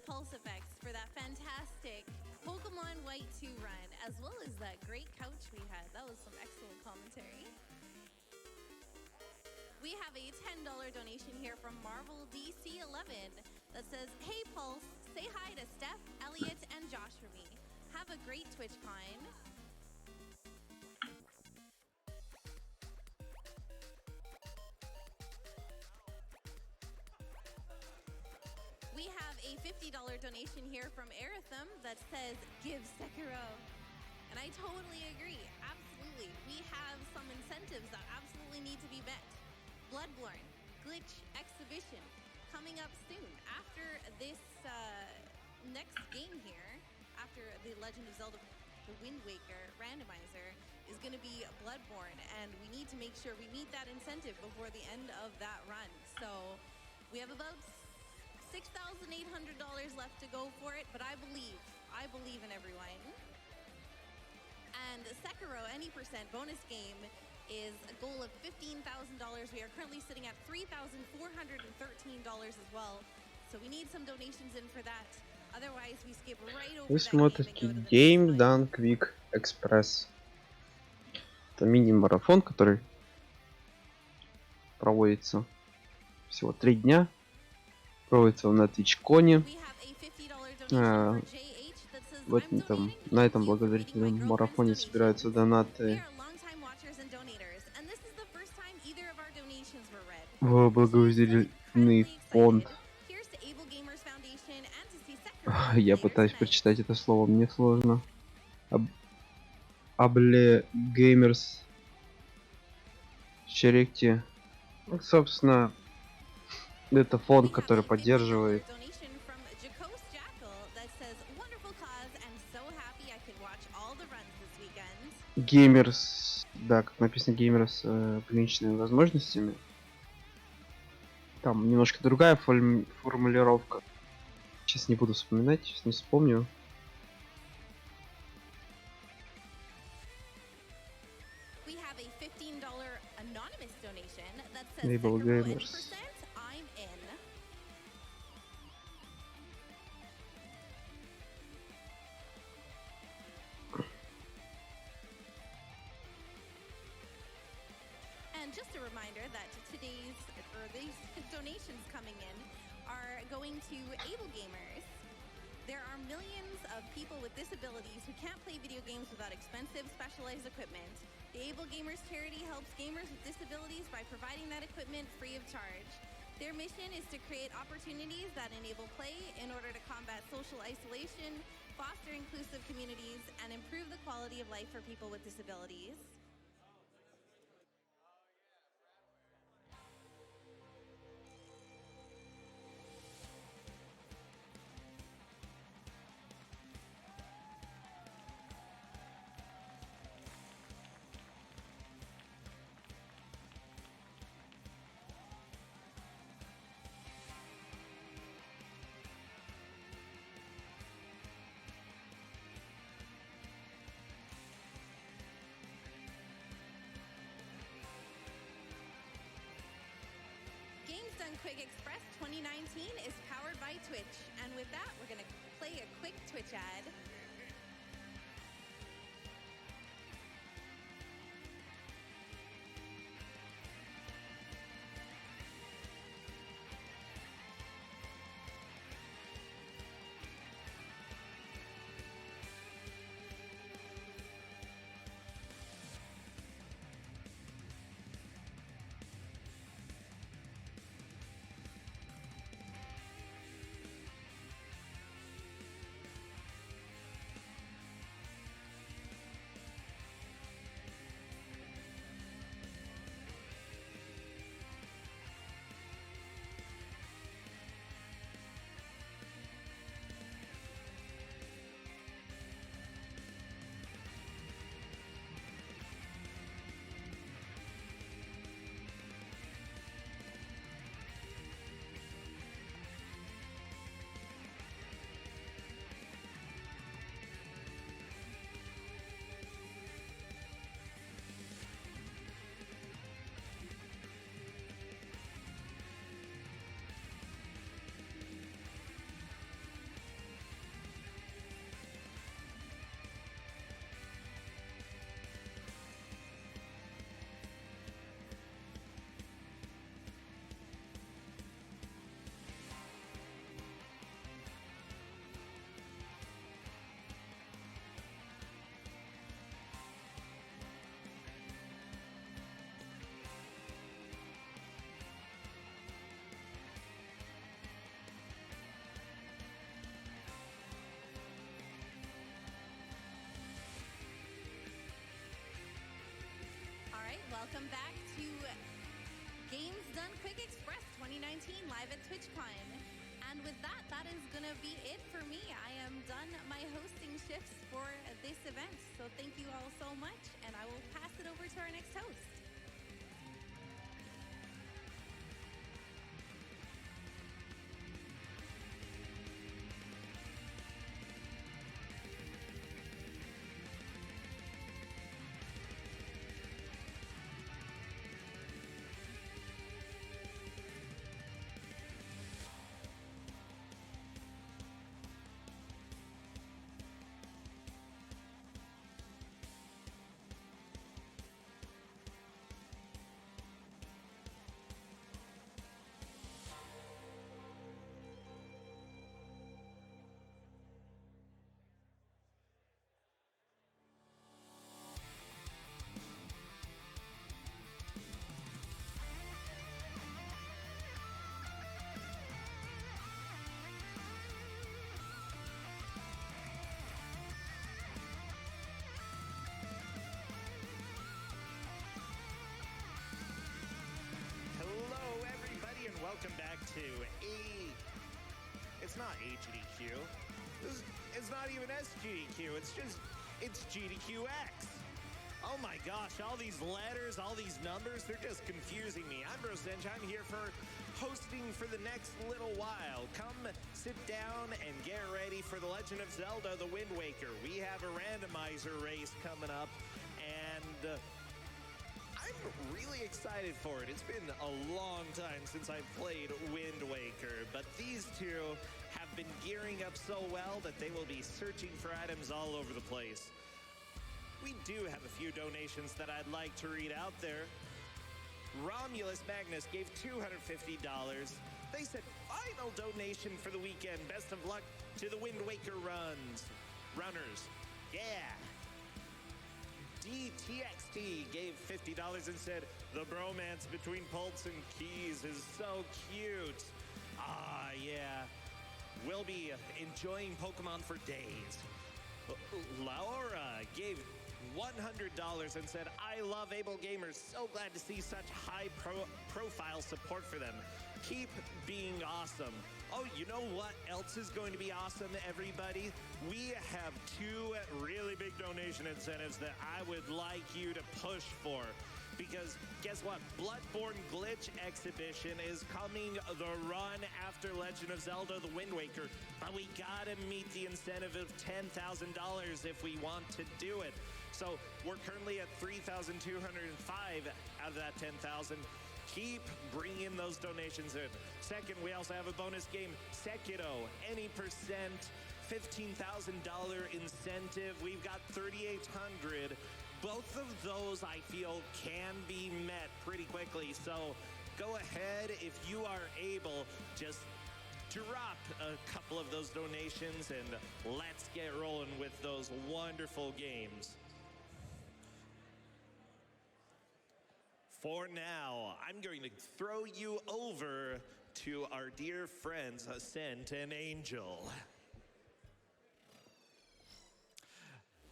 Pulse Effects for that fantastic Pokemon White 2 run, as well as that great couch we had. That was some excellent commentary. We have a $10 donation here from Marvel DC11 that says, "Hey Pulse, say hi to Steph, Elliot, and Josh for me. Have a great TwitchCon." We have a $50 donation here from Erithum that says, "Give Sekiro." And I totally agree. Absolutely. We have some incentives that absolutely need to be met. Bloodborne Glitch Exhibition coming up soon. After this next game here, after the Legend of Zelda The Wind Waker randomizer, is going to be Bloodborne, and we need to make sure we meet that incentive before the end of that run. So we have about $6,800 left to go for it, but I believe in everyone. And Sekiro, any percent bonus game, is a goal of $15,000. We are currently sitting at $3,413 as well. So we need some donations in for that. Otherwise, we skip right over Вы that game and смотрите go to the Game next Done Quick Express. Это мини-марафон, который проводится всего 3 дня. Проводится на TwitchCon. На этом благотворительном марафоне собираются донаты в благотворительный фонд. Я пытаюсь прочитать это слово, мне сложно. Able Gamers Charity. Собственно, это фонд, который поддерживает геймерс, да, как написано, геймерс с ограниченными возможностями. Там немножко другая формулировка. Сейчас не буду вспоминать, сейчас не вспомню. Able Gamers. And just a reminder that these donations coming in are going to able gamers. There are millions of people with disabilities who can't play video games without expensive, specialized equipment. The Able Gamers charity helps gamers with disabilities by providing that equipment free of charge. Their mission is to create opportunities that enable play in order to combat social isolation, foster inclusive communities, and improve the quality of life for people with disabilities. Games Done Quick Express 2019 is powered by Twitch. And with that, we're going to play a quick Twitch ad. welcome back to Games Done Quick Express 2019 live at TwitchCon. And with that, that is going to be it for me. I am done my hosting shifts for this event. So thank you all so much, and I will pass it over to our next host. Welcome back to it's not GDQ. It's not even SGDQ. It's GDQx. Oh my gosh, all these letters, all these numbers, they're just confusing me. I'm Rosenj. I'm here for hosting for the next little while. Come sit down and get ready for The Legend of Zelda, The Wind Waker. We have a randomizer race coming up, and I'm really excited for it. It's been a long time since I've played Wind Waker, but these two have been gearing up so well that they will be searching for items all over the place. We do have a few donations that I'd like to read out there. Romulus Magnus gave $250. They said, final donation for the weekend. Best of luck to the Wind Waker runners. Yeah. DTXT gave $50 and said, the bromance between Pulse and Keys is so cute. Ah, yeah. We'll be enjoying Pokemon for days. Laura gave $100 and said, I love Able Gamers. So glad to see such high profile support for them. Keep being awesome. Oh, you know what else is going to be awesome, everybody? We have two really big donation incentives that I would like you to push for. Because guess what? Bloodborne Glitch Exhibition is coming the run after Legend of Zelda The Wind Waker. But we gotta meet the incentive of $10,000 if we want to do it. So we're currently at $3,205 out of that $10,000. Keep bringing those donations in. Second, we also have a bonus game, Sekiro, any percent, $15,000 incentive. We've got $3,800. Both of those, I feel, can be met pretty quickly. So go ahead, if you are able, just drop a couple of those donations and let's get rolling with those wonderful games. For now, I'm going to throw you over to our dear friends, Ascent and Angel.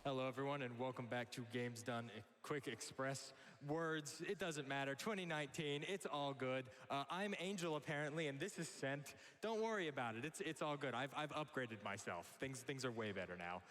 Hello, everyone, and welcome back to Games Done Quick Express. Words, it doesn't matter. 2019, it's all good. I'm Angel, apparently, and this is Sent. Don't worry about it. It's all good. I've upgraded myself. Things are way better now.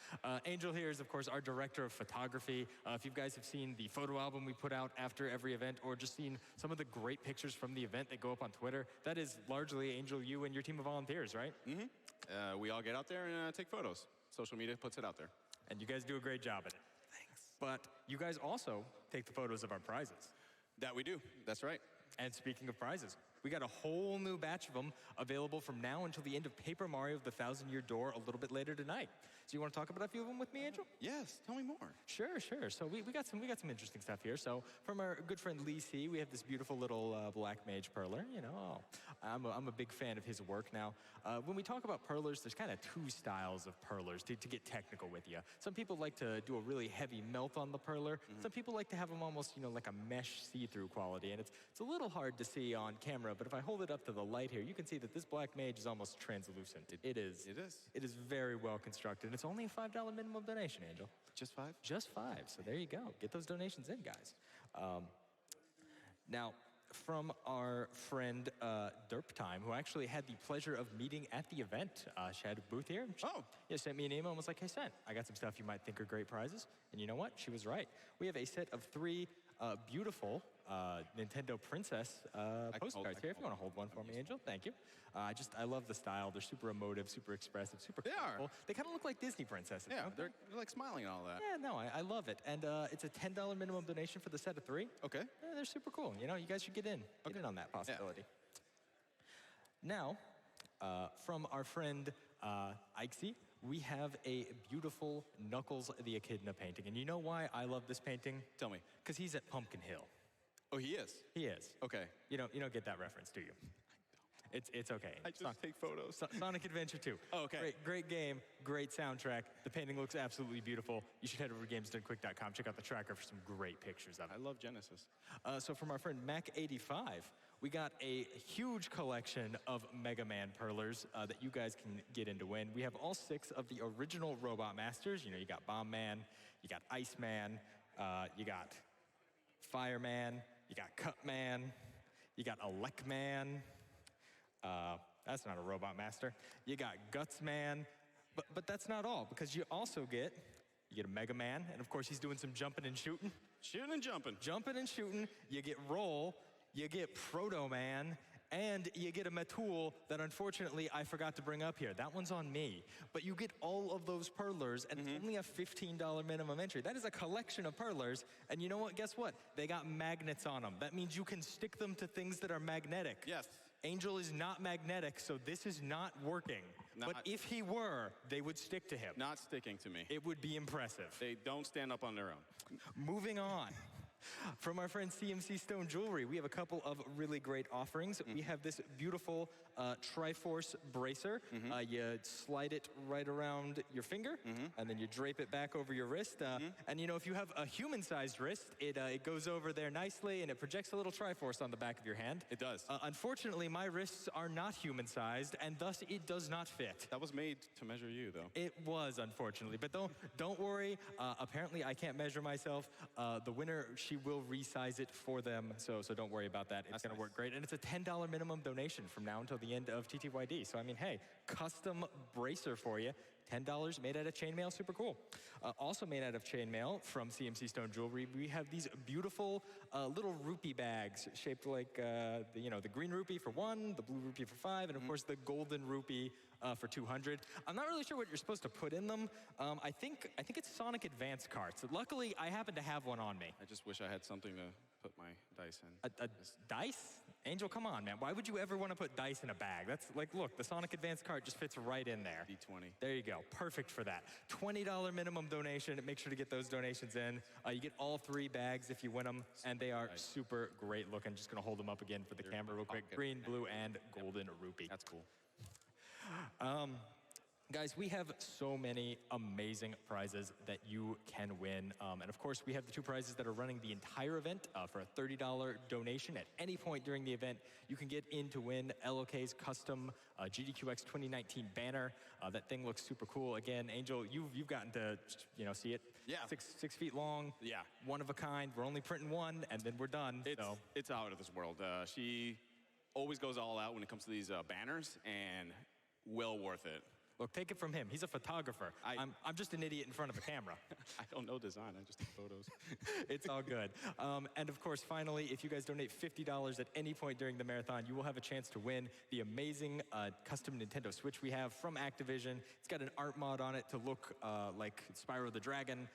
Angel here is, of course, our director of photography. If you guys have seen the photo album we put out after every event, or just seen some of the great pictures from the event that go up on Twitter, that is largely, Angel, you and your team of volunteers, right? Mm-hmm. We all get out there and take photos. Social media puts it out there. And you guys do a great job at it. Thanks. But you guys also take the photos of our prizes. That we do. That's right. And speaking of prizes, we got a whole new batch of them available from now until the end of Paper Mario: The Thousand-Year Door a little bit later tonight. So you want to talk about a few of them with me, Angel? Yes, tell me more. Sure. So we got some interesting stuff here. So from our good friend Lee C, we have this beautiful little black mage perler. You know, I'm a big fan of his work. Now, when we talk about perlers, there's kind of two styles of perlers to get technical with you. Some people like to do a really heavy melt on the perler. Mm-hmm. Some people like to have them almost, like a mesh see-through quality. And it's a little hard to see on camera, but if I hold it up to the light here, you can see that this black mage is almost translucent. It is. It is. It is very well constructed. And it's only a $5 minimum donation, Angel. Just $5? Just $5. So there you go. Get those donations in, guys. Now, from our friend Derp Time, who actually had the pleasure of meeting at the event. She had a booth here. She sent me an email and was like, hey, Sent, I got some stuff you might think are great prizes. And you know what? She was right. We have a set of 3 beautiful Nintendo Princess postcards here. If you want to hold one for me, Angel. Thank you. I love the style. They're super emotive, super expressive, super colorful. They kind of look like Disney princesses. Yeah, they're like smiling and all that. Yeah, no, I love it. And it's a $10 minimum donation for the set of 3. Okay. Yeah, they're super cool. You know, you guys should get in. Get in on that possibility. Yeah. Now, from our friend Ikesy, we have a beautiful Knuckles the Echidna painting. And you know why I love this painting? Tell me. Because he's at Pumpkin Hill. Oh, he is? He is. Okay. You don't get that reference, do you? It's okay. I just take photos. Sonic Adventure 2. Oh, okay. Great game, great soundtrack. The painting looks absolutely beautiful. You should head over to gamesdonequick.com. Check out the tracker for some great pictures of it. I love Genesis. So from our friend Mac85, we got a huge collection of Mega Man Perlers that you guys can get in to win. We have all 6 of the original Robot Masters. You know, you got Bomb Man, you got Ice Man, you got Fireman, you got Cut Man, you got Elec Man. That's not a Robot Master. You got Guts Man, but that's not all, because you also get a Mega Man, and of course he's doing some jumping and shooting. Shooting and jumping. Jumping and shooting. You get Roll, you get Proto Man, and you get a Matul that unfortunately I forgot to bring up here. That one's on me. But you get all of those Perlers, and it's only a $15 minimum entry. That is a collection of Perlers, and you know what? Guess what? They got magnets on them. That means you can stick them to things that are magnetic. Yes. Angel is not magnetic, so this is not working. But if he were, they would stick to him. Not sticking to me. It would be impressive. They don't stand up on their own. Moving on. From our friend CMC Stone Jewelry, we have a couple of really great offerings. We have this beautiful Triforce bracer. You slide it right around your finger, and then you drape it back over your wrist. And you know, if you have a human-sized wrist, it goes over there nicely, and it projects a little Triforce on the back of your hand. It does. Unfortunately, my wrists are not human-sized, and thus it does not fit. That was made to measure you, though. It was, unfortunately. But don't worry. Apparently, I can't measure myself. The winner, she will resize it for them, so don't worry about that. It's going to work great. And it's a $10 minimum donation from now until the end of TTYD. So, I mean, hey, custom bracer for you. $10 made out of chainmail, super cool. Also made out of chainmail from CMC Stone Jewelry, we have these beautiful little rupee bags shaped like the green rupee for 1, the blue rupee for 5, and of course the golden rupee for 200. I'm not really sure what you're supposed to put in them. I think it's Sonic Advance carts. Luckily, I happen to have one on me. I just wish I had something to put my dice in. A dice? Angel, come on, man. Why would you ever want to put dice in a bag? That's like, look, the Sonic Advance cart just fits right in there. D20. There you go. Perfect for that. $20 minimum donation. Make sure to get those donations in. You get all 3 bags if you win them, and they are super great looking. Just going to hold them up again for the camera real quick. Green, blue, and golden rupee. That's cool. Guys, we have so many amazing prizes that you can win. And of course, we have the 2 prizes that are running the entire event for a $30 donation. At any point during the event, you can get in to win LOK's custom GDQx 2019 banner. That thing looks super cool. Again, Angel, you've gotten to see it. Yeah. 6 feet long. Yeah. One of a kind. We're only printing 1, and then we're done. It's out of this world. She always goes all out when it comes to these banners, and well worth it. Look, take it from him. He's a photographer. I'm just an idiot in front of a camera. I don't know design. I just take photos. It's all good. And of course, finally, if you guys donate $50 at any point during the marathon, you will have a chance to win the amazing custom Nintendo Switch we have from Activision. It's got an art mod on it to look like Spyro the Dragon.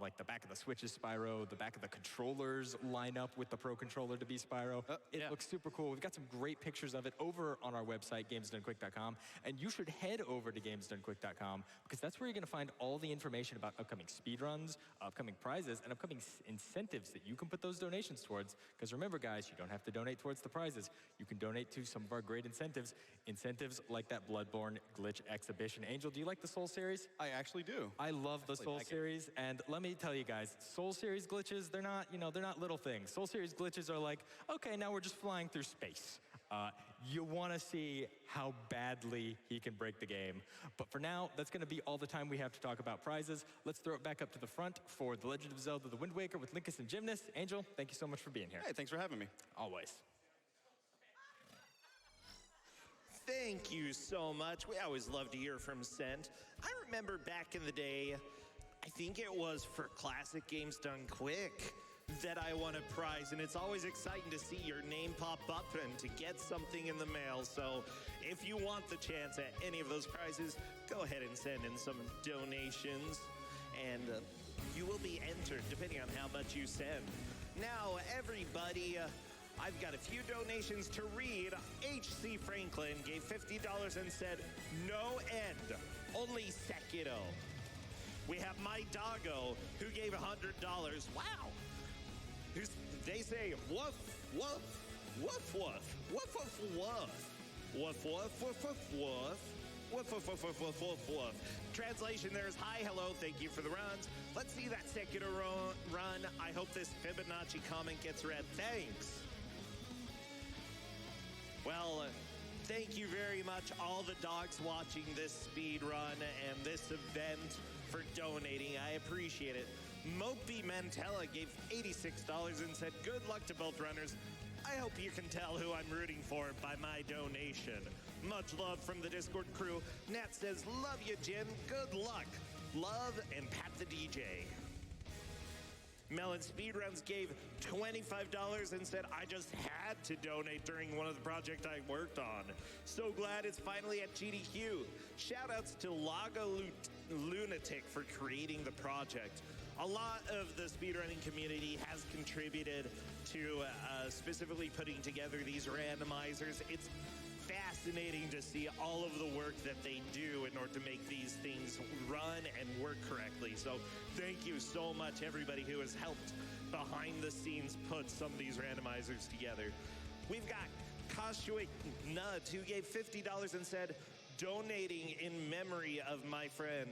Like the back of the Switch is Spyro. The back of the controllers line up with the Pro Controller to be Spyro. It looks super cool. We've got some great pictures of it over on our website, gamesdonequick.com. And you should head over to gamesdonequick.com because that's where you're going to find all the information about upcoming speedruns, upcoming prizes, and upcoming incentives that you can put those donations towards. Because remember, guys, you don't have to donate towards the prizes. You can donate to some of our great incentives. Incentives like that Bloodborne Glitch exhibition. Angel, do you like the Soul series? I actually do. I love the Soul series, and let me tell you guys, Soul series glitches, they're not little things. Soul series glitches are like, okay, now we're just flying through space. You want to see how badly he can break the game. But for now, that's going to be all the time we have to talk about prizes. Let's throw it back up to the front for The Legend of Zelda: The Wind Waker with Linkus and Gymnast. Angel, thank you so much for being here. Hey, thanks for having me. Always. Thank you so much. We always love to hear from Cent. I remember back in the day, I think it was for Classic Games Done Quick, that I won a prize, and it's always exciting to see your name pop up and to get something in the mail. So if you want the chance at any of those prizes, go ahead and send in some donations, and you will be entered depending on how much you send. Now, everybody, I've got a few donations to read. H.C. Franklin gave $50 and said, no end, only Sekiro. We have My Doggo, who gave $100. Wow. They say, woof, woof, woof, woof, woof, woof, woof, woof, woof, woof, woof, woof, woof, woof, woof, woof, woof, woof, woof. Translation there is, hi, hello, thank you for the runs. Let's see that Sekiro run. I hope this Fibonacci comment gets read. Thanks. Well, thank you very much, all the dogs watching this speed run and this event, for donating. I appreciate it. Mopey Mantella gave $86 and said, good luck to both runners. I hope you can tell who I'm rooting for by my donation. Much love from the Discord crew. Nat says, love you, Jin. Good luck. Love and Pat the DJ. Melon Speedruns gave $25 and said, I just had to donate during one of the projects I worked on. So glad it's finally at GDQ. Shoutouts to Lago Lunatic for creating the project. A lot of the speedrunning community has contributed to specifically putting together these randomizers. It's fascinating to see all of the work that they do in order to make these things run and work correctly. So thank you so much, everybody who has helped behind the scenes put some of these randomizers together. We've got Koshuik Nuts, who gave $50 and said, donating in memory of my friend.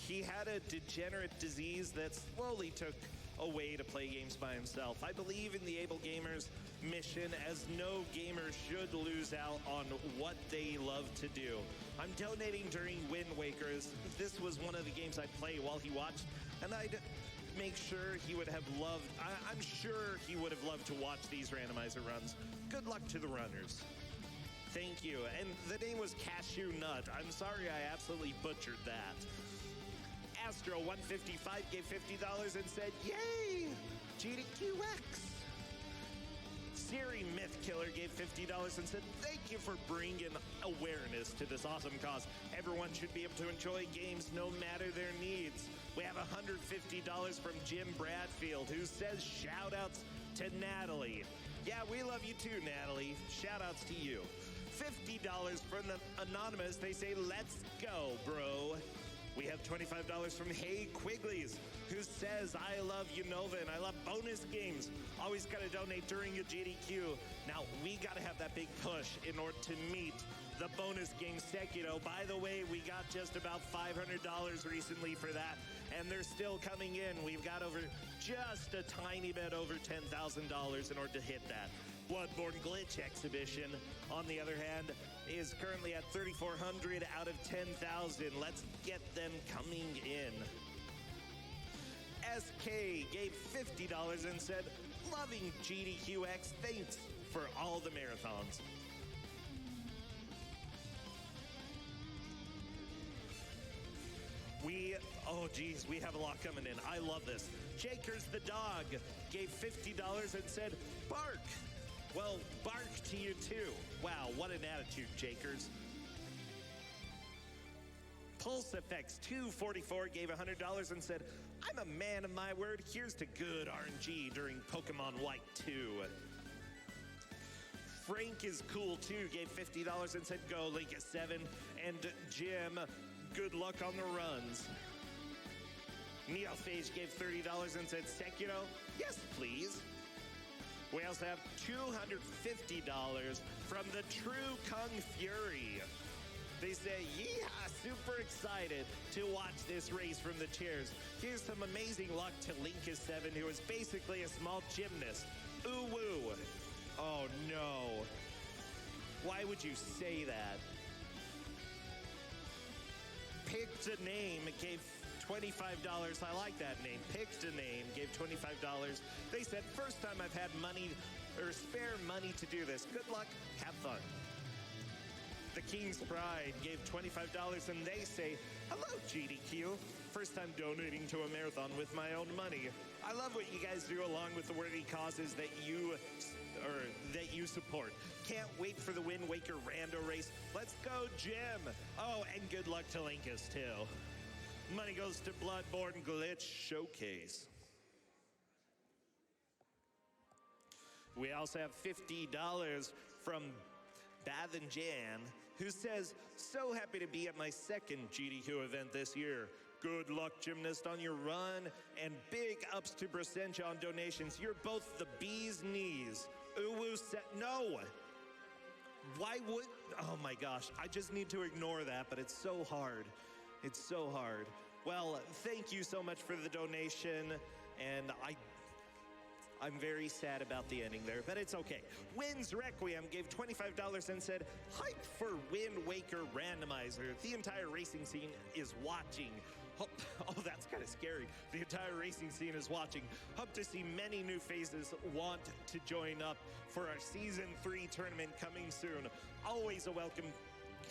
He had a degenerate disease that slowly took away to play games by himself. I believe in the Able Gamers mission, as no gamer should lose out on what they love to do. I'm donating during Wind Waker, as this was one of the games I played while he watched, and I'd make sure he would have loved, I'm sure he would have loved to watch these randomizer runs. Good luck to the runners. Thank you. And the name was Cashew Nut. I'm sorry I absolutely butchered that. Astro 155 gave $50 and said, yay, GDQx. Siri Myth Killer gave $50 and said, thank you for bringing awareness to this awesome cause. Everyone should be able to enjoy games no matter their needs. We have $150 from Jim Bradfield, who says shout outs to Natalie. Yeah, we love you too, Natalie. Shout outs to you. $50 from the Anonymous. They say, let's go, bro. We have $25 from Hey Quigley's, who says, I love Unova and I love bonus games. Always got to donate during a GDQ. Now, we got to have that big push in order to meet the bonus game Sekiro. By the way, we got just about $500 recently for that, and they're still coming in. We've got over just a tiny bit over $10,000 in order to hit that. Bloodborne Glitch Exhibition, on the other hand, is currently at 3,400 out of 10,000. Let's get them coming in. SK gave $50 and said, loving GDQx, thanks for all the marathons. We have a lot coming in. I love this. Jakers the dog gave $50 and said, bark. Well, bark to you too. Wow, what an attitude, Jakers. Pulse Effects 244 gave $100 and said, I'm a man of my word. Here's to good RNG during Pokemon White 2. Frank is cool too, gave $50 and said, go Link at 7. And Jim, good luck on the runs. Neophage gave $30 and said, Sekiro, yes please. We also have $250 from the True Kung Fury. They say, yeehaw, super excited to watch this race from the chairs. Here's some amazing luck to Linkus7, who is basically a small gymnast. Ooh woo. Oh no. Why would you say that? Picked a name, gave $25. I like that name. Picked a name, gave $25. They said, first time I've had money or spare money to do this. Good luck, have fun. The King's Pride gave $25 and they say, hello GDQ. First time donating to a marathon with my own money. I love what you guys do along with the worthy causes that you support. Can't wait for the Wind Waker rando race. Let's go, Jim. Oh, and good luck to Linkus too. Money goes to Bloodborne Glitch Showcase. We also have $50 from Bath and Jan, who says, so happy to be at my second GDQ event this year. Good luck, Gymnast, on your run, and big ups to Brasentia on donations. You're both the bee's knees. Uwu said, no. Why would, oh my gosh, I just need to ignore that, but it's so hard. It's so hard. Well, thank you so much for the donation, and I'm very sad about the ending there, but it's okay. Wynn's Requiem gave $25 and said, hype for Wind Waker Randomizer. The entire racing scene is watching. Oh, that's kind of scary. The entire racing scene is watching. Hope to see many new faces want to join up for our Season 3 tournament coming soon. Always a welcome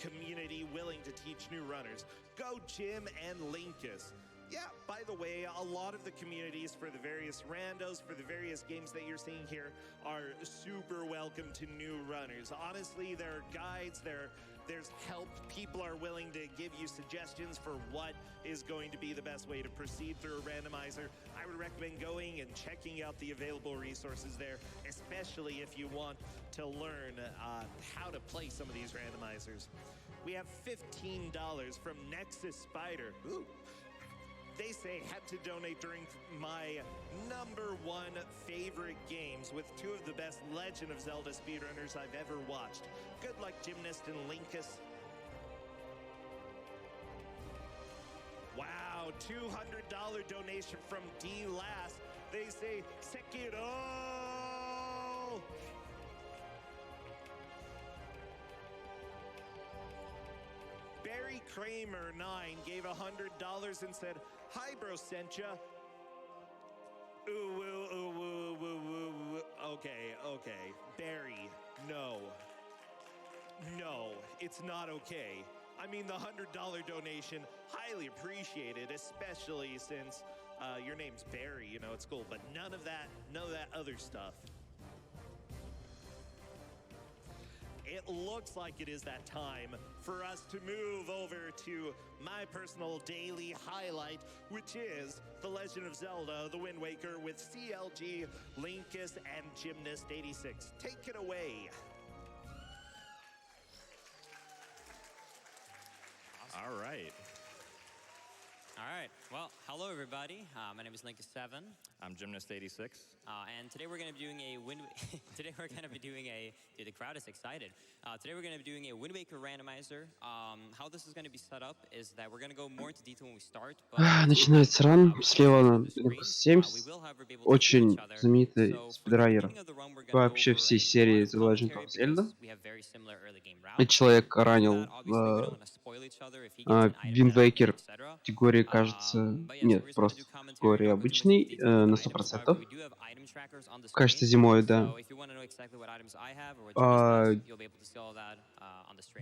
community willing to teach new runners. Go Jim and Linkus. Yeah, by the way, a lot of the communities for the various randos, for the various games that you're seeing here are super welcome to new runners. Honestly, there are guides, there's help. People are willing to give you suggestions for what is going to be the best way to proceed through a randomizer. I would recommend going and checking out the available resources there, especially if you want to learn how to play some of these randomizers. We have $15 from Nexus Spider. Ooh. They say had to donate during my #1 favorite games with two of the best Legend of Zelda speedrunners I've ever watched. Good luck, Gymnast and Linkus. Wow, $200 donation from D Last. They say, Sekiro! Barry Kramer 9 gave $100 and said, hi, Brosentia. Ooh. Okay. Barry, no. No, it's not okay. I mean, the $100 donation, highly appreciated, especially since your name's Barry, you know, it's cool. But none of that other stuff. It looks like it is that time for us to move over to my personal daily highlight, which is The Legend of Zelda, The Wind Waker with CLG, Linkus, and Gymnast 86. Take it away. All right. Well, hello everybody. My name is Linkus7. I'm Gymnast 86. And today we're going to be doing dude, the crowd is excited. Today we're going to be doing a Wind Waker randomizer. How this is going to be set up is that we're going to go more into detail when we start. Начинается ран, слева на Linkus 70, очень знаменитый спидранер вообще всей серии The Legend of Zelda. Этот человек ранил Wind Waker категории, кажется, нет, просто категории обычный, на 100%. Кажется, зимой, да.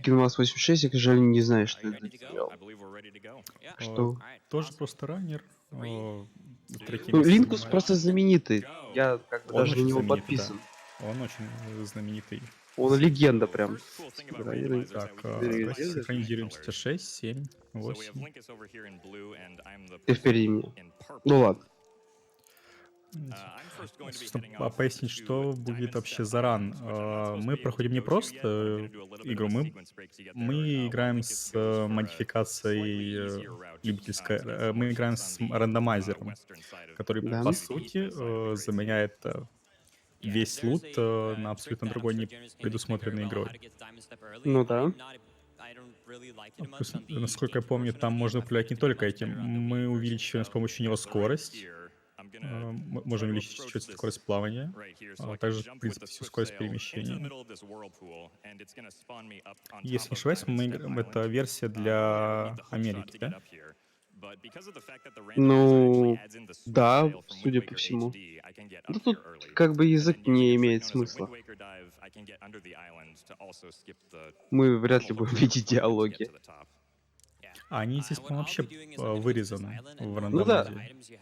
Генвас 86, я, к сожалению, не знаю, что это делал. Что? Тоже просто раннер. Ну, Линкус просто знаменитый. Я как бы даже на него подписан. Да. Он очень знаменитый. Он легенда прям. Так, синхронизируемся 6, 7, 8. Ты впереди меня. Ну ладно. Пояснить, что будет вообще за ран. Мы проходим не просто игру, мы играем с модификацией любительской, мы играем с рандомайзером, который, по сути, заменяет весь лут на абсолютно другой, не предусмотренной игрой. Ну да. Насколько я помню, там можно управлять не только этим. Мы увеличиваем с помощью него скорость. Можем увеличить чуть скорость плавания, а также, в принципе, всю скорость перемещения. Если не ошибаюсь, это версия для Америки, да? Ну, да, судя по всему. Да тут как бы язык не имеет смысла. Мы вряд ли будем видеть диалоги. А они здесь, по-моему, вообще вырезаны в Ну да. рандомайзе.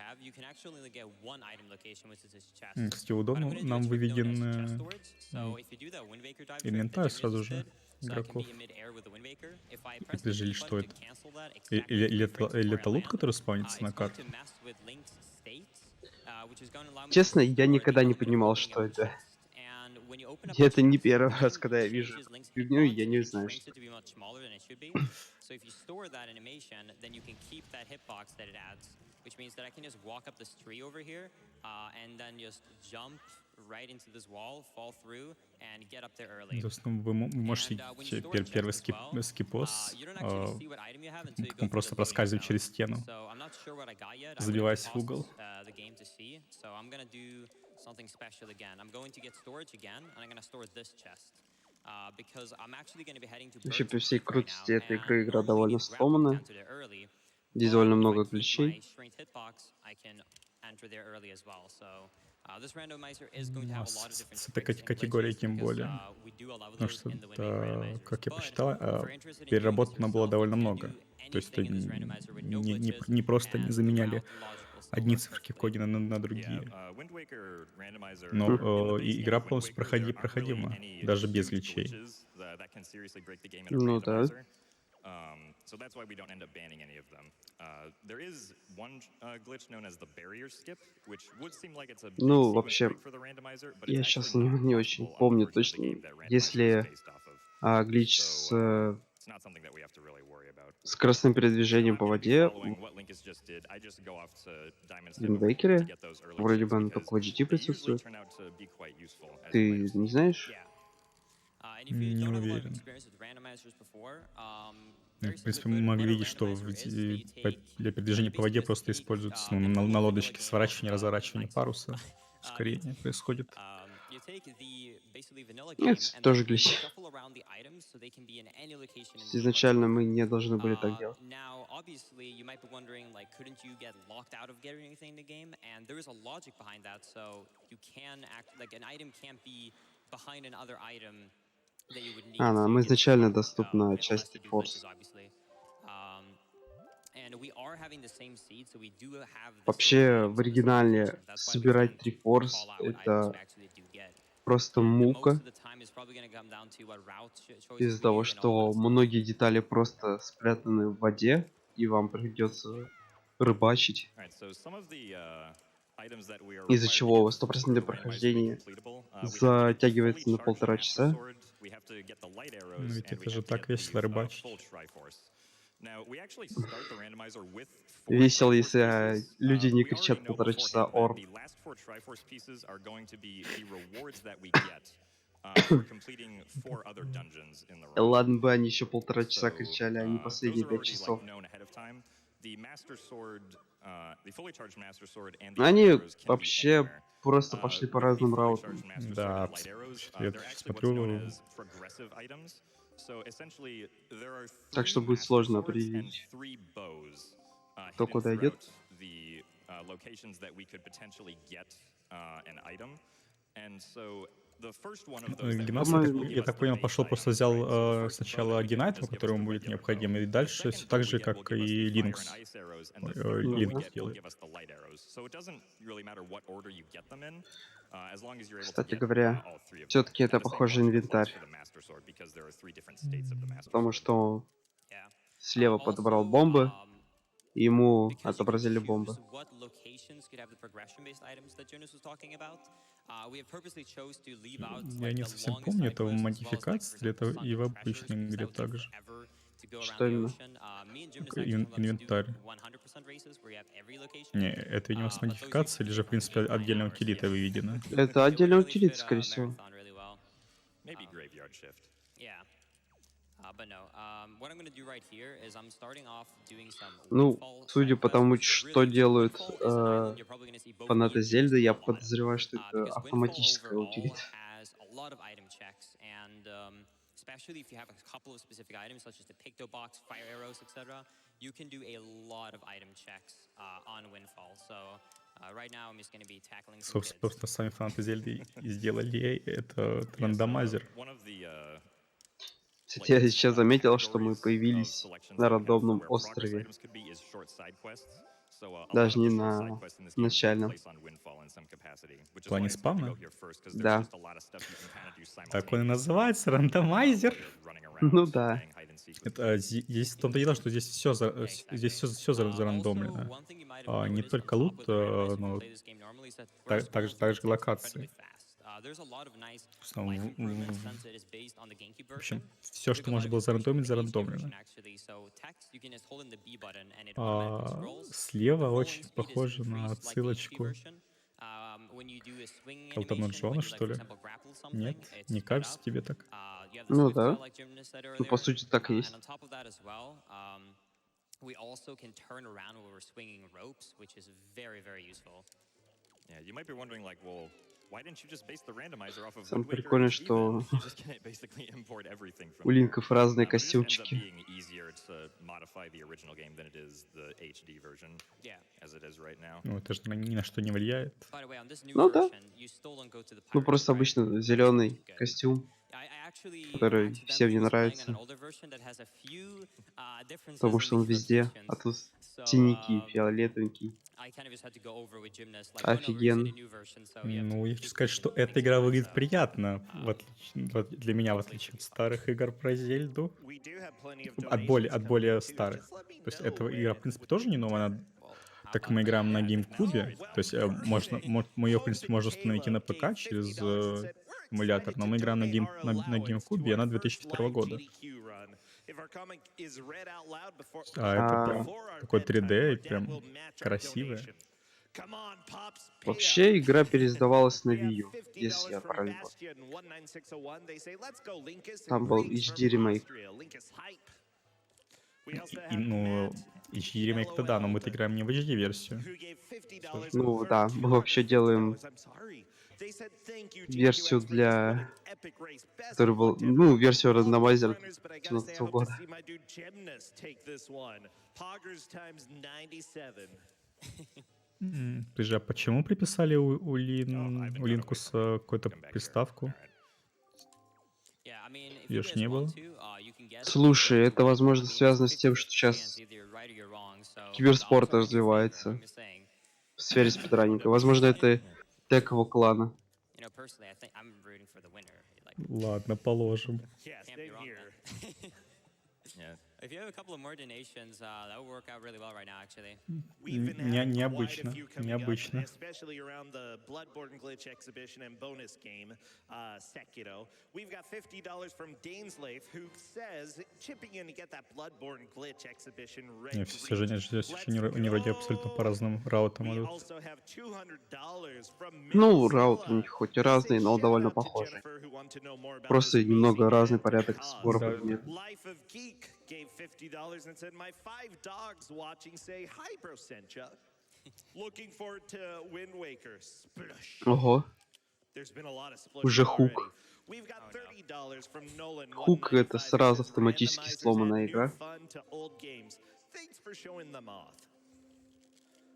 Кстати, удобно, нам выведен инвентарь сразу же игроков. Подожди, что это? Или это лут, который спавнится на карте? Честно, я никогда не понимал, что это. И это не первый раз, когда я вижу эту фигню, и я не знаю, что это. So if you store that animation, then you can keep that hitbox that it adds, which means that I can just walk up this tree over here and then just jump right into this wall, fall through, and get up there early. То есть, ну, вы можете первый скипос, потом просто проскальзывать через стену, забиваясь в угол. Something special again. I'm going to get storage again, and I'm going to store this chest. Because I'm actually going to be heading to Вообще, Birds при всей Creek right крутости now, этой and игры, игра only довольно these grappling сломанная. enter there early. Здесь довольно But if I много keep my гличей. strength hitbox, I can enter there early as well. So this randomizer is going to have a lot of different С этой tricks and категорией glitches тем because более. we do allow Потому those что, in the Winbake randomizers. как я But посчитал, if you're interested in doing this переработано было yourself, довольно you can много. do То есть это anything in this randomizer with no glitches, не просто не and the заменяли route logical still одни works циферки в perfectly. коде на другие. Wind Waker randomizer. Но и игра полностью проходима, даже без гличей. Ну да. So that's why we don't end up banning any of them. There is one glitch known as the barrier skip, which would seem like it's a big Ну, sequence вообще, break for the randomizer, but я it's сейчас actually not не очень possible, помню unfortunately, точно. the game that randomizer is Если based off of. глич с It's not something that we have to really worry about. скоростным So передвижением I'm по going to be воде following what Linkus just did. I just go off to Diamond в Step over here to Винбекере, get those early вроде checks бы оно because только в GT they usually присутствует. turn out to be quite useful, as you might Ты have не seen. знаешь? And if you Не don't have a lot of уверен. experience with randomizers before, В very simply принципе, put, мы могли what a видеть, что randomizer is they take для передвижения по воде просто используется на лодочке сворачивание, разворачивание паруса, ускорение происходит. you take the basically vanilla Ну, game это and тоже then глич. shuffle around the items so they can be in any location in the game Изначально whatsoever. мы не должны были так делать. Now, obviously, you might be wondering, like, couldn't you get locked out of getting anything in the game? And there is a logic behind that, so you can act like an item can't be behind another item that you would need. So Нам you can изначально swap, доступна unless часть you do Force. glitches, obviously. And we are having the same seed, so we do have the Вообще, same items в in the same оригинале location. That's why we собирать can't 3 Force call out what items это we actually do get. просто And most мука of the time it's probably going to come down to what route choices из-за we того, do and all что that stuff. многие детали просто спрятаны в воде, и вам придется рыбачить. Alright, so some of the items that we are Из-за required to чего get for 100% the randomizer to be прохождение completable, we have to get the затягивается fully на charged 1,5 Master часа. Sword, we have to get the light arrows, Ну ведь and we это же have to так get весело the рыбачить. full Triforce. Now, we actually start the randomizer with 4 Весело, Triforce если pieces. люди не We already кричат know 1,5 часа beforehand that орб. the last 4 Triforce pieces are going to be the rewards that we get for completing 4 other dungeons in the run. Ладно бы они еще 1,5 часа So, кричали, а не those последние are 5 already часов. like known ahead of time. The Master Sword, the fully charged Master Sword and the light Они arrows can be вообще anywhere. просто пошли по With the разным fully раутам. charged Master Sword Да, and light arrows, я they're actually what's смотрю, known as progressive items. So essentially, there are Так 3 что будет Master сложно Swords and определить, 3 bows кто hidden куда идет. throughout the locations that we could potentially get an item. And so the first one of those that we Генас, get По-моему, will give я us так the понял, base пошел item, просто right? взял So the first bow сначала that we один get айтем, will just give который us ему the будет regular необходим, и bow. The дальше second все bow так we же, get will как give us и the fire Linux. and ice arrows, and the third bow we Linux get will делает. give us the light arrows. So it doesn't really matter what order you get them in, as long as you're able to Кстати get говоря, all 3 of them. все-таки это And the same похоже logic applies инвентарь, for the Master Sword because there are 3 different states of the Master потому Sword. что Yeah. слева подобрал Also, бомбы, и ему because you can отобразили choose бомбы. what locations could have the progression-based items that Jonas was talking about, we have purposely chose to leave out Я like не the совсем longest помню, side это в quests, as well as, like, for модификации, или example, это и в Sunken Treasures, обычной because игре that would take также. forever to go Что around the именно? ocean. Me and Jonas actually sometimes do Инвентарь. 100% races where you have every location. Не, это, видимо, с But those usually модификацией, или же, в take only принципе, 8-9 отдельная hours. утилита Yeah. выведена. Это It would отдельная really fit утилита, a скорее всего. marathon really well. Maybe graveyard shift. Yeah. Ну, судя по тому, что делают фанаты Зельды, я подозреваю, что это автоматическая утилита. Especially if you have a couple of specific items, such as the Picto Box, Fire Arrows, etc., you can do a lot of item checks on Windfall. So right now I'm just going to be tackling some kids. Собственно, сами фанаты Зельды и сделали этот рандомайзер. Кстати, я сейчас заметил, что мы появились на рандомном острове. Даже не на начальном. В плане спавна? Да. Так он и называется, рандомайзер. Ну да. Это здесь в том-то и дело, что здесь все зарандомлено. Не только лут, но также локации. В общем, все, что можно было зарандомить, зарандомлено. Слева очень похоже на отсылочку Элтона Джона, что ли? Нет? Не кажется тебе так? Ну да. Ну, по сути, так и есть. We also can turn around when we're swinging ropes, which is very, very useful. Yeah, you might be wondering, like, well, why didn't you just base the randomizer off of Самое Wind Waker прикольное, even? что You just can't basically import everything from у линков разные It just ends up костюмчики. being easier to modify the original game than it is the HD version, as it is right now. Ну, это же ни на что не влияет. By the way, on this new Ну да. version, you still don't go to the Ну, pirate просто ship, right? обычно зеленый Good. костюм, I actually который всем не accidentally was playing on an нравится, older version that has a few differences потому in что он the везде. А rotations. тут So синенький, фиолетовенький. I kind of just had to go over with gymnast, like, oh no, we're using a Офигенно. new version, so you have Ну, to я хочу сказать, что эта игра выглядит приятно, для меня, в отличие от старых игр про Зельду. От более старых. То есть эта игра, в принципе, тоже не новая, она, так как мы играем на GameCube, то есть мы ее, в принципе, можно установить и на ПК через эмулятор, но мы играем на GameCube, и она 2002 года. А это А, прям такой 3D, и прям красивая. вообще игра переиздавалась на Wii U, если я правильно помню. Там был HD ремейк. Ну, HD ремейк-то да, но мы-то играем не в HD-версию. Ну да, мы вообще делаем версию для... Который был... Ну, версию рандомайзера 2017 года. Ты же, а почему приписали у Линкуса какую-то приставку? Её ж не было. Слушай, это, возможно, связано с тем, что сейчас киберспорт развивается в сфере спидранинга. Возможно, это тег его клана. Ладно, положим. If you have a couple of more donations, that would work out really well right now, actually. Необычно, необычно. Especially around the Bloodborne Glitch exhibition and bonus game, Sekiro. We've got $50 from Daneslave, who says chipping in to get that Bloodborne Glitch exhibition ready. Все же они вроде абсолютно по разным раутам We идут. also have $200 from Ну, раут у них хоть и разный, но довольно похожий. Просто немного разный порядок сбора Да. предметов. Life of Geek gave $50 and said, "My 5 dogs watching say hi, bro, Sencha. Looking forward to Wind Waker." Splush. Ого. There's been a lot of splush Уже already. хук. We've got $30 from Nolan. Хук — это сразу автоматически сломанная игра. Fun to old games. Thanks for showing them off.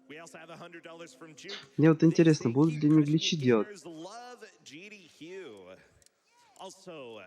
We also have $100 from Juke. Мне вот интересно, They say будут ли они keep гличи crushing it, делать? gamers love GDQ. Also,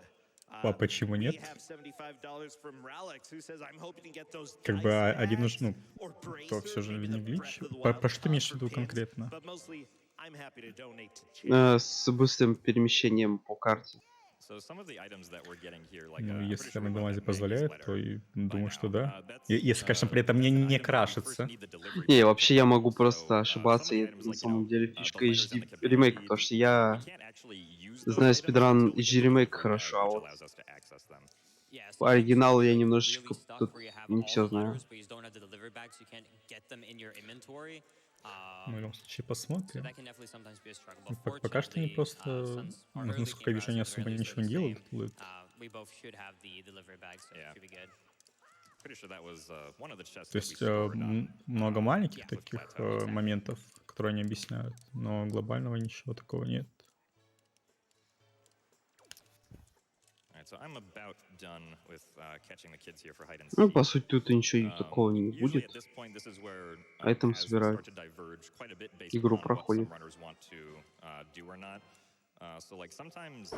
А почему we нет? have $75 from Ralex, who says, "I'm hoping to get those Как бы dice один уж, bags ну, or то все bracers, же maybe не the глич. Breath of the Про Wild что ты имеешь в for виду kids, конкретно? but mostly I'm happy to donate to charity." С быстрым перемещением по карте. So some of the items that we're getting here, like, Ну, I'm pretty если sure we might рандомайзер have made these позволяет, better то и думаю, by что now. да. That's, Если, конечно, при этом that's an не item when you first крашится. need the delivery Не, box вообще я могу available. просто So, ошибаться, some и of the это items, на like, you самом know, деле the фишка layers on HD the community ремейка, потому feed, что we я can't actually use those знаю items спидран until we get HD the ремейк delivery bag, хорошо, а which вот allows us to access them. по оригиналу я немножечко тут не все знаю. Ну, в любом случае, So посмотрим. that can definitely sometimes be a struggle. But Пока что они fortunately, просто, since our early насколько game я вижу, они routes are at особо least ничего the не делают. same, we both should have the delivery bag, so it Yeah. should be good. Pretty sure that was one of the chests То that we есть scored on. много маленьких Yeah. таких Exactly. моментов, которые они объясняют, но глобального ничего такого нет. Alright, so I'm about done with catching the kids here for hide and Ну, seek. по сути, тут ничего и такого не Usually будет. at this point, this is where Item paths собирать. start to diverge quite a bit based Игру upon what some проходит. runners want to do or not. So like sometimes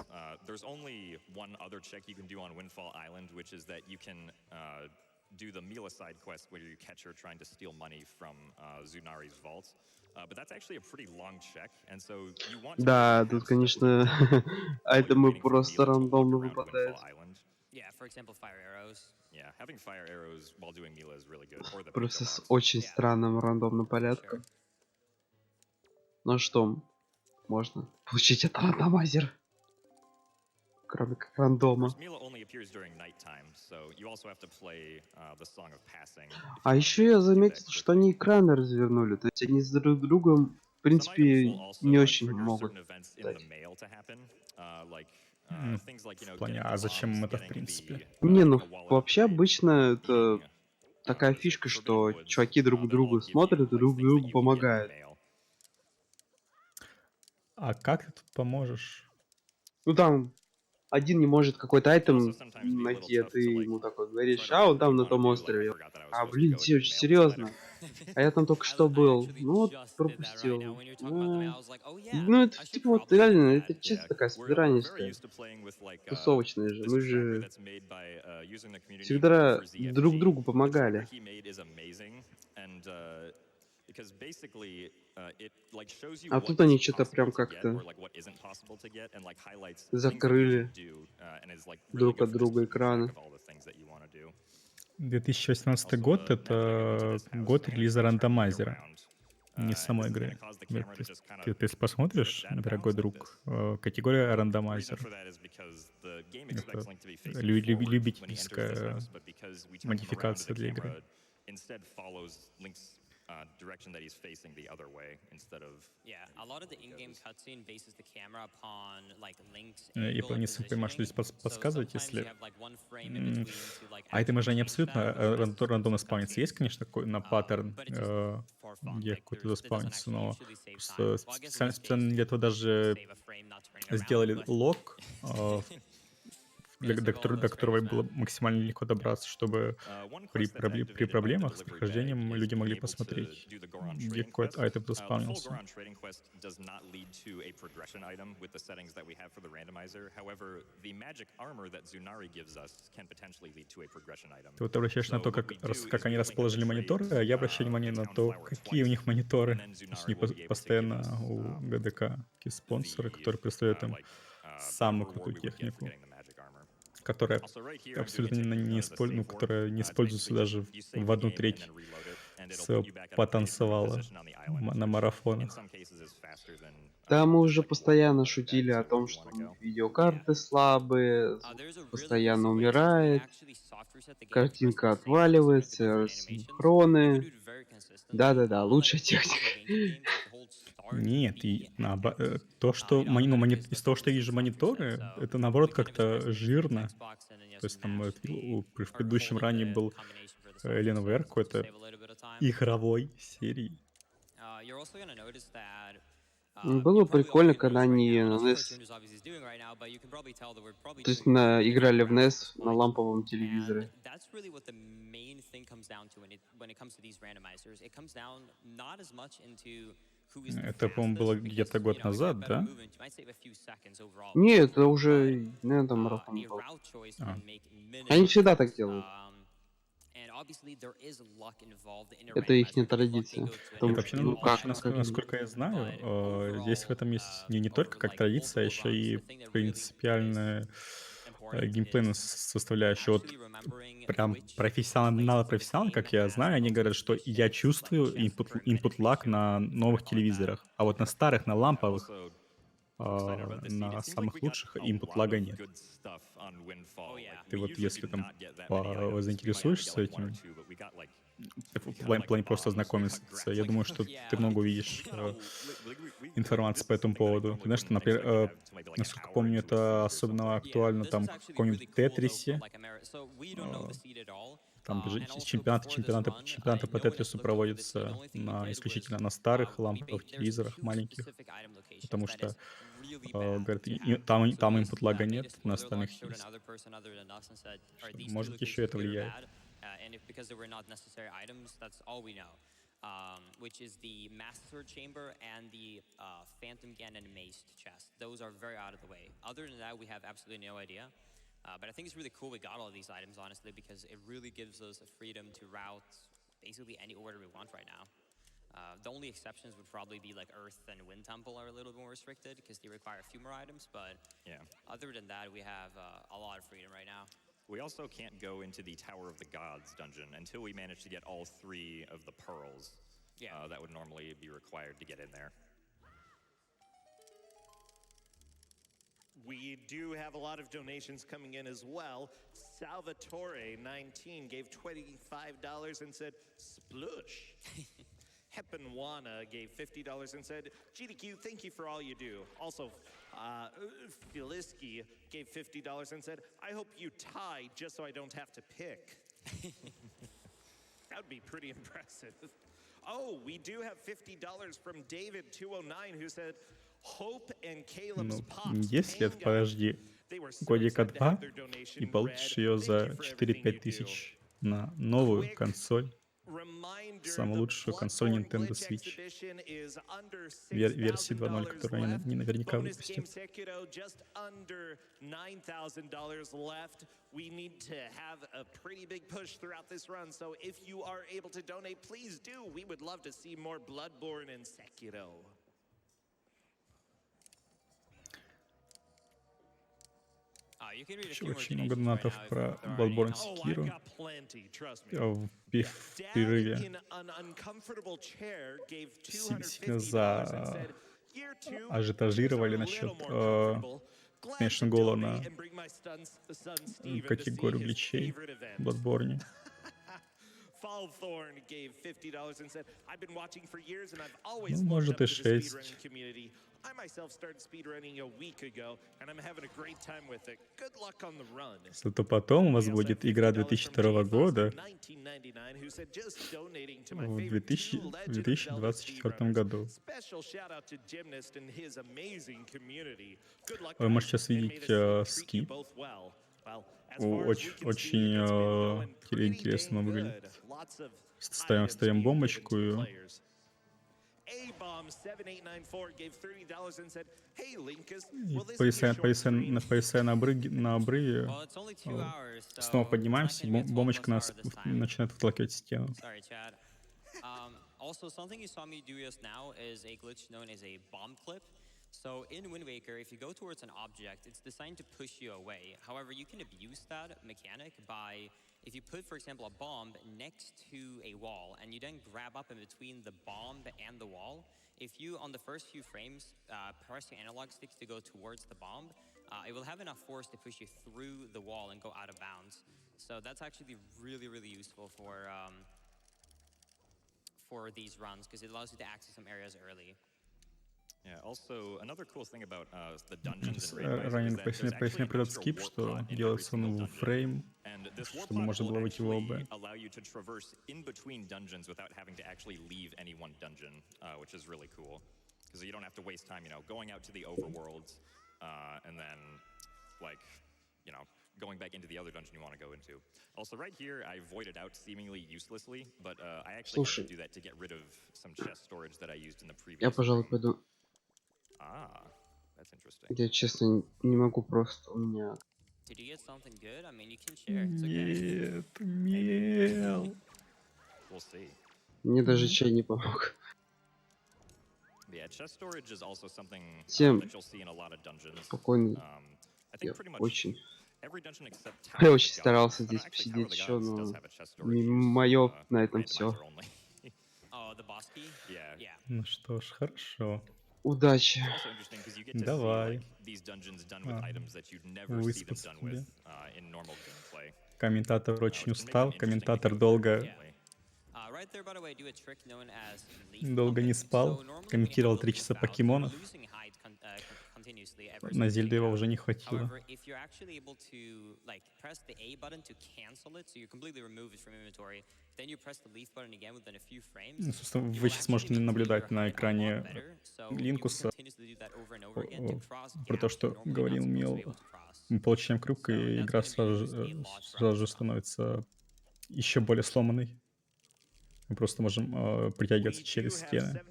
there's only one other check you can do on Windfall Island, which is that you can do the Mila side quest where you catch her trying to steal money from Zunari's vault. But that's actually a pretty long check, and so you want to Да, have тут, stuff конечно, to do while you're айтемы waiting for просто Mila to walk рандомно around выпадают. Windfall Island. Yeah, for example, fire arrows. Yeah, having fire arrows while doing Mila is really good, or the Просто Pika с box. очень Yeah. странным рандомным For sure. порядком. Ну что, можно получить от рандомайзер. Кроме как Of рандома. course, Mila only appears during nighttime, so you also have to play the Song of Passing. if you А wanna еще make я it do that заметил, что quickly. они экраны развернули. То есть они с друг другом, в Some items will принципе, also не очень trigger могут. certain events in the стать. mail to happen, like things like, you В know, плане, getting а the зачем bombs, им это в getting принципе? the Не, ну getting a wallet of вообще light, обычно это eating, такая what is it, фишка, forbidden что woods. чуваки друг They'll all друга give you смотрят и like друг things that другу you can get in the помогают. mail. А как ты тут поможешь? Ну там один не может какой-то It can also айтем sometimes be a little найти, а tough ты to like ему такой try говоришь, to а он remember what там you на want to том do. Like I острове. forgot that I was А supposed to блин, go and mail this letter. серьезно? А я там только что I был. actually Ну вот, just did that right now. пропустил. When you were talking about the mail, I was like, oh yeah, Ну это I should типа вот probably send реально, that. это чисто Yeah, такая we're very спидранистая. used to playing with like Тусовочная же. this Мы tracker же that's made by using the community всегда for друг ZFG. другу The tracker помогали. he made is amazing, and because basically it like shows you А what тут is они что-то possible прям to get как-то or like what isn't possible to get, and like highlights things that you закрыли should do, and is like really друг good от for just друга keeping track экраны. of all the things that you want to do. 2018 Also, год — the magic I put into это this house год can релиза actually turn me рандомайзера, around. не And самой this is gonna игры. cause the Да, camera to just kind Ты of если посмотришь, drift out of дорогой bounds like друг, this. категория The reason рандомайзер. for that is because the game Это expects Link to be facing forward when he enters this любительская house, but because we turn him around, модификация the для игры. camera instead follows Link's direction that he's facing the other way instead of. Yeah, a lot of the in-game cutscene bases the camera upon like Link's Я angle and не совсем понимаю, что здесь positioning. So подсказывать, sometimes you если... have like one frame in between to like Айтемы же actually они change абсолютно that, which messes with рандомно some спавнится. Есть, cutscenes. конечно, такой на паттерн, But it's just for fun. где Like какой-то that doesn't заспавнится, actually но usually save просто time. Well, I guess in this специально case, для этого даже save a frame not turning around, сделали but лог, Yeah, до save all those которого frames, было man. максимально легко добраться, чтобы One при quest that's activated by the проблемах с delivery bag прохождением is люди being могли able to посмотреть, do the Goron где trading какой-то quest. айтем The full заспавнился. Goron trading quest does not lead to a progression item with the settings that we have for the randomizer. However, the magic armor that Zunari gives us can potentially lead to a progression item. Ты вот обращаешь на So то, what we do is как we они have Link have расположили to мониторы, trade а я обращаю внимание the на town то, flower какие у twice, них мониторы. and then То есть Zunari они will be able to give постоянно us у ГДК такие спонсоры, the которые представляют им like самую whatever крутую reward we would get for технику, getting the magic armor. которая Also, right here, I'm doing a абсолютно technique known as a save которая не warp. It's используется basically just даже you save в the одну game and треть then reload it, and it'll с put you back at a потанцевала position on the island, на which in марафонах. some cases is faster than Да, мы just уже like постоянно walking back шутили о to where том, you что want у to них go. видеокарты слабые, звук There's a really постоянно easy way to умирает, actually soft reset the game to press картинка the save button so you don't have to отваливается, go through the animations. You can рассинхроны. do it very consistently. Да-да-да, Unlike лучшая previous техника. GameCube games, you have to hold start, Нет, B, и and X. то, что You know, none of it is из того, что я consistently вижу soft reset, мониторы, so это we наоборот kind of как-то especially use жирно. Xbox and then you То just есть там match the в or предыдущем holding ране the был combination for the soft Alien reset VR to какой-то save a little bit of time. игровой серии. You're also going to notice that Было you probably all прикольно, hear когда noise right они now. на Not sure what NES, Tunder's obviously doing right now, but you can probably tell that we're probably то есть doing pretty играли few в rounds at NES this на point. ламповом And телевизоре. that's really what the main thing comes down to when it comes to these randomizers. It comes down not as much into who is the Это, по-моему, было fastest, because, где-то you год know, if you have назад, better да? movement, you might save a few seconds overall. Нет, это But уже, наверное, там марафон a был. route choice А. can make minutes Они of всегда так difference. делают. And obviously there is luck involved in a Это их randomizer. The luck may традиция. go to Потому Нет, anyone что, вообще, ну involved как, in как они... насколько я знаю, but здесь в overall, этом есть не только over как like традиция, а multiple еще runs, и the thing that really принципиальная important геймплейная is составляющая. Вот actually remembering прям which профессионалы, places in the game как я has знаю, the они most говорят, что я efficient, чувствую like, chest per input minute lag ratio, на if you wanna новых call it that. телевизорах, а вот на старых, на Yeah, ламповых, also excited about this seed. на It seems like самых we got лучших a input lot лага of нет. good stuff on Windfall. Oh, yeah. Like, Ты we вот usually если do там not get that many items. We might only заинтересуешься get like one or этим, two, but we got like В плане просто знакомиться. Я думаю, что ты много увидишь информации по этому поводу. Ты знаешь, что, например, насколько помню, это особенно актуально там в каком-нибудь Тетрисе. Там чемпионаты по Тетрису проводятся исключительно на старых ламповых телевизорах, маленьких, потому что, говорят, там input лага нет, на остальных есть. Что, может быть, еще это влияет. And if because there were not necessary items, that's all we know. Which is the Master Chamber and the Phantom Ganon Maced chest. Those are very out of the way. Other than that, we have absolutely no idea. But I think it's really cool we got all these items, honestly, because it really gives us a freedom to route basically any order we want right now. The only exceptions would probably be like Earth and Wind Temple are a little bit more restricted because they require a few more items. But yeah, other than that, we have a lot of freedom right now. We also can't go into the Tower of the Gods dungeon until we manage to get all 3 of the pearls. Yeah. That would normally be required to get in there. We do have a lot of donations coming in as well. Salvatore19 gave $25 and said, splush. Hepenwana gave $50 and said, GDQ, thank you for all you do. Also, Filiski gave $50 and said, I hope you tie just so I don't have to pick. That would be pretty impressive. Oh, we do have $50 from David209 who said, Hope and Caleb's Pops. 10 лет, подожди, годика 2, и получишь ее за 4-5 тысяч на новую консоль. Самую лучшую консоль Nintendo Switch. Версии 2.0, которую они наверняка выпустят. We need to have a pretty big push throughout this run, so if you are able to donate, please do. We would love to see more Bloodborne and Sekiro. Еще очень много донатов про Bloodborne Sekiro в перерыве. Сильно ажиотажировали насчет Конечно, Голо на категорию гличей в Bloodborne. Ну, может и 6. Зато потом у вас будет игра 2002 года в 2024 году. Вы можете сейчас видеть скип. Очень интересно выглядит. Ставим бомбочку и... Повисая на обрыве, снова поднимаемся, и бомбочка нас начинает выталкивать в стену. So in Wind Waker, if you go towards an object, it's designed to push you away. However, you can abuse that mechanic by, if you put, for example, a bomb next to a wall, and you then grab up in between the bomb and the wall, if you, on the first few frames, press your analog sticks to go towards the bomb, it will have enough force to push you through the wall and go out of bounds. So that's actually really, really useful for these runs, because it allows you to access some areas early. Yeah, also, another cool thing about the dungeons Ранее пояснил про этот скип, что делается он в фрейм, чтобы можно было выйти в ОБ. Allow you to traverse in between dungeons without having to actually leave any one dungeon, which is really cool. Because you don't have to waste time, going out to the overworlds and then, going back into the other dungeon you want to go into. Also, right here, I voided out seemingly uselessly, but I actually had to do that to get rid of some chest storage that I used in the previous. Я, пожалуй, пойду. That's interesting. Я, честно, не могу просто, у меня... Нет, мел. Мне даже чай не помог. Всем спокойно. Я очень старался здесь посидеть еще, но мое на этом все. Ну что ж, хорошо. Удачи. Давай. Выспаться тебе. Комментатор очень устал, комментатор долго right there, by the way, I do a trick known as leaf Долго не pumping. спал, So normally when you have комментировал a 3 little часа bout, you're покемонов. losing height continuously every На single Зельду его round. уже не хватило. However, if you're actually able to like press the A button to cancel it, so you completely remove it from inventory, then you press the leaf button again within a few frames. Ну, собственно, you вы will сейчас actually можете maintain наблюдать your на height a lot экране better. So you will Линкуса continuously do that over and over again to cross про то, gaps что you're normally not говорил supposed to be Мил. able to cross. Мы получаем круг, So и that's игра gonna be used a lot сразу throughout же this map. становится еще более сломанной. Мы просто можем притягиваться We do через have стены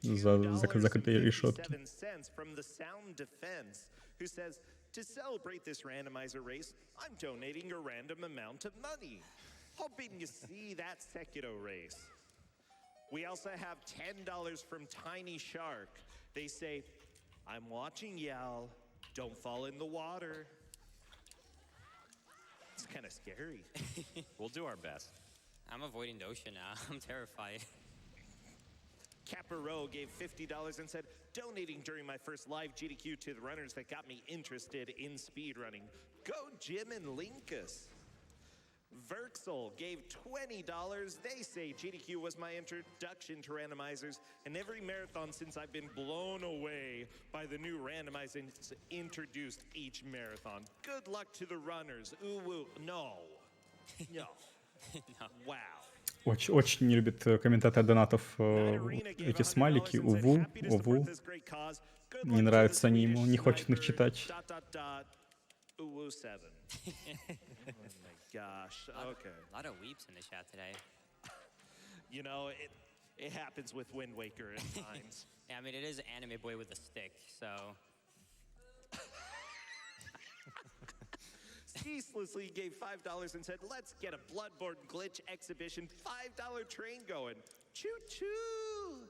за закрытые решетки. $72.57 from the Sound Defense, who says, to celebrate this randomizer race, I'm donating a random amount of money. Hoping you see that Sekiro race. We also have $10 from Tiny Shark. They say, I'm watching y'all. Don't fall in the water. It's kind of scary. We'll do our best. I'm avoiding the ocean now. I'm terrified. Capero gave $50 and said, donating during my first live GDQ to the runners that got me interested in speedrunning. Go Jim and Linkus. Verxel gave $20. They say GDQ was my introduction to randomizers, and every marathon since I've been blown away by the new randomizers introduced each marathon. Good luck to the runners. Ooh, woo. No. No. Wow. Очень не любит комментатор донатов эти смайлики. Уву, уву. Не нравятся они ему, не хочет их читать. Uwu 7. Oh my gosh. Okay. A lot of weeps in the chat today. You know, it happens with Wind Waker at times. Yeah, I mean, it is Anime Boy with a stick, so. Ceaselessly gave $5 and said, let's get a Bloodborne glitch exhibition $5 train going. Choo-choo!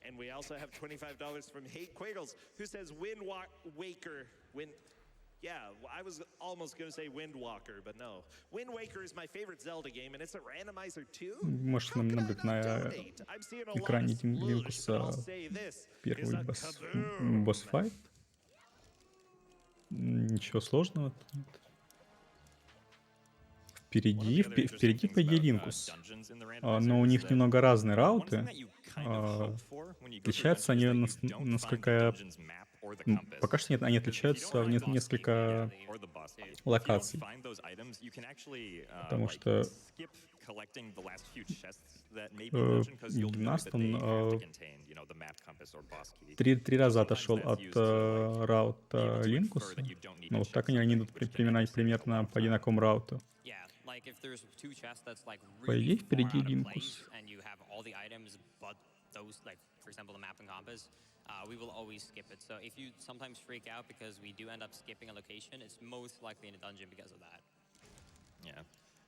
And we also have $25 from Hate Quagles, who says Waker. Yeah, I was almost going to say Windwalker, but no. Wind Waker is my favorite Zelda game, and it's a randomizer too. Можете наблюдать на экране Линкуса первый босс-файт. Ничего сложного тут нет. Впереди, по идее, Линкус. Но у них немного разные рауты. Отличаются они, насколько я... Пока что нет, они отличаются в несколько локаций. Потому что гимнаст, он 3 раза отошел от раута Линкуса. Но вот так они идут примерно по одинаковому рауту. По идее, впереди Линкус. We will always skip it. So if you sometimes freak out because we do end up skipping a location, it's most likely in a dungeon because of that. Yeah.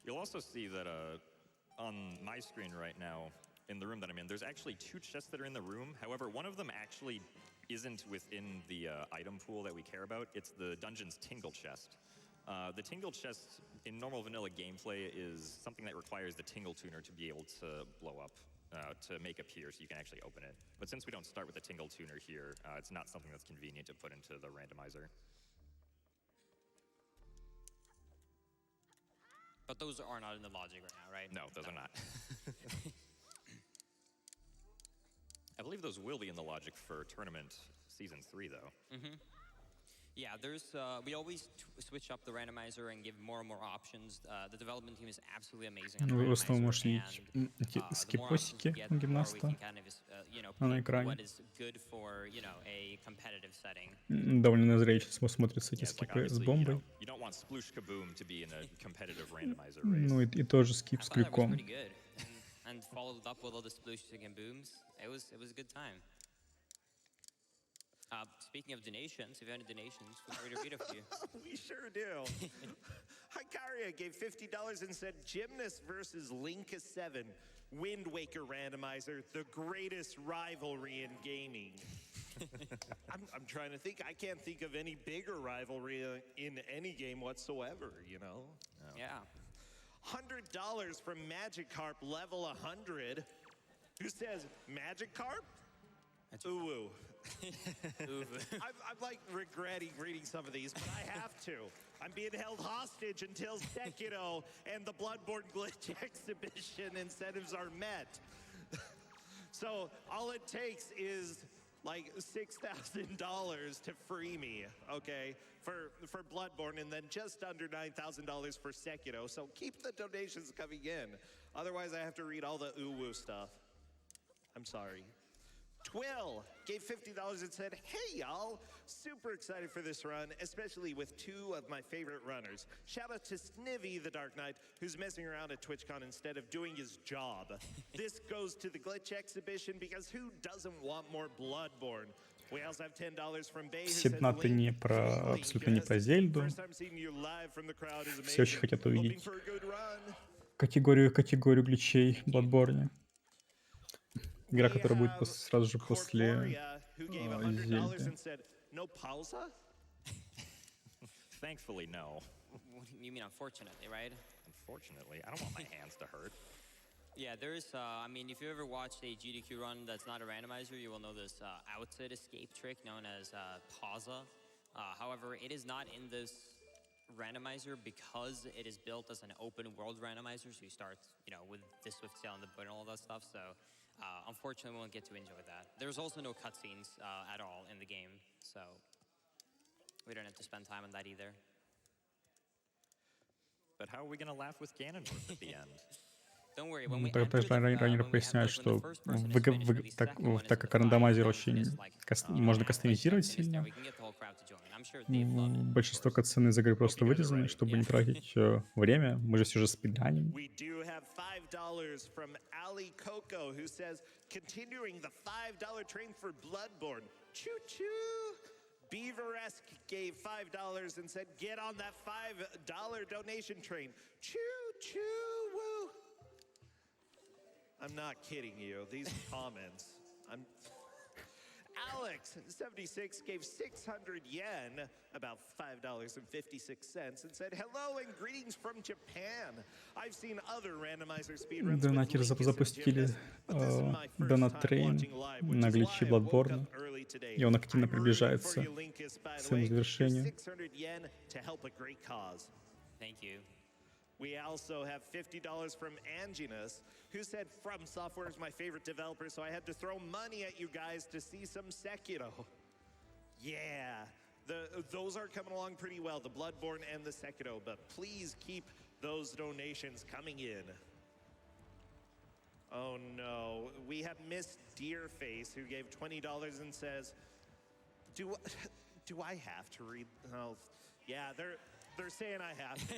You'll also see that on my screen right now, in the room that I'm in, there's actually 2 chests that are in the room. However, one of them actually isn't within the item pool that we care about. It's the dungeon's tingle chest. The tingle chest in normal vanilla gameplay is something that requires the tingle tuner to be able to blow up. To make appear so you can actually open it. But since we don't start with the tingle tuner here, it's not something that's convenient to put into the randomizer. But those are not in the logic right now, right? No, those are not. I believe those will be in the logic for tournament season 3, though. Mm-hmm. Yeah, we always switch up the randomizer and give more and more options. The development team is absolutely amazing. Вы в основном можете видеть эти скипосики у гимнаста на экране. Довольно зрелищно смотрятся эти скипы с бомбой. Ну и тоже скип с крюком. Speaking of donations, if you have any donations, feel free to read a few. We sure do. Hikaria gave $50 and said, Gymnast versus Linkus 7, Wind Waker randomizer, the greatest rivalry in gaming. I'm trying to think. I can't think of any bigger rivalry in any game whatsoever, you know? Oh. Yeah. $100 from Magikarp level 100, who says, Magikarp? Ooh, I'm like regretting reading some of these, but I have to. I'm being held hostage until Sekiro and the Bloodborne Glitch exhibition incentives are met. So all it takes is like $6,000 to free me, okay, for Bloodborne, and then just under $9,000 for Sekiro. So keep the donations coming in. Otherwise, I have to read all the ooh-woo stuff. I'm sorry. Twill gave $50 and said, hey, y'all, super excited for this run, especially with two of my favorite runners. Shout out to Snivy the Dark Knight, who's messing around at TwitchCon instead of doing his job. This goes to the Glitch exhibition because who doesn't want more Bloodborne? We also have $10 from Bay, who Все says, донаты не про, абсолютно не про Зельду. first time seeing you live from the crowd is Все очень amazing. хотят Hoping увидеть for a good run. категорию гличей в Bloodborne. Игра, We которая будет have сразу же после Corporia, who gave $100 Зельды. and said, no pausa? Thankfully, no. You mean unfortunately, right? Unfortunately, I don't want my hands to hurt. Yeah, there's, I mean, if you ever watched a GDQ run that's not a randomizer, you will know this outside escape trick known as pausa. However, it is not in this randomizer because it is built as an open world randomizer. So you start, you know, with the swift sail and the boat and all that stuff. So unfortunately, we won't get to enjoy that. There's also no cutscenes at all in the game. So we don't have to spend time on that either. But how are we going to laugh with Ganondorf at the end? Don't worry, when we Также ранее поясняют, что так как рандомайзер очень можно кастомизировать сильно, большинство катсцен из игры просто вырезаны, чтобы не тратить время. Мы же все же спидраним. We do have $5 from Ali Coco, who says, continuing the $5 train for Bloodborne. Choo-choo! Beaveresque gave $5 and said, get on that $5 donation train. Choo-choo! Woo! I'm not kidding you. These comments. Alex76 gave 600 yen, about $5.56, and said, hello and greetings from Japan. I've seen other randomizer speedruns. Донатеры запустили донат-трейн на гличи Bloodborne, и он активно приближается к своему завершению. Thank you. We also have $50 from Anginus, who said, From Software is my favorite developer, so I had to throw money at you guys to see some Sekiro. Yeah, those are coming along pretty well, the Bloodborne and the Sekiro, but please keep those donations coming in. Oh no, we have Miss Deerface, who gave $20 and says, do I have to read? Oh, yeah, they're saying I have to.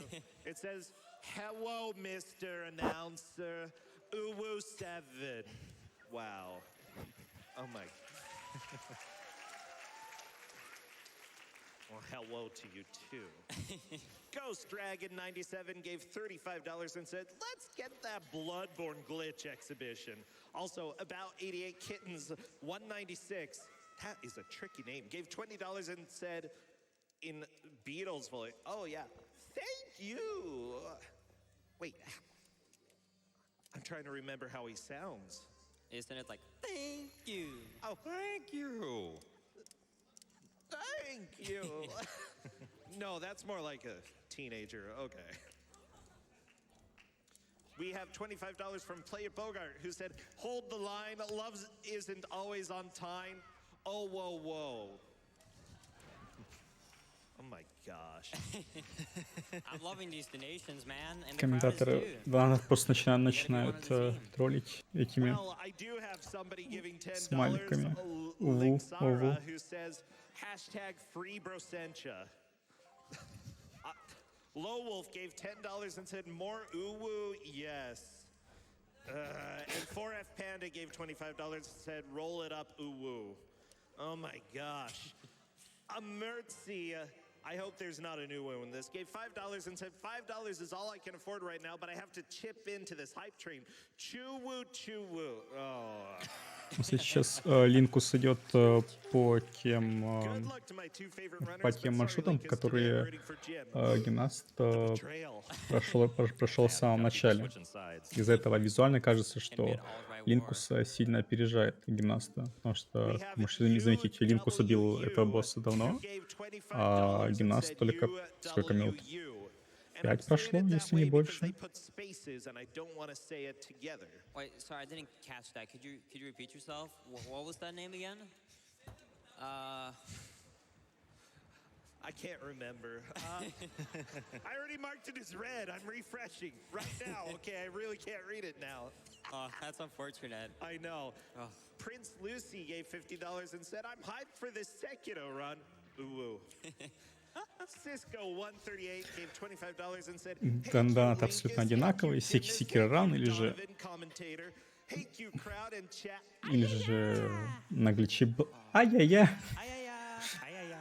It says, hello, Mr. Announcer, Uwu7. Wow. Oh my. Well, hello to you too. Ghost Dragon 97 gave $35 and said, let's get that Bloodborne glitch exhibition. Also, About 88 Kittens 196, that is a tricky name, gave $20 and said, in Beatles voice, oh yeah, thank you. Wait, I'm trying to remember how he sounds. Isn't it like, thank you? Oh, Thank you. thank you. No, that's more like a teenager. Okay. We have $25 from Player Bogart, who said, hold the line, love isn't always on time. Oh, whoa, whoa. Oh my gosh. I'm loving these donations, man. And the crowd is Комментаторы too. донат просто начинают троллить этими Well, I do have somebody giving $10. смайликами. Lixara, who says, hashtag free Brosentia. Low Wolf gave $10 and said, more uwu, yes. And 4F Panda gave $25 and said, roll it up, uwu. Oh my gosh. Emertzi, I hope there's not a new one in this, gave $5 and said, $5 is all I can afford right now, but I have to chip into this hype train. Choo-woo, choo-woo. Oh. Если сейчас Линкус идет по тем маршрутам, которые гимнаст прошел в самом начале. Из-за этого визуально кажется, что Линкус сильно опережает гимнаста, потому что, можете заметить, Линкус убил этого босса давно, а гимнаст только сколько минут? 5 прошло, если не больше. Wait, sorry, I didn't catch that. Could you repeat yourself? What was that name again? I can't remember. I already marked it as red. I'm refreshing right now. Okay, I really can't read it now. Oh, that's unfortunate. I know. Oh. Prince Lucy gave $50 and said, I'm hyped for this Sekiro run. Ooh. Cisco 138 gave $25 and said, Донат абсолютно одинаковый. Секира ран или же на гличе... Ай-яй-яй.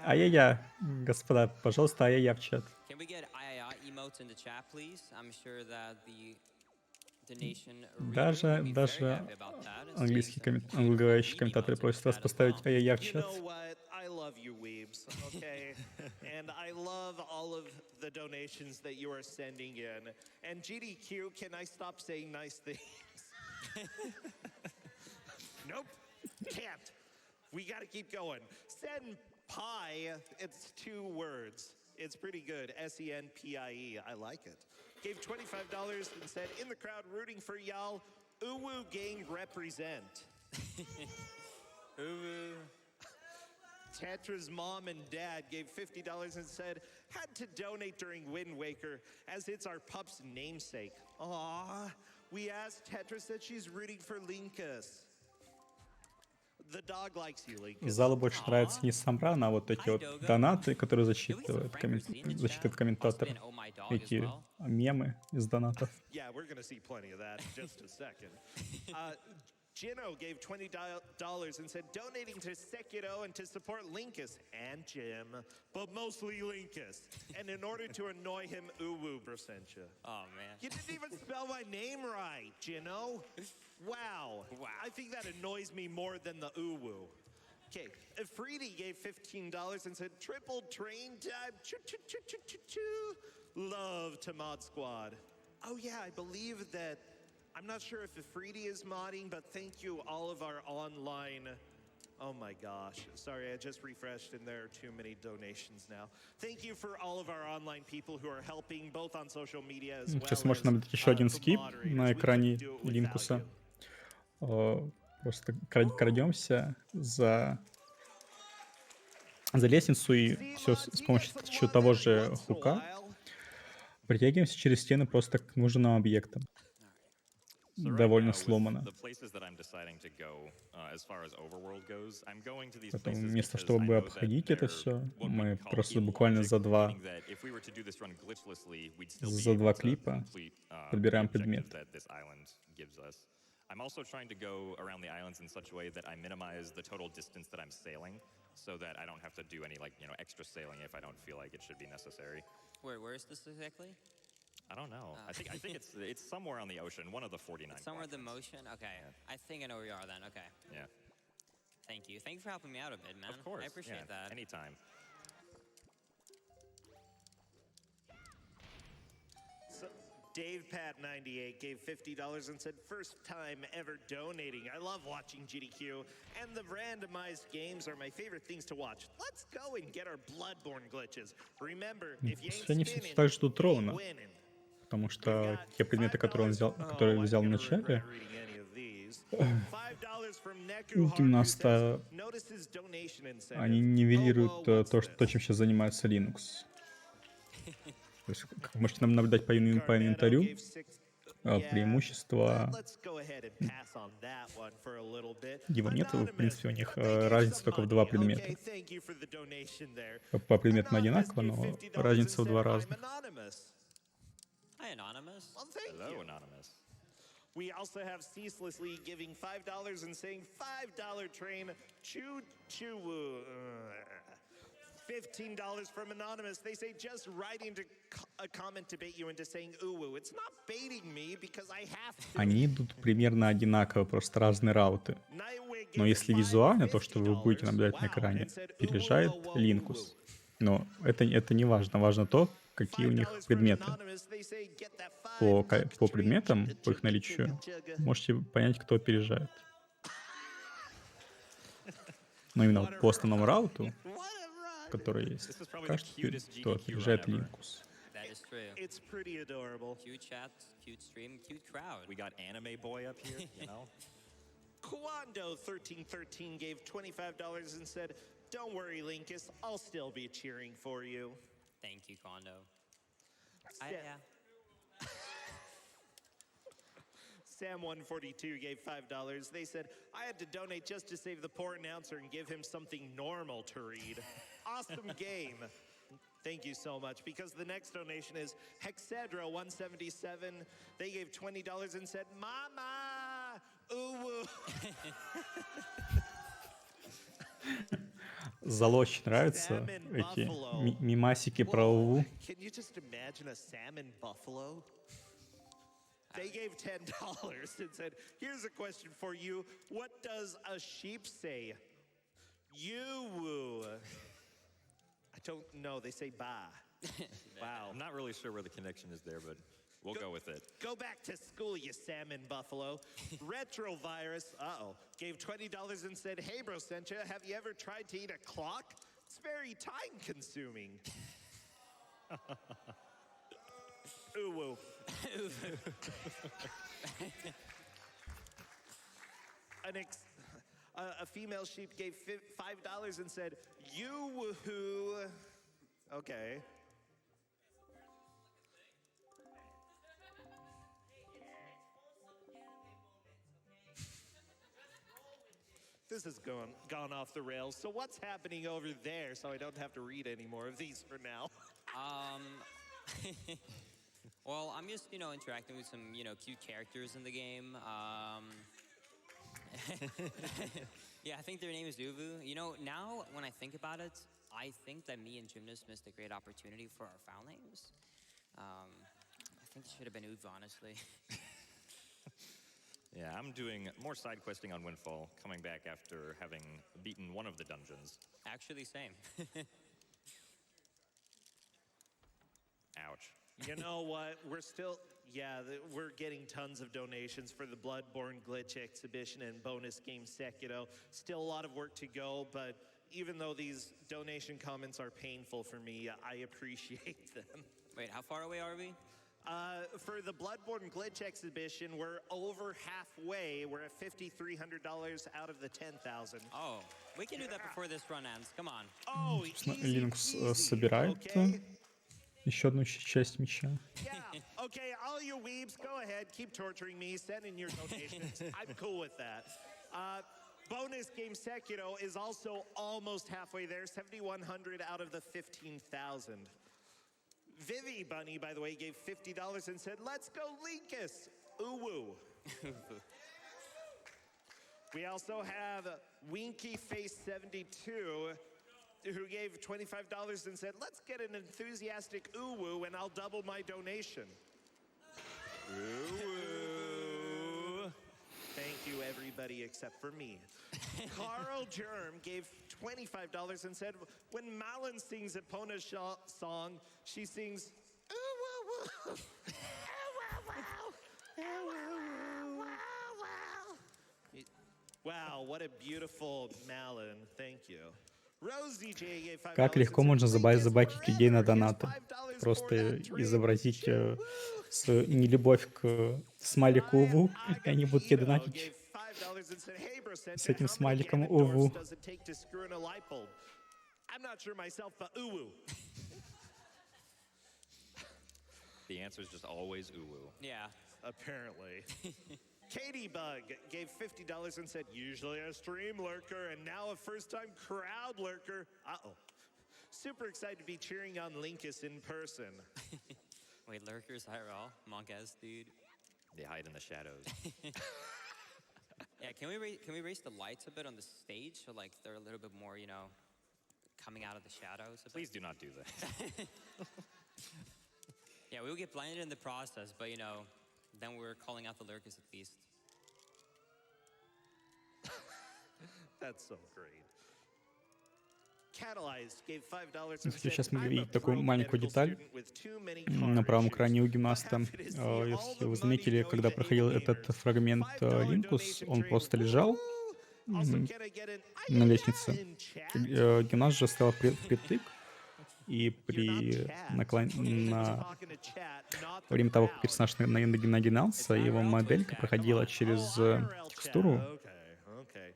Ай-яй-яй. Господа, пожалуйста, ай-яй-яй в чат. Can we get III emotes in the chat, please? I'm sure that the donation Даже англоговорящие комментаторы просят вас поставить ай-яй-яй в чат. I love you, weebs, okay? And I love all of the donations that you are sending in. And GDQ, can I stop saying nice things? Nope, can't. We gotta keep going. Senpai, it's 2 words. It's pretty good, S-E-N-P-I-E, I like it. Gave $25 and said, in the crowd rooting for y'all, Uwu gang represent. Uwu. Tetra's mom and dad gave $50 and said, had to donate during Wind Waker as it's our pup's namesake. Aww, we asked Tetra, said she's rooting for Linkus. The dog likes you, Linkus. Залу больше нравится не сам ран, а вот эти вот донаты, которые зачитывает комментатор. Эти мемы из донатов. Yeah, we're gonna see plenty of that in just a second. Jino gave $20 and said, donating to Sekiro and to support Linkus and Jim, but mostly Linkus. And in order to annoy him, Uwu sent you. Oh, man. You didn't even spell my name right, Jino. Wow. I think that annoys me more than the Uwu. Okay, Afridi gave $15 and said, triple train time. Love to Mod Squad. Oh yeah, I believe that. I'm not sure if Afridi is modding, but thank you all of our online. Oh my gosh. Sorry, I just refreshed and there are too many donations now. Thank you for all of our online people who are helping both on social media as well. Сейчас можно наблюдать еще один скип на экране Линкуса. Просто крадемся за лестницу и все с помощью того же хука притягиваемся через стены просто к нужным объектам. Довольно сломано. Поэтому вместо чтобы обходить это все, мы просто буквально за два клипа подбираем предмет. I'm also trying to go around the islands in such a way that I minimize the total distance that I'm sailing, so that I don't have to do any extra sailing if I don't feel like it should be necessary. Where is this exactly? I don't know. I think it's somewhere on the ocean, one of the 49. Somewhere in the motion? Okay. Yeah. I think I know where you are then. Okay. Yeah. Thank you. Thank you for helping me out a bit, man. Of course. I appreciate that. Anytime. So, DavePat98 gave $50 and said, first time ever donating. I love watching GDQ, and the randomized games are my favorite things to watch. Let's go and get our Bloodborne glitches. Remember, if you ain't Они все так ждут ровно, потому что те предметы, которые он взял в начале, гимнаста, они нивелируют то, чем сейчас занимается Linux. То есть, как вы можете наблюдать по инвентарю, преимущество его нет, в принципе, у них разница только в 2 предмета. По предметам одинаково, но разница в 2 раза. Hi, Anonymous. Well, thank Hello, you. Anonymous. We also have ceaselessly giving $5 and saying $5 train choo choo. $15 from Anonymous. They say just writing to a comment to bait you into saying ooh. It's not baiting me because I have to. Они идут примерно одинаково, просто разные рауты. Nightwing Но если визуально, то, что вы будете наблюдать на экране, опережает Линкус. Но это не важно. Важно то, какие у них предметы. По предметам, по их наличию, можете понять, кто опережает. Но именно вот по основному рауту, который есть, кажется, что опережает Линкус. That is true. It's pretty adorable. Cute chat, cute stream, cute crowd. We got anime boy up here, you know? Quando1313 gave $25 and said, "Don't worry, Linkus, I'll still be cheering for you." Thank you, Kondo. Yeah. Sam142 gave $5. They said, "I had to donate just to save the poor announcer and give him something normal to read." Awesome game. Thank you so much. Because the next donation is Hexedra177. They gave $20 and said, "Mama, ooh." Зало очень нравятся эти мимасики про УВУ. Can you just imagine a salmon buffalo? They gave $10 and said, "Here's a question for you. What does a sheep say?" You. I don't know. They say ba. Wow. I'm not really sure where the connection is there, but we'll go with it. Go back to school, you salmon buffalo. Retrovirus, gave $20 and said, "Hey, bro, Sencha, have you ever tried to eat a clock? It's very time consuming." Ooh, woo. A female sheep gave $5 and said, "You woohoo." Okay. This has gone off the rails. So what's happening over there so I don't have to read any more of these for now? Well, I'm just, interacting with some, cute characters in the game. Yeah, I think their name is Uvu. Now when I think about it, I think that me and Gymnast missed a great opportunity for our foul names. I think it should have been Uvu, honestly. Yeah, I'm doing more side questing on Windfall, coming back after having beaten one of the dungeons. Actually, same. Ouch. You know what? We're getting tons of donations for the Bloodborne Glitch exhibition and bonus game Sekiro. Still a lot of work to go, but even though these donation comments are painful for me, I appreciate them. Wait, how far away are we? For the Bloodborne Glitch exhibition, we're over halfway. We're at $5,300 out of the 10,000. Oh, we can do that before this run ends. Come on. Oh, Линкс easy, собирает okay? еще одну часть мяча. Yeah, okay, all you weebs, go ahead, keep torturing me, send in your donations. I'm cool with that. Bonus game Sekiro is also almost halfway there, 7,100 out of the 15,000. Vivi Bunny, by the way, gave $50 and said, "Let's go Linkus." Ooh woo. We also have Winky Face 72, who gave $25 and said, "Let's get an enthusiastic ooh woo and I'll double my donation." Ooh woo. Thank you, everybody except for me. Carl Germ gave $25 and said, "When Malin sings Epona's song, she sings, ooh woo woo. Wow, what a beautiful Malin. Thank you. Rosie J gave $5 Как легко можно забайтить людей на донаты. Просто изобразить с нелюбовь к смайлику УВУ, и они будут тебе донатить с этим смайликом УВУ. The answer is just always uwu. Yeah. Apparently. Katie Bug gave $50 and said, "Usually a stream lurker and now a first-time crowd lurker." Uh-oh. Super excited to be cheering on Linkus in person. Wait, lurkers IRL? Monk S, dude. They hide in the shadows. Yeah, can we raise the lights a bit on the stage so like they're a little bit more, coming out of the shadows? Please do not do that. Yeah, we will get blinded in the process, but then we're calling out the lurkers at least. That's so great. Catalyzed gave $5 and said, Сейчас мы I'm a видим такую pro маленькую medical деталь student with too many на car правом issues. экране у My гимнаста. habit is see all Если the вы money заметили, go когда to проходил able этот gamers. фрагмент $5 Линкус, donation он train. просто лежал Woo-hoo! Also, can I get an на "Ay-ya-ya" лестнице. in chat? Гимнаст же стоял впритык, и You're not при chat. на Talking to chat, not во the время того, как crowd. персонаж нагинался, его моделька проходила через текстуру, Okay,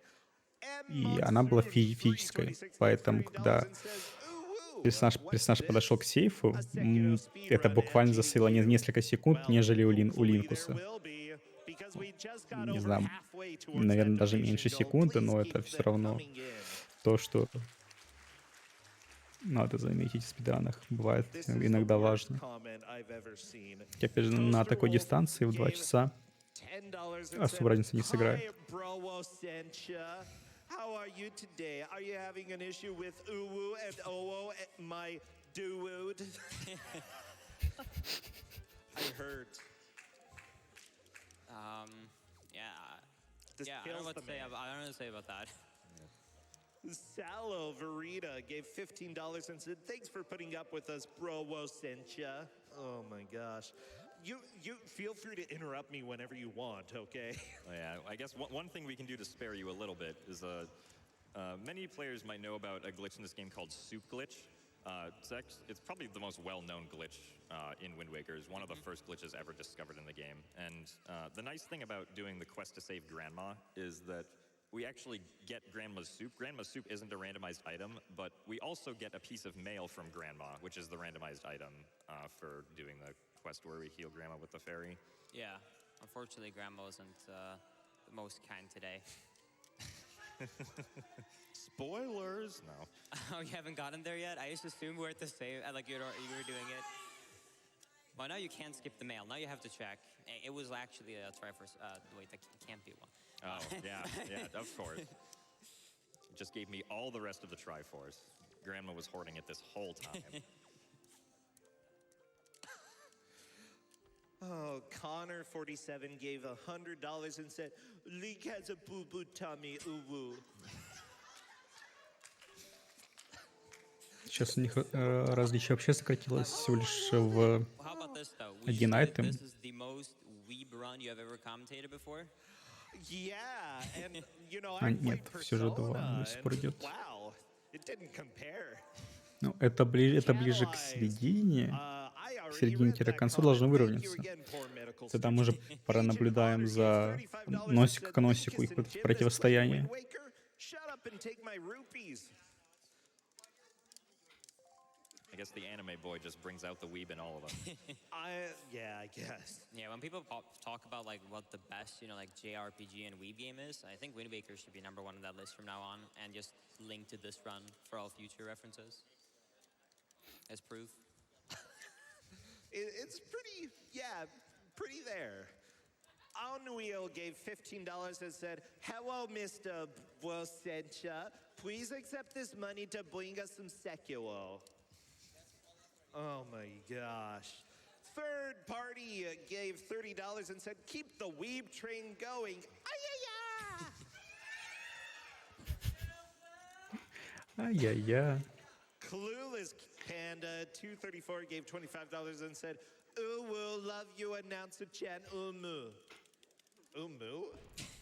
okay. и она была физической. Поэтому, когда персонаж подошел к сейфу, это буквально засыло несколько секунд, нежели у Линкуса. Не знаю, наверное, даже меньше секунды, но это все равно то, что надо заметить в спидранах. Бывает иногда важно. И опять же, на такой дистанции в 2 часа особо разницы не сыграет. How are you today? Are you having an issue with uwu and owo, my dude? I heard. Yeah. This Yeah, I don't kills know what the to say. man. I don't know what to say about that. Salo Verita gave $15 and said, thanks for putting up with us, bro. Sencha. Oh my gosh. You feel free to interrupt me whenever you want, okay? Yeah, I guess one thing we can do to spare you a little bit is many players might know about a glitch in this game called Soup Glitch. It's probably the most well-known glitch in Wind Waker. It's one of the first glitches ever discovered in the game. And the nice thing about doing the quest to save Grandma is that we actually get Grandma's soup. Grandma's soup isn't a randomized item, but we also get a piece of mail from Grandma, which is the randomized item for doing the quest where we heal Grandma with the fairy. Yeah. Unfortunately, Grandma wasn't the most kind today. Spoilers? No. Oh, you haven't gotten there yet? I just assumed we're at the same, like you were doing it. Well, now you can't skip the mail. Now you have to check. It was actually a Triforce. Wait, that can't be one. Oh, yeah, of course. It just gave me all the rest of the Triforce. Grandma was hoarding it this whole time. Oh, Connor47 gave $100 and said, Leek has a boo-boo tummy, uwu. Сейчас у них различие вообще сократилось всего лишь в How about this though? Would you один say that айтем. this is the most weeb run you have ever commentated before? Yeah, and you know, А I нет, played все же два Persona, до сих пор and идет. wow, it didn't compare. Ну, это ближе к середине. К середине-концу должно выровняться. Тогда мы уже пронаблюдаем за носик к носику их противостояние. I guess the anime boy just brings out the weeb in all of us. Yeah, I guess. Yeah, when people talk about like what the best, like JRPG and weeb game is, I think Wind Waker should be number one on that list from now on, and just link to this run for all future references as proof. It's pretty there. Anuil gave $15 and said, hello, Mr. Bosencha. Please accept this money to bring us some Sekiro. Oh my gosh. Third party gave $30 and said, keep the weeb train going. Ay-ya-ya! Ай-яй-яй. Clueless Panda 234 gave $25 and said, Uwu, love you, announcer Chan Umu. Umu?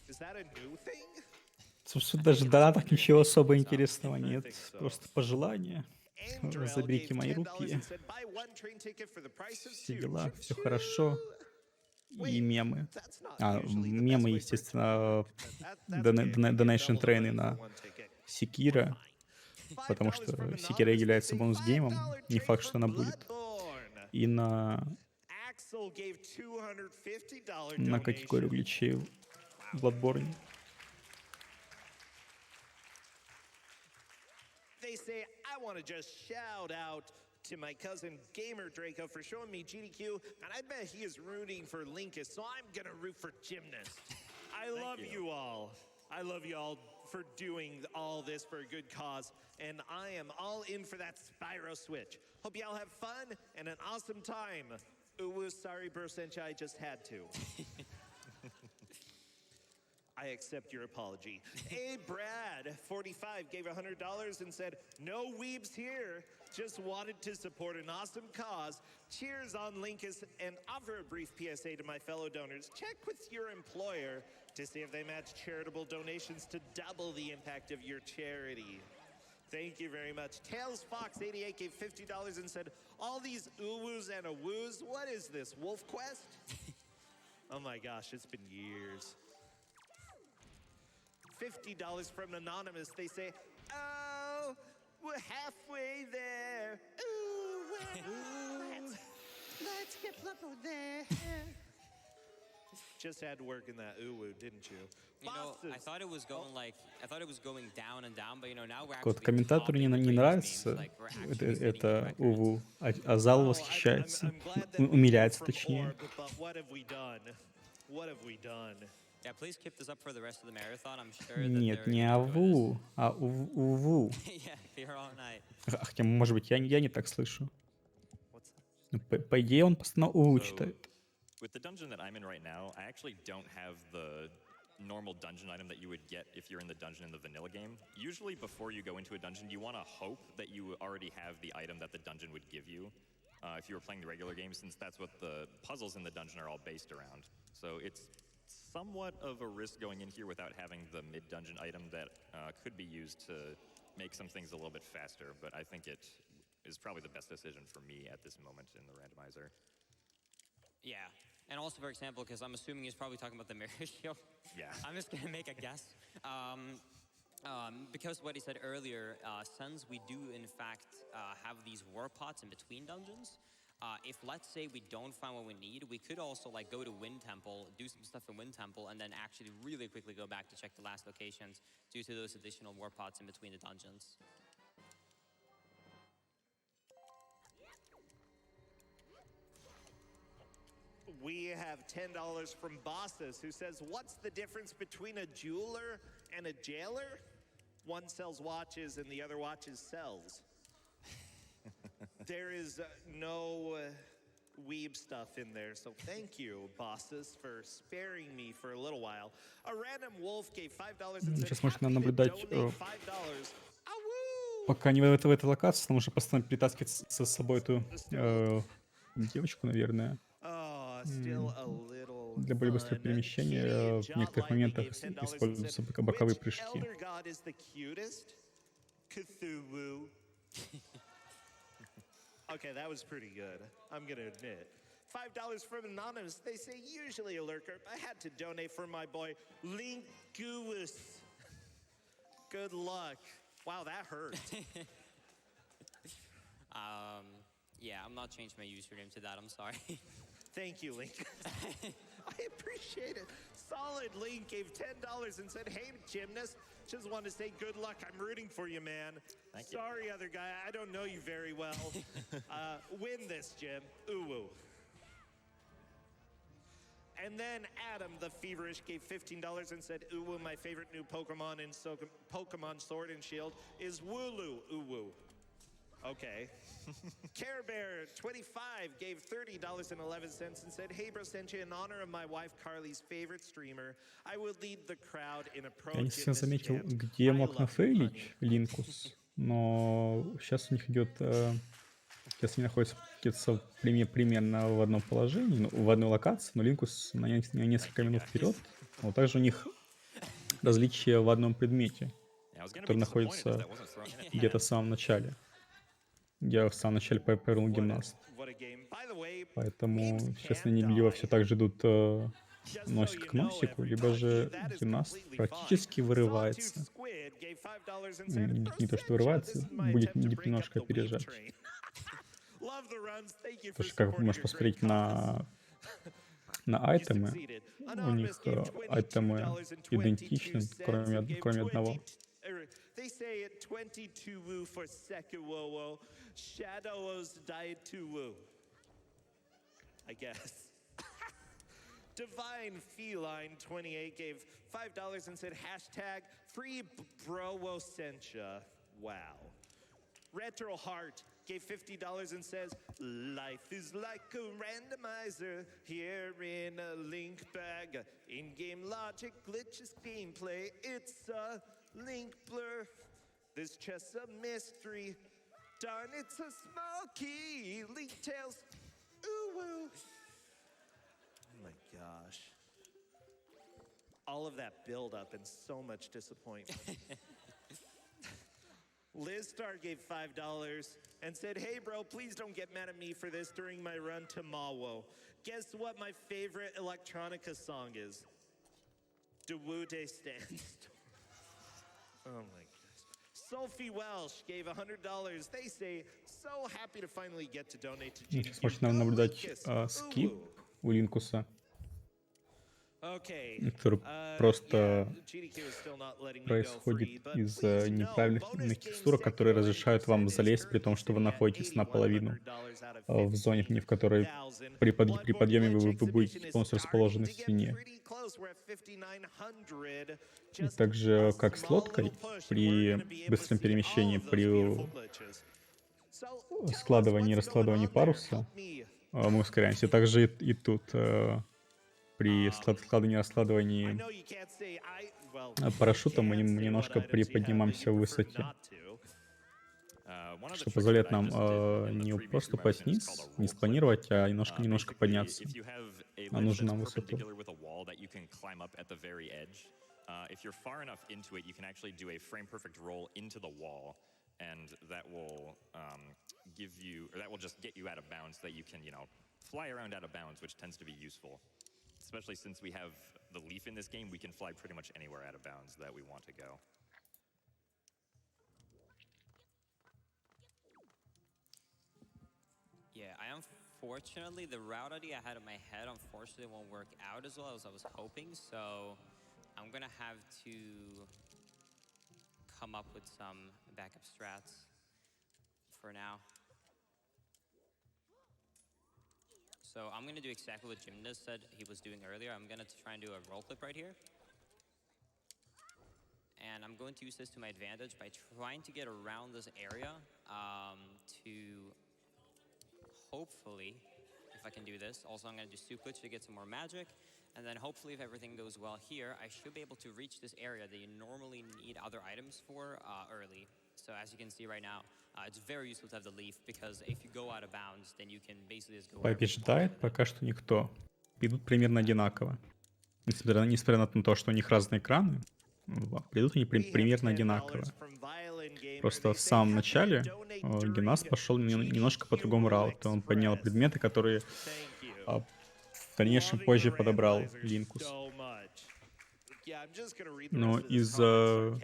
Is that a new thing? Собственно, даже в донатах ничего особо интересного нет. Просто пожелания. Заберите мои руки. Все дела, все хорошо. И мемы. Мемы, естественно, Donation трейны на Секира. Потому что Секира является бонус-геймом. Не факт, что она будет. И на категорию гличей в Bloodborne. They say, I want to just shout out to my cousin Gamer Draco for showing me GDQ, and I bet he is rooting for Linkus, so I'm going to root for Gymnast. I love you all. I love you all for doing all this for a good cause, and I am all in for that Spyro Switch. Hope y'all have fun and an awesome time. Ooh, sorry, Bro Sencha, I just had to. I accept your apology. A Brad, 45, gave $100 and said, no weebs here. Just wanted to support an awesome cause. Cheers on Linkus and offer a brief PSA to my fellow donors. Check with your employer to see if they match charitable donations to double the impact of your charity. Thank you very much. Tails Fox 88 gave $50 and said, all these uwoos and awoos, what is this, Wolf Quest? Oh my gosh, it's been years. $50 from Anonymous. They say, oh, we're halfway there. Ooh, let's get level there. Just had to work in that uwu, didn't you? You know, I thought it was going down and down, but you know, now we're Вот actually комментатору не topping the нравится memes, like, we're actually setting это records. УВУ, а зал восхищается, I'm glad that we умиляется came from точнее. Orb, but what have we done? What have we done? Yeah, please keep this up for the rest of the marathon. I'm sure that Нет, they're не gonna enjoy АВУ, а УВУ. this. Yeah, here all night. Хотя, может быть, я не так слышу. What's that? Ну, по идее, он постоянно УВУ So, читает. with the dungeon that I'm in right now, I actually don't have the normal dungeon item that you would get if you're in the dungeon in the vanilla game. Usually before you go into a dungeon, you want to hope that you already have the item that the dungeon would give you if you were playing the regular game, since that's what the puzzles in the dungeon are all based around. So it's somewhat of a risk going in here without having the mid-dungeon item that could be used to make some things a little bit faster, but I think it is probably the best decision for me at this moment in the randomizer. Yeah. And also, for example, because I'm assuming he's probably talking about the mirror shield. Yeah. I'm just going to make a guess. Because what he said earlier, since we do, in fact, have these war pots in between dungeons, if, let's say, we don't find what we need, we could also, like, go to Wind Temple, do some stuff in Wind Temple, and then actually really quickly go back to check the last locations due to those additional war pots in between the dungeons. We have $10 from Bosses, who says, what's the difference between a jeweler and a jailer? One sells watches and the other watches sells. There is no weeb stuff in there, so thank you, Bosses, for sparing me for a little while. A random wolf gave $5 and said, Сейчас можно happy to наблюдать, donate $5. Awoo! пока не в этой локации, потому что постоянно перетаскивать с собой эту девочку, наверное. Still a little Для более быстрого fun. перемещения Kitty в некоторых Jawline моментах gave $10 and используются said, боковые "Which прыжки. elder god is the cutest? Cthulhu. Okay, that was pretty good. I'm gonna admit. $5 from Anonymous. They say usually a lurker. I had to donate for my boy Linkus. Good luck. Wow, that hurt. Yeah, I'm not changing my username to that. I'm sorry. Thank you, Link. I appreciate it. Solid Link gave $10 and said, hey, Gymnast, just want to say good luck. I'm rooting for you, man. Thank you. Sorry, other guy. I don't know you very well. Win this, Jim. Ooh. And then Adam, the Feverish, gave $15 and said, Uwu, my favorite new Pokemon in Pokemon Sword and Shield is Wooloo. Uwu. Okay. Care Bear 25 gave $30.11 and said, hey, bro, sent you in honor of my wife Carly's favorite streamer. I will lead the crowd in a pro Я не совсем gymnast заметил, chant. где I мог love you, нафейлить honey. Линкус, но сейчас у них идет, сейчас они находятся где-то примерно в одном положении, ну, в одной локации, но Линкус на несколько минут вперед. Но также у них различия в одном предмете, который находится где-то в самом начале. Я в самом начале повернул гимнаст. What a game. By the way, Поэтому memes сейчас can они либо die. все так же идут Just so носик you к know, носику, либо же everybody, that is гимнаст completely практически fine. вырывается. Sawtooth Squid gave $5 and said, Не то, что "Bro, вырывается, this is my будет attempt to break немножко up the weeb опережать. train." Love the runs. Thank you for Потому что, как supporting можешь your great посмотреть cause. на You айтемы, succeeded. у Anonymous них gave айтемы $22.22 идентичны, and gave кроме одного. 20 They say it 22 woo for Sekuwowo. Shadows died to woo. I guess. Divine Feline 28 gave $5 and said #free browosentia. Wow. Retro Heart gave $50 and says, life is like a randomizer here in a link bag. In-game logic, glitches, gameplay, it's a link blur. This chest's a mystery. Darn, it's a small key. Link tails. Ooh, woo. Oh my gosh. All of that build up and so much disappointment. Liz Star gave $5 and said, hey bro, please don't get mad at me for this during my run to Mawo. Guess what my favorite electronica song is? DeWude Stands. Oh my gosh. Sophie Welsh gave $100. They say, so happy to finally get to donate to GDQx. Сейчас можно наблюдать скип у Линкуса, который просто происходит из неправильных текстур, которые разрешают вам залезть, при том, что вы находитесь наполовину в зоне, в которой при подъеме вы будете полностью расположены в стене. И также, как с лодкой, при быстром перемещении, при складывании и раскладывании паруса мы ускоряемся. Также и тут при складывании и раскладывании парашюта мы немножко приподнимаемся в высоте, что позволяет нам не просто упасть вниз, не спланировать, а немножко подняться на нужную нам высоту. If you're far enough into it, you can actually do a frame perfect roll into the wall, and that will give you, or that will just get you out of bounds so that you can, fly around out of bounds, which tends to be useful. Especially since we have the leaf in this game, we can fly pretty much anywhere out of bounds that we want to go. Yeah, unfortunately, the route idea I had in my head unfortunately won't work out as well as I was hoping, so I'm gonna have to come up with some backup strats for now. So I'm gonna do exactly what Gymnast said he was doing earlier. I'm gonna try and do a roll clip right here. And I'm going to use this to my advantage by trying to get around this area to hopefully, if I can do this. Also, I'm gonna do soup glitch to get some more magic. And then hopefully if everything goes well here, I should be able to reach this area that you normally need other items for early. So as you can see right now, it's very useful to have the leaf, because if you go out of bounds, then you can basically just go Побеждает пока что никто. Идут примерно одинаково. Несмотря на то, что у них разные экраны, придут они примерно одинаково. Просто в самом начале Генас пошел немножко по другому рауту. Он поднял предметы, которые в дальнейшем позже подобрал Линкус. Но из-за...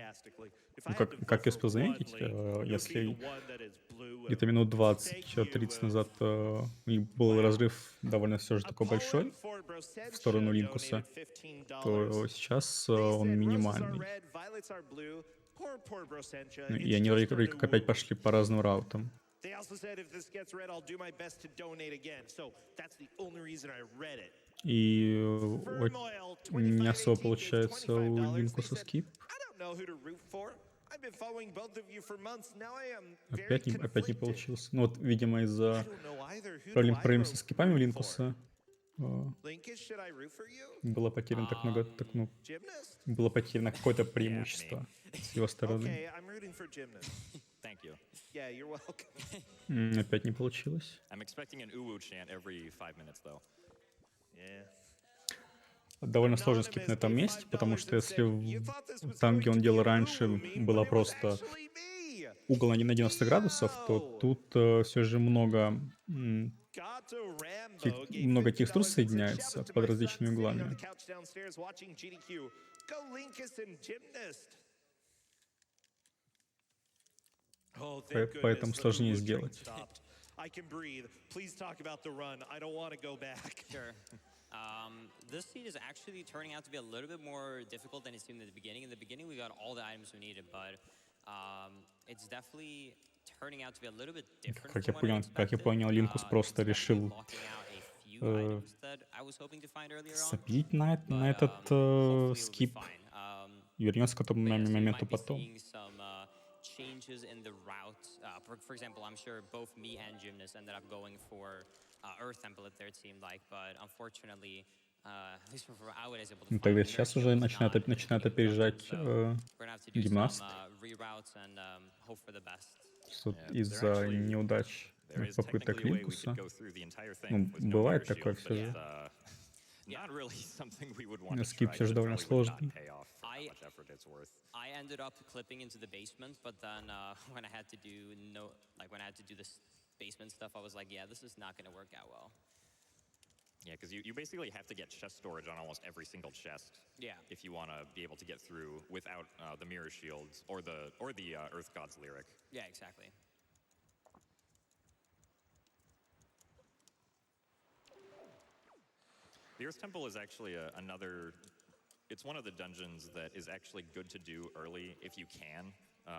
Как я успел заметить, если где-то минут 20-30 назад был разрыв довольно все же такой большой в сторону Линкуса, то сейчас он минимальный. И они вроде как опять пошли по разным раутам. И не особо получается у Линкуса скип. Опять не получился. Ну вот, видимо, из-за проблем со скипами у Линкуса было потеряно было потеряно какое-то преимущество с его стороны. Опять не получилось. Довольно сложно скип на этом месте, потому что если там, где он делал раньше, было просто угол на 90 градусов, то тут все же много текстур соединяется под различными углами. Поэтому сложнее сделать. This seed is actually turning out to be a little bit more difficult than it seemed at the beginning. In the beginning, we got all the items we needed, but it's definitely turning out to be a little bit different. Как я понял, Линкус просто решил забить на этот скип и вернется к этому моменту потом. changes in the route. For example, I'm sure both me and Gymnast ended up going for Earth Template there, it seemed like, but unfortunately, at least from I was able to Ну, find тогда the сейчас mirror уже shield was not начинает keeping the dungeon, опережать so we're gonna have to do some гимнаст. reroutes and hope for the best. Тут Yeah, из-за неудач there is попыток technically a way we could Линкуса. go through the entire thing Ну, with no бывает mirror такое shield, все but же. not really something we would want to Скип try, все 'cause же it довольно probably would not сложный. pay off for how much effort it's worth. I ended up clipping into the basement, but then when I had to do when I had to do this basement stuff, I was like, yeah, this is not going to work out well. Yeah, because you basically have to get chest storage on almost every single chest. Yeah. If you want to be able to get through without the mirror shields or the Earth God's lyric. Yeah, exactly. The Earth Temple is actually it's one of the dungeons that is actually good to do early if you can.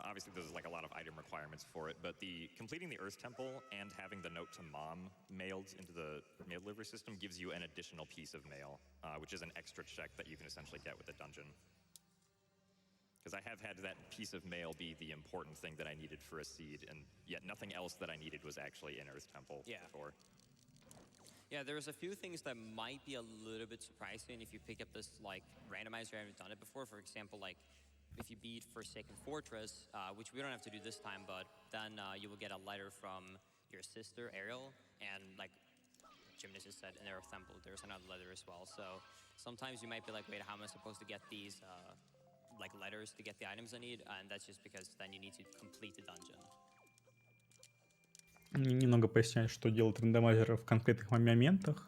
Obviously, there's like a lot of item requirements for it, but completing the Earth Temple and having the note to Mom mailed into the mail delivery system gives you an additional piece of mail, which is an extra check that you can essentially get with the dungeon. Because I have had that piece of mail be the important thing that I needed for a seed, and yet nothing else that I needed was actually in Earth Temple before. Yeah, there's a few things that might be a little bit surprising if you pick up this like randomizer and haven't done it before. For example, like if you beat Forsaken Fortress, which we don't have to do this time, but then you will get a letter from your sister Ariel, and like Gymnast just said in Earth Temple, there's another letter as well. So sometimes you might be like, wait, how am I supposed to get these like letters to get the items I need? And that's just because then you need to complete the dungeon. Немного поясняет, что делает рандомайзер в конкретных моментах,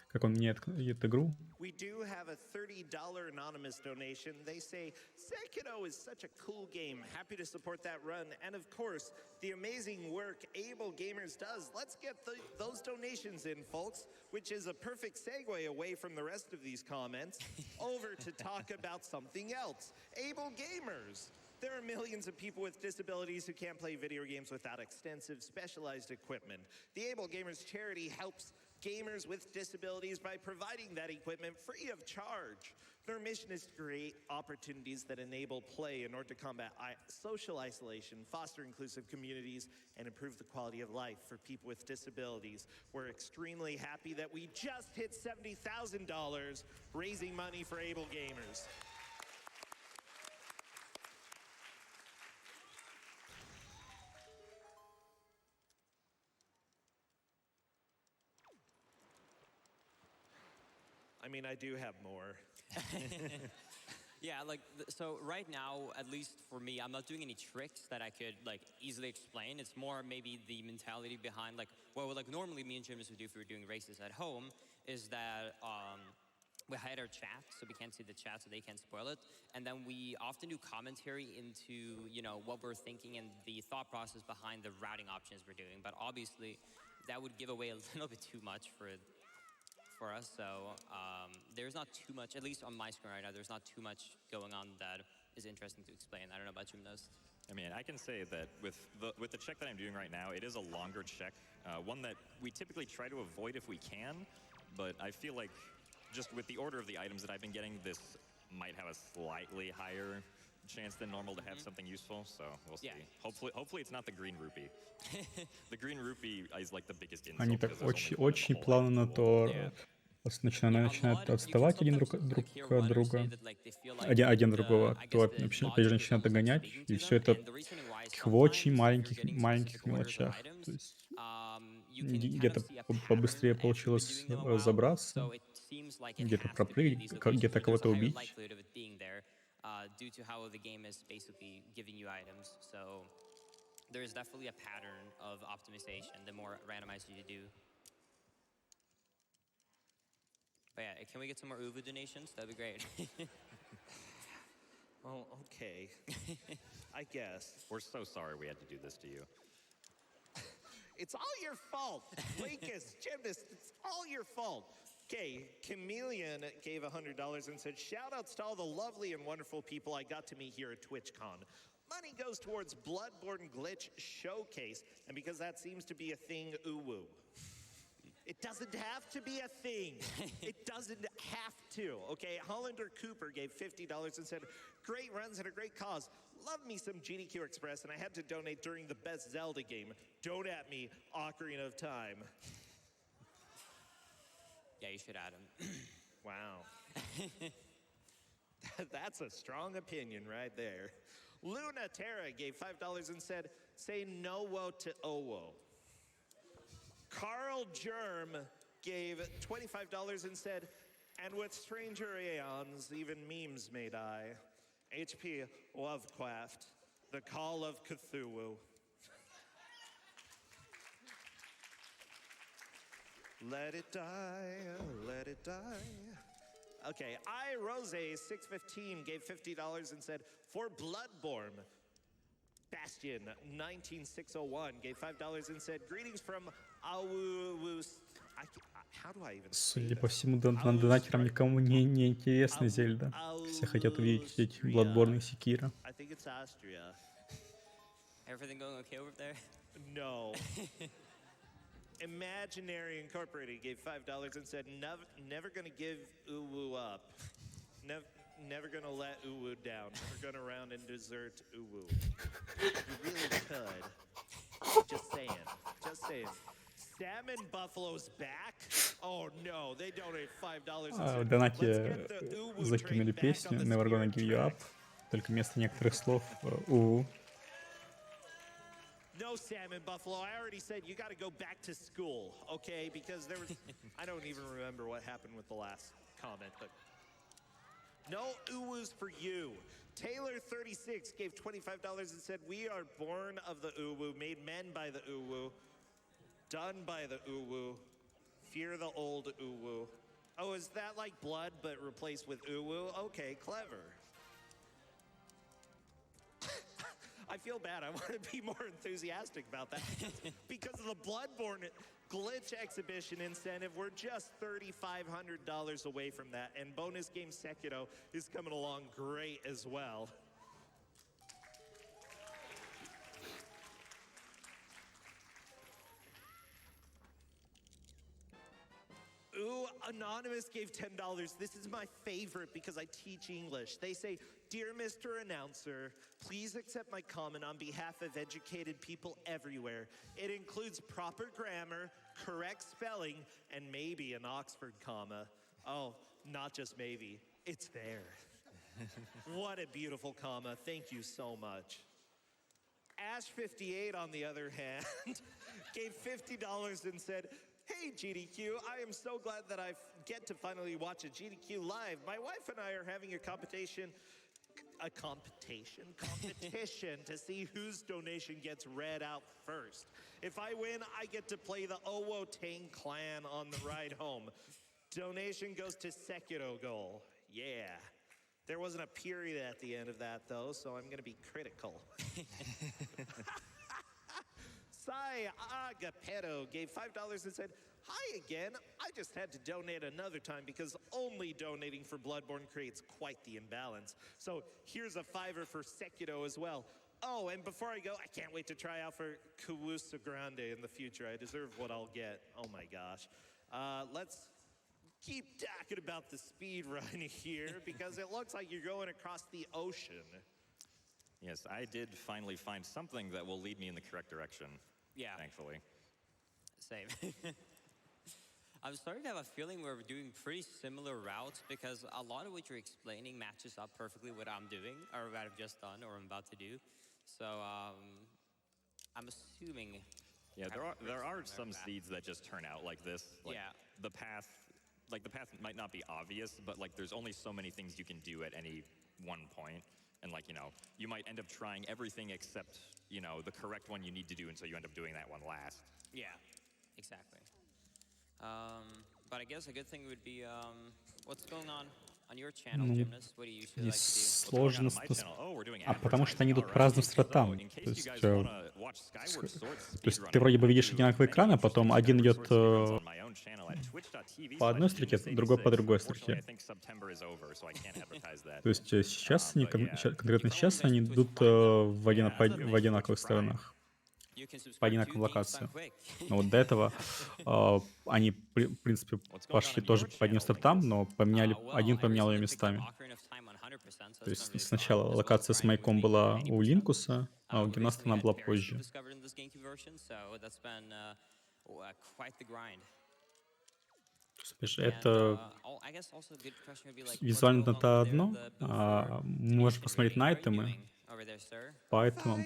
как он меняет игру. We do have a $30 anonymous donation. They say, Sekiro is such a cool game. Happy to support that run. And of course, the amazing work Able Gamers does. Let's get those donations in, folks, which is a perfect segue away from the rest of these comments over to talk about something else. Able Gamers. There are millions of people with disabilities who can't play video games without extensive specialized equipment. The Able Gamers charity helps gamers with disabilities by providing that equipment free of charge. Their mission is to create opportunities that enable play in order to combat social isolation, foster inclusive communities, and improve the quality of life for people with disabilities. We're extremely happy that we just hit $70,000 raising money for Able Gamers. I mean, I do have more. Yeah, like, so right now, at least for me, I'm not doing any tricks that I could, like, easily explain. It's more maybe the mentality behind, like, what like normally me and Gymnast would do if we were doing races at home is that we hide our chat, so we can't see the chat, so they can't spoil it. And then we often do commentary into, you know, what we're thinking and the thought process behind the routing options we're doing. But obviously, that would give away a little bit too much for us, so there's not too much, at least on my screen right now, there's not too much going on that is interesting to explain. I don't know about Gymnast. I mean, I can say that with the check that I'm doing right now, it is a longer check, one that we typically try to avoid if we can, but I feel like just with the order of the items that I've been getting, this might have a slightly higher chance than normal to have something useful, so we'll see. Yeah. Hopefully it's not the green rupee. The green rupee is like the biggest insult. Они так because there's only one in the очень whole плавно item на pool. то начинают отставать один друг от друга, один другого, то опять же начинают догонять, и все это в очень маленьких мелочах. То есть где-то побыстрее получилось забраться, где-то проплыть, где-то кого-то убить. Due to how the game is basically giving you items. So there is definitely a pattern of optimization the more randomized you do. But yeah, can we get some more Uvu donations? That'd be great. Well, okay. I guess. We're so sorry we had to do this to you. It's all your fault. Lucas, Gymnast, it's all your fault. Okay, Chameleon gave $100 and said, shout-outs to all the lovely and wonderful people I got to meet here at TwitchCon. Money goes towards Bloodborne Glitch Showcase, and because that seems to be a thing, ooh-woo. It doesn't have to be a thing. It doesn't have to, okay? Hollander Cooper gave $50 and said, great runs and a great cause. Love me some GDQ Express, and I had to donate during the best Zelda game. Don't at me, Ocarina of Time. Yeah, you should add him. Wow. That's a strong opinion right there. Luna Terra gave $5 and said, say no-wo to owo. Carl Germ gave $25 and said, and with stranger aeons, even memes may die. HP Lovecraft, the call of Cthulhu. Let it die, let it die. Okay, I Rose 615 gave $50 and said, for Bloodborne. Bastion 19601 gave $5 and said, greetings from Awus. How do I even say Судя this? по всему, донатерам никому не интересна Зельда. Все хотят увидеть Bloodborne и Sekiro. I think it's Austria. Everything going okay over there? No. Imaginary Incorporated gave $5 and said, never gonna give Uwu up. Never gonna let Uwu down. Never gonna round and desert Uwu. You really could. Just saying. Just saying. Salmon Buffalo's back? Oh no, they donate $5 and В said, донате let's get the Uwu закинули train back песню on the Never Gonna spirit Give You track. Up, только вместо некоторых слов «у». No, Salmon Buffalo. I already said you got to go back to school, okay? Because there was, I don't even remember what happened with the last comment, but no uwus for you. Taylor 36 gave $25 and said, we are born of the uwu, made men by the uwu, done by the uwu, fear the old uwu. Oh, is that like blood but replaced with uwu? Okay, clever. I feel bad. I want to be more enthusiastic about that. Because of the Bloodborne glitch exhibition incentive, we're just $3,500 away from that. And bonus game Sekiro is coming along great as well. Ooh, Anonymous gave $10. This is my favorite because I teach English. They say, dear Mr. Announcer, please accept my comment on behalf of educated people everywhere. It includes proper grammar, correct spelling, and maybe an Oxford comma. Oh, not just maybe, it's there. What a beautiful comma. Thank you so much. Ash58, on the other hand, gave $50 and said, hey, GDQ, I am so glad that I get to finally watch a GDQ live. My wife and I are having a competition to see whose donation gets read out first. If I win, I get to play the Owo Tang clan on the ride home. Donation goes to Sekiro goal. Yeah. There wasn't a period at the end of that, though, so I'm going to be critical. Sai Agapetto gave $5 and said, hi again. I just had to donate another time because only donating for Bloodborne creates quite the imbalance. So here's a $5 for Sekiro as well. Oh, and before I go, I can't wait to try out for Kawusa Grande in the future. I deserve what I'll get. Oh my gosh. Let's keep talking about the speed run here because it looks like you're going across the ocean. Yes, I did finally find something that will lead me in the correct direction. Yeah. Thankfully. Same. I'm starting to have a feeling we're doing pretty similar routes because a lot of what you're explaining matches up perfectly what I'm doing or what I've just done or I'm about to do. So I'm assuming. Yeah, there are some seeds that just turn out like this. Like yeah. The path might not be obvious, but like there's only so many things you can do at any one point. And like, you might end up trying everything except, the correct one you need to do, and so you end up doing that one last. Yeah, exactly. But I guess a good thing would be, what's going on your channel, Gymnast? What do you usually like to do? Сложно, Oh, we're doing потому что они идут по разным стратам. То есть ты вроде бы видишь одинаковый экран, а потом один идет по одной строке, другой по другой строке. То есть сейчас, конкретно сейчас, они идут в одинаковых сторонах. по одинаковым локациям. Но вот до этого они, в принципе, пошли тоже по одним стартам, но один поменял ее местами. То есть сначала локация с маяком была у Линкуса, а у гимнаста она была позже. Опять же, это визуально это одно, а мы можем посмотреть на айтемы, поэтому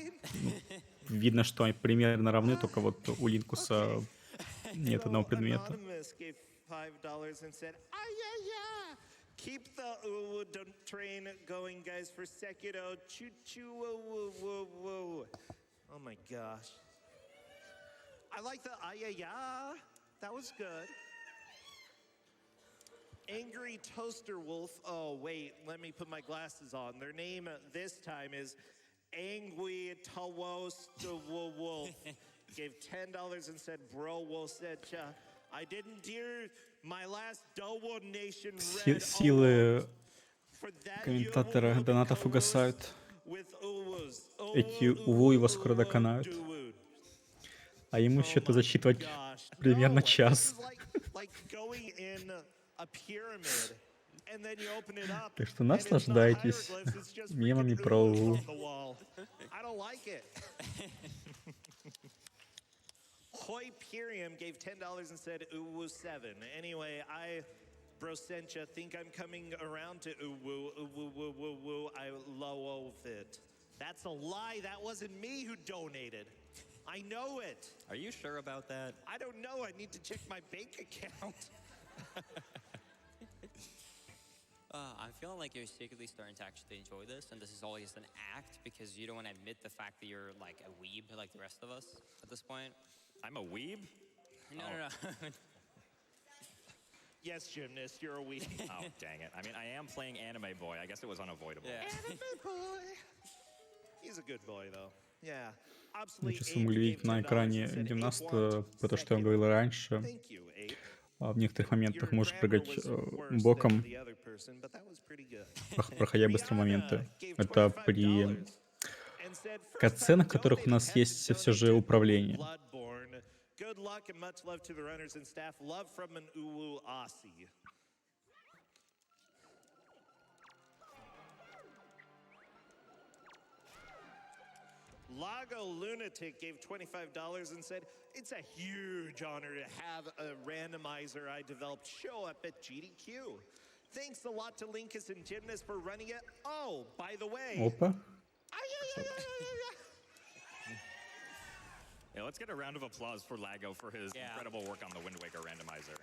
видно, что они примерно равны, только вот у Линкуса нет одного предмета. Anonymous gave $5 and said, "Ah, yeah. Keep the train going, guys, for Sekiro. Choo choo, woo, woo, woo. Oh my gosh. I like the yeah. That was good. Angry Toaster Wolf. Oh, wait, let me put my glasses on. Their name this time is Angry Toaster Wolf. Gave $10 and said, bro, wolf said, I didn't hear my last donation read. Силы комментатора донатов угасают. Эти уву его скоро доконают. А ему еще это зачитывать примерно час. Так что наслаждайтесь мемами про уву. Hyperium gave $10 and said Uwu 7. Anyway, Brosentia, think I'm coming around to Uwu. I love it. That's a lie. That wasn't me who donated. I know it. Are you sure about that? I don't know. I need to check my bank account. I'm feeling like you're secretly starting to actually enjoy this, and this is all just an act because you don't want to admit the fact that you're like a weeb like the rest of us at this point. I'm a weeb? No. Yes, gymnast, you're a weeb. Oh, dang it. I mean, I am playing Anime Boy. I guess it was unavoidable. Yeah. Anime boy. He's a good boy, though. Yeah. Сейчас вы могли видеть на экране гимнаста, то, что я говорил раньше. В некоторых моментах может прыгать боком, проходя быстрые моменты. Это при катсценах, в которых у нас есть все же управление. Good luck and much love to the runners and staff. Love from an Uwu Aussie. Lago Lunatic gave $25 and said, it's a huge honor to have a randomizer I developed show up at GDQ. Thanks a lot to Linkus and Gymnast for running it. Oh, by the way. Опа. Yeah, let's get a round of applause for Lago for his incredible work on the Wind Waker randomizer.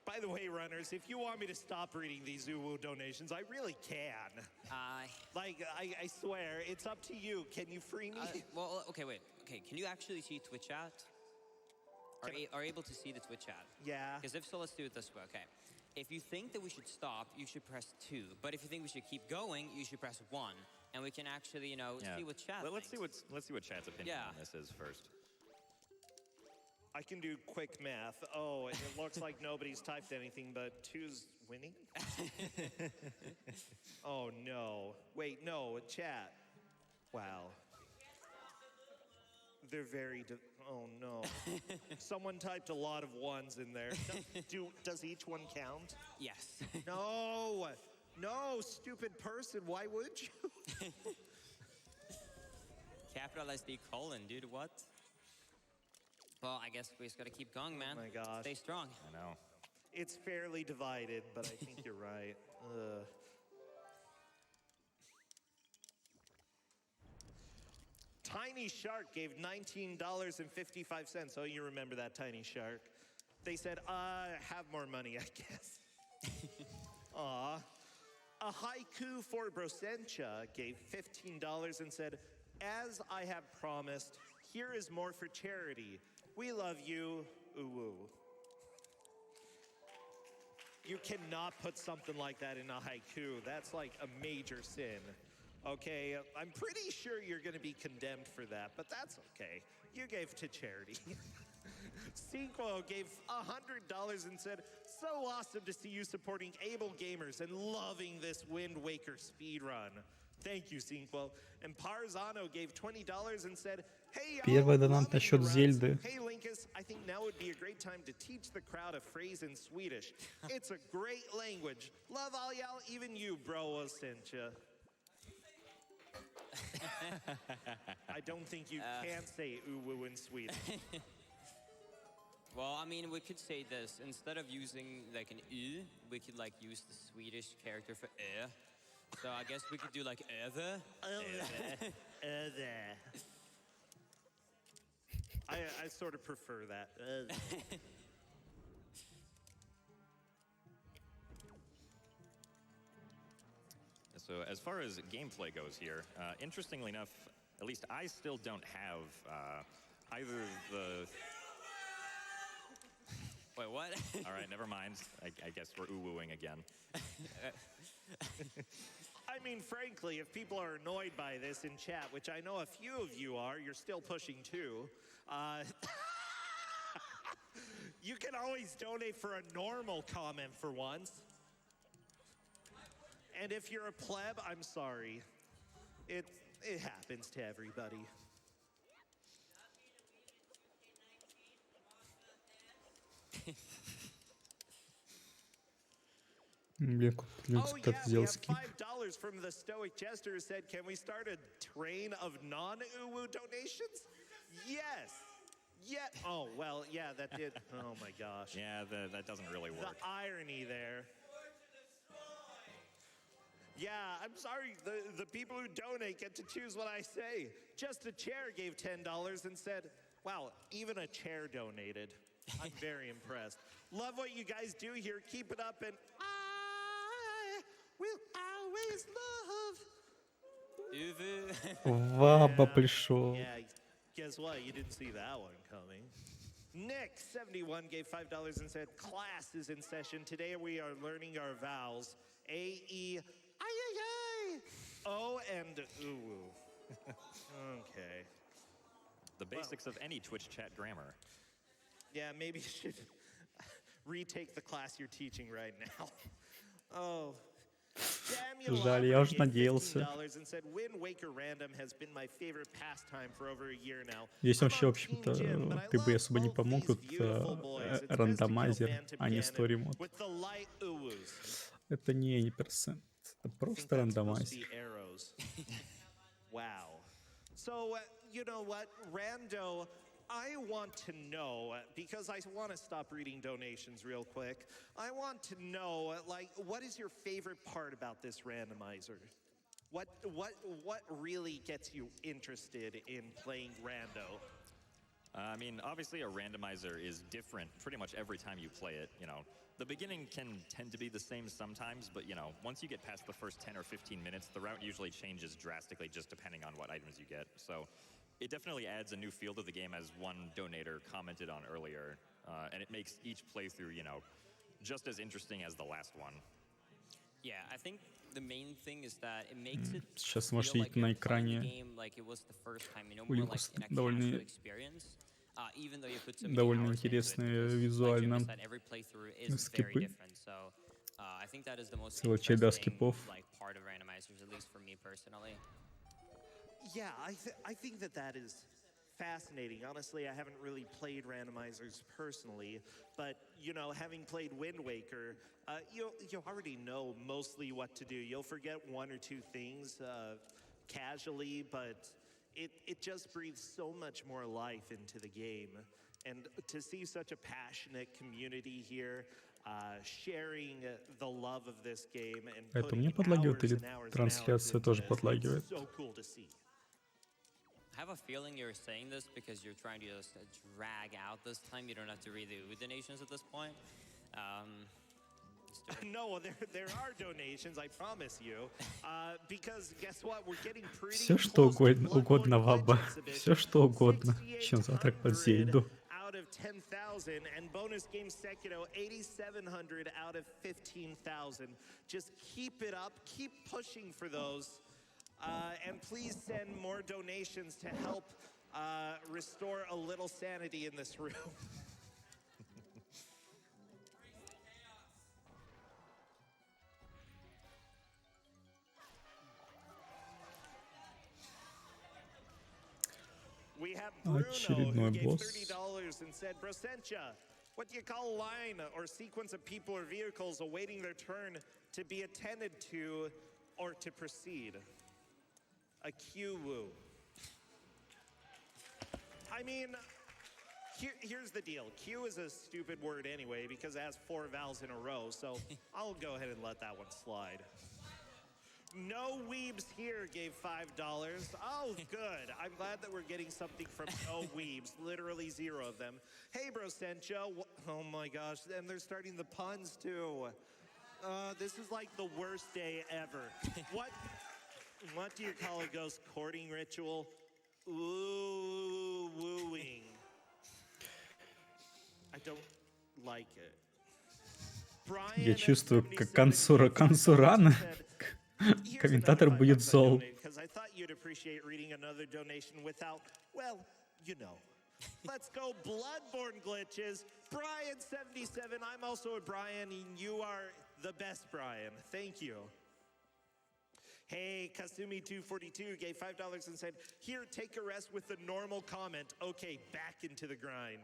By the way, runners, if you want me to stop reading these Uwu donations, I really can. I swear, it's up to you. Can you free me? Okay, wait. Okay, can you actually see Twitch chat? Are able to see the Twitch chat? Yeah. Because if so, let's do it this way, okay? If you think that we should stop, you should press 2. But if you think we should keep going, you should press 1. And we can actually, see what chat Let's see what chat's opinion on this is first. I can do quick math. Oh, it looks like nobody's typed anything, but 2's winning? Oh, no. Wait, no, chat. Wow. They're very... oh, no. Someone typed a lot of 1s in there. Does each one count? Yes. No, stupid person. Why would you? Capitalize the colon, dude. What? Well, I guess we just gotta keep going, man. Oh my gosh. Stay strong. I know. It's fairly divided, but I think you're right. Tiny Shark gave $19.55. Oh, you remember that Tiny Shark. They said, have more money, I guess. Aw. A haiku for Brosentia gave $15 and said, as I have promised, here is more for charity. We love you, Uwu. You cannot put something like that in a haiku. That's like a major sin. Okay, I'm pretty sure you're going to be condemned for that, but that's okay. You gave to charity. Sequel gave $100 and said, so awesome to see you supporting able gamers and loving this Wind Waker speedrun. Thank you, Cinco. And Parzano gave $20 and said, "Hey, Первый донат насчет Зельды. Hey, Linkus, I think now would be a great time to teach the crowd a phrase in Swedish. It's a great language. Love all y'all, even you, bro, Osencha." I don't think you can say uwu in Swedish. Well, I mean, we could say this. Instead of using like an U, we could like use the Swedish character for So I guess we could do like över. I sort of prefer that. So as far as gameplay goes here, interestingly enough, at least I still don't have either the... Wait, what? All right, never mind. I guess we're ooh-wooing again. I mean, frankly, if people are annoyed by this in chat, which I know a few of you are, you're still pushing too. You can always donate for a normal comment for once. And if you're a pleb, I'm sorry. It happens to everybody. Oh yeah, we have $5 from the Stoic Jester who said, "Can we start a train of non-uwu donations?" Yes. Yeah. Oh, well, yeah, that did. Oh my gosh. Yeah, that doesn't really work. The irony there. Yeah, I'm sorry. The people who donate get to choose what I say. Just a Chair gave $10 and said, "Wow, even a chair donated." I'm very impressed. Love what you guys do here. Keep it up, and I will always love. Ваба пришел. Yeah, guess what? You didn't see that one coming. Nick71 gave $5 and said, "Class is in session. Today we are learning our vowels. A, E, I, O, and uwu." Okay. The basics of any Twitch chat grammar. Yeah, maybe you should retake the class you're teaching right now. Oh. Жаль, я уже надеялся. Здесь вообще, в общем-то, ты бы особо не помог, тут рандомайзер, а не стори мод. Это не персент, это просто рандомайзер. Wow. So, you know what, Rando, I want to know, because I want to stop reading donations real quick. I want to know, like, what is your favorite part about this randomizer? What really gets you interested in playing Rando? I mean, obviously a randomizer is different pretty much every time you play it, you know. The beginning can tend to be the same sometimes, but, you know, once you get past the first 10 or 15 minutes, the route usually changes drastically just depending on what items you get. So it definitely adds a new feel to the game, as one donator commented on earlier, and it makes each playthrough, you know, just as interesting as the last one. Yeah, I think the main thing is that it makes it Сейчас можете видеть на экране довольно интересные визуально скипы. Целая череда скипов. Yeah, I think that is fascinating. Honestly, I haven't really played randomizers personally, but, you know, having played Wind Waker, you already know mostly what to do. You'll forget one or two things casually, but it just breathes so much more life into the game. And to see such a passionate community here, sharing the love of this game and Это мне подлагивает или трансляция тоже подлагивает? So cool to see. I have a feeling you're saying this because you're trying to just drag out this time. You don't have to read the donations at this point. No, there are donations, I promise you. Because guess what? We're getting pretty Все что угодно, Ваба. Все что угодно. Чем завтрак под Зельду. Out of 10,000, and bonus game Sekiro 8,700 out of 15,000. Just keep it up, keep pushing for those, and please send more donations to help restore a little sanity in this room. We have Bruno, Очередной who gave босс. $30 and said, Brosentia, what do you call a line or sequence of people or vehicles awaiting their turn to be attended to or to proceed? A queue. I mean, here's the deal. Queue is a stupid word anyway because it has 4 vowels in a row, so I'll go ahead and let that one slide. No Weebs here gave $5. Oh, good. I'm glad that we're getting something from no Weebs. Literally 0 of them. Hey, Brosentia. Oh my gosh, and they're starting the puns too. This is like the worst day ever. What do you call a ghost courting ritual? Ooh, wooing. I don't like it. Я чувствую, к концу рана комментатор будет зол. Because I thought you'd appreciate reading another donation without, well, you know. Let's go Bloodborne glitches. Brian77, I'm also a Brian, and you are the best Brian. Thank you. Hey, Kasumi242 gave $5 and said, here, take a rest with the normal comment. Okay, back into the grind.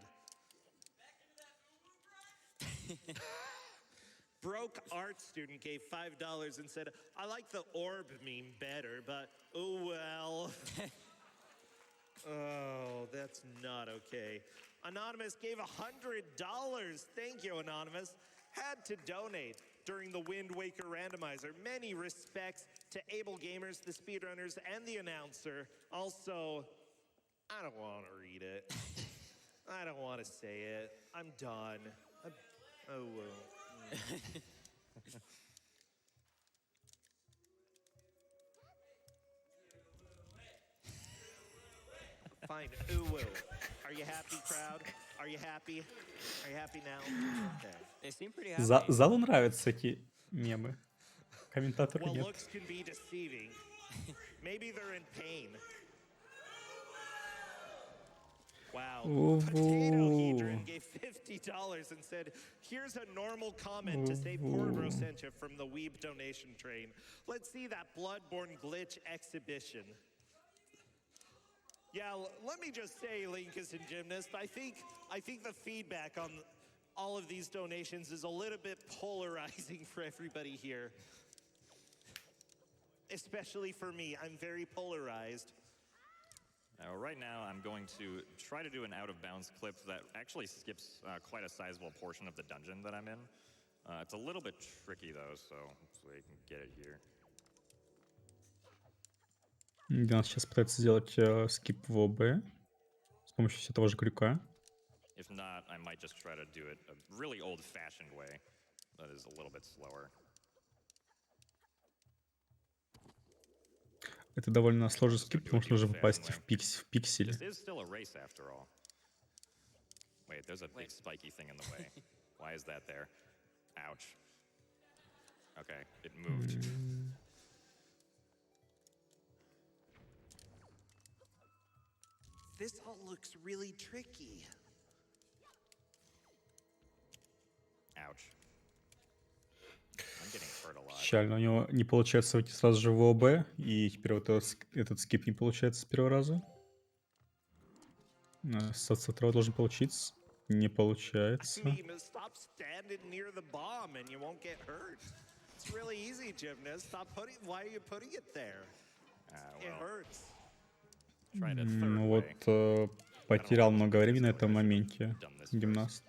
Broke art student gave $5 and said, I like the orb meme better, but oh well. Oh, that's not okay. Anonymous gave $100. Thank you, Anonymous. Had to donate during the Wind Waker randomizer. Many respects to Able Gamers, the speedrunners, and the announcer. Also, I don't want to read it. I don't want to say it. I'm done. Oh, well. Fine. Ooh, woo. Are you happy, crowd? Are you happy? Are you happy now? Okay. They seem pretty happy. Залу нравятся эти мемы. Комментатору Well, нет. looks can be deceiving. Maybe they're in pain. Wow. Potato Hedron gave $50 and said, here's a normal comment to save poor Brosentia from the Weeb donation train. Let's see that Bloodborne glitch exhibition. Yeah, let me just say, Linkus and Gymnast, I think the feedback on all of these donations is a little bit polarizing for everybody here. Especially for me, I'm very polarized. Now, right now, I'm going to try to do an out-of-bounds clip that actually skips quite a sizable portion of the dungeon that I'm in. It's a little bit tricky, though, so hopefully I can get it here. Ган сейчас пытается сделать скип в ОБ с помощью все того же крюка. If not, I might just try to do it a really old-fashioned way that is a little bit slower. Это довольно сложный скип, потому что нужно попасть в пиксель. This is still a race after all. Wait, there's a big spiky thing in the way. Why is that there? Ouch. Okay, it moved. This all looks really tricky. Ouch. I'm getting hurt a lot. Печально, у него не получается выйти сразу же в ОБ, и теперь вот этот скип не получается с первого раза. Со второго должен получиться. Не получается. Stop standing near the bomb and you won't get hurt. It's really easy, Gymnast. Stop putting. Why are you putting it there? It hurts. Ну вот, потерял много времени на этом моменте гимнаст.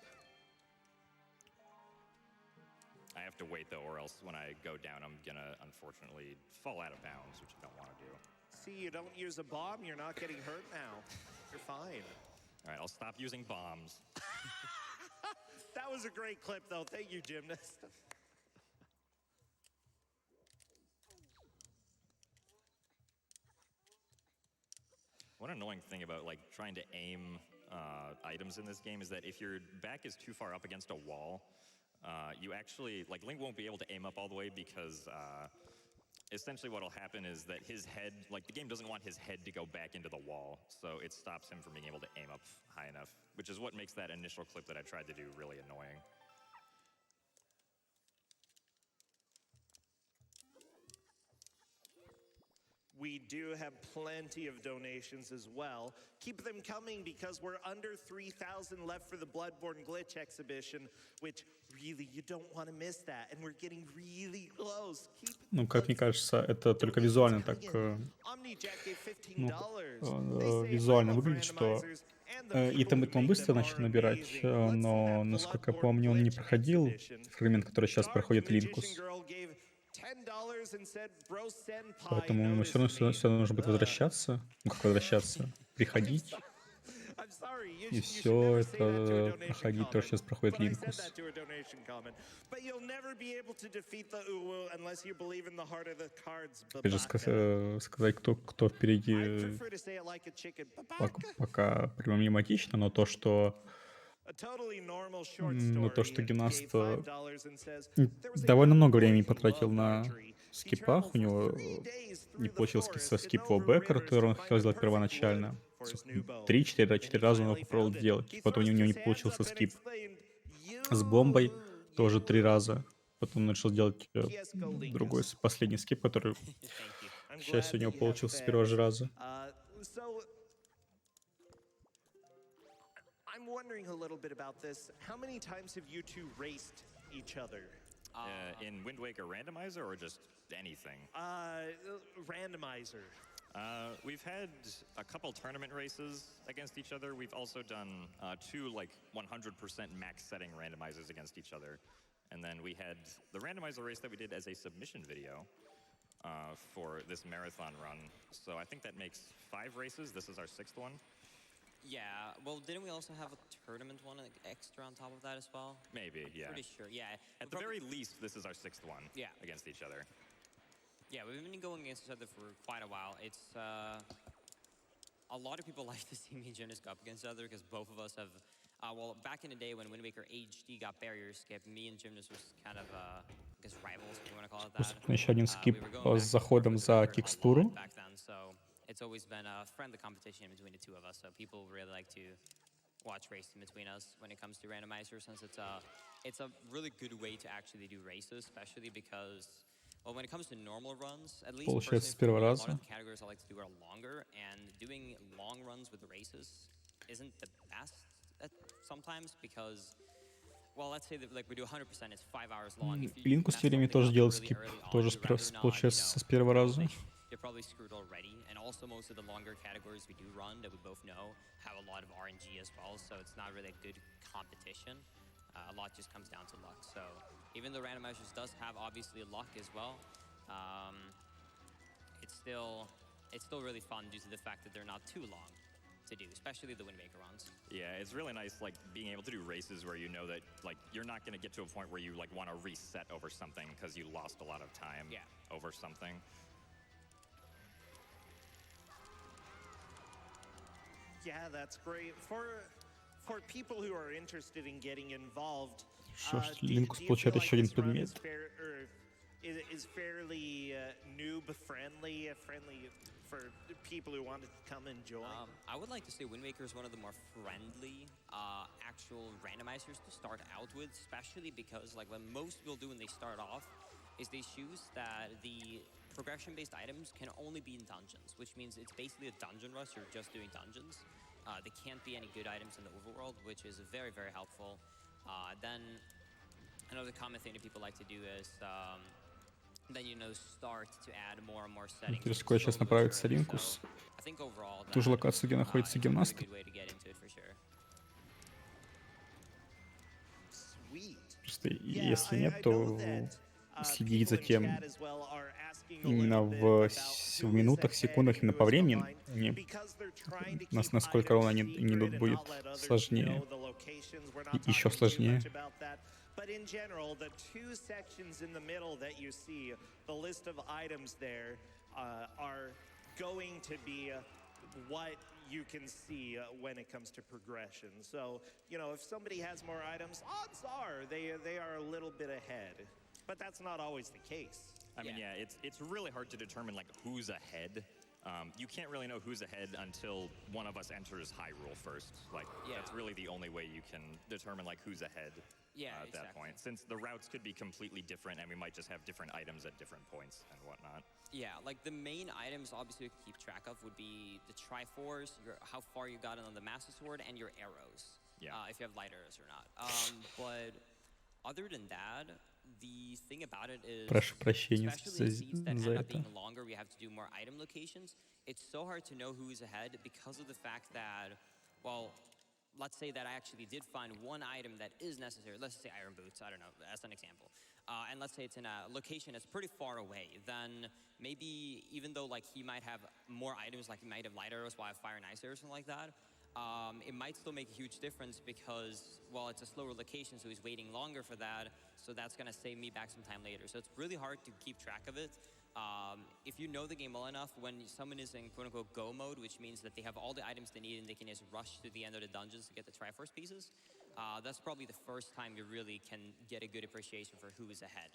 I have to wait though, or else when I go down, I'm gonna unfortunately fall out of bounds, which I don't want to do. See, you don't use a bomb, you're not getting hurt now. You're fine. All right, I'll stop using bombs. That was a great clip, though. Thank you, Gymnast. One annoying thing about like trying to aim items in this game is that if your back is too far up against a wall, you actually, like Link won't be able to aim up all the way because essentially what'll happen is that his head, like the game doesn't want his head to go back into the wall, so it stops him from being able to aim up high enough, which is what makes that initial clip that I tried to do really annoying. we do have plenty of donations as well. Keep them coming because we're under 3,000 left for the Bloodborne Glitch exhibition, which really you don't want to miss that. And we're getting really close. Ну, как мне кажется, это только визуально так, визуально выглядит, что и там это он быстро начал набирать, но, насколько я помню, он не проходил фрагмент, который сейчас проходит Линкус. Поэтому ему все равно нужно будет возвращаться. Ну, как возвращаться? Приходить. И все это проходить, то, что сейчас проходит Линкус. Опять же, сказать, кто впереди, пока проблематично, но то, что гимнаст довольно много времени потратил на скипах, у него не получился со скип ОБ, который он хотел сделать первоначально. 3-4 раза он его попробовал делать, потом у него не получился скип с бомбой, тоже 3 раза. Потом он решил делать другой, последний скип, который, к счастью, у него получился с первого же раза. I'm wondering a little bit about this. How many times have you two raced each other? In Wind Waker randomizer or just anything? Randomizer. We've had a couple tournament races against each other. We've also done 2 like 100% max setting randomizers against each other. And then we had the randomizer race that we did as a submission video for this marathon run. So I think that makes 5 races. This is our 6th one. Yeah, well, didn't we also have a tournament one extra on top of that as well? Maybe, yeah. Pretty sure, yeah. At the very least, this is our 6th one against each other. Yeah, we've been going against each other for quite a while. It's, a lot of people like to see me and Jonas go up against each other because both of us have, well, back in the day when Wind Waker HD got barrier skip, me and Jonas was kind of, I guess, rivals, if you want to call it that. Еще один скип с заходом за текстуру. It's always been a friendly competition between the two of us, so people really like to watch racing between us when it comes to randomizers, since it's a really good way to actually do races, especially because, well, when it comes to normal runs, at least personally, a lot of the categories I like to do are longer, and doing long runs with races isn't the best sometimes because, well, let's say that like we do 100%, it's 5 hours long. Линкус все время тоже делает скип, тоже получается с первого раза. You're probably screwed already, and also most of the longer categories we do run that we both know have a lot of RNG as well, so it's not really a good competition. A lot just comes down to luck. So even though randomizers does have obviously luck as well, it's still really fun due to the fact that they're not too long to do, especially the Wind Waker runs. Yeah, it's really nice like being able to do races where you know that like you're not going to get to a point where you like want to reset over something because you lost a lot of time over something. Yeah, that's great. For people who are interested in getting involved, Линкус получает еще один предмет. Is fairly noob friendly for people who want to come and join. I would like to say Wind Waker is one of the more friendly actual randomizers to start out with, especially because like what most people do when they start off is they choose that the progression-based items can only be in dungeons, which means it's basically a dungeon rush. You're just doing dungeons. There can't be any good items in the overworld, which is very, very helpful. Then another common thing that people like to do is then, you know, start to add more and more settings. Интересно, куда сейчас направится Линкус. Ту же локацию, где находится гимнаст. Просто если нет, то следить за тем именно в минутах, секундах, именно по времени, насколько ровно они идут, будет сложнее. Еще сложнее. But in general, the 2 sections in the middle that you see, the list of items there are going to be what you can see when it comes to progression. So, you know, if somebody has more items, odds are they are a little bit ahead. But that's not always the case. I mean, yeah, it's really hard to determine like who's ahead. You can't really know who's ahead until one of us enters Hyrule first. Like, that's really the only way you can determine like who's ahead. Yeah, at that point, since the routes could be completely different and we might just have different items at different points and whatnot. Yeah, like the main items obviously to keep track of would be the Triforce, how far you got on the Master Sword, and your arrows. Yeah. If you have light arrows or not. But other than that, the thing about it is, Прошу прощения especially in seats that end за up being это. longer, we have to do more item locations. It's so hard to know who's ahead because of the fact that, well, let's say that I actually did find one item that is necessary. Let's say iron boots, I don't know, as an example. And let's say it's in a location that's pretty far away, then maybe even though like he might have more items, like he might have light arrows while I have fire and ice arrows or something like that, it might still make a huge difference because, well, it's a slower location, so he's waiting longer for that, so that's gonna save me back some time later. So it's really hard to keep track of it. If you know the game well enough, when someone is in quote-unquote go mode, which means that they have all the items they need and they can just rush to the end of the dungeons to get the Triforce pieces, that's probably the first time you really can get a good appreciation for who is ahead.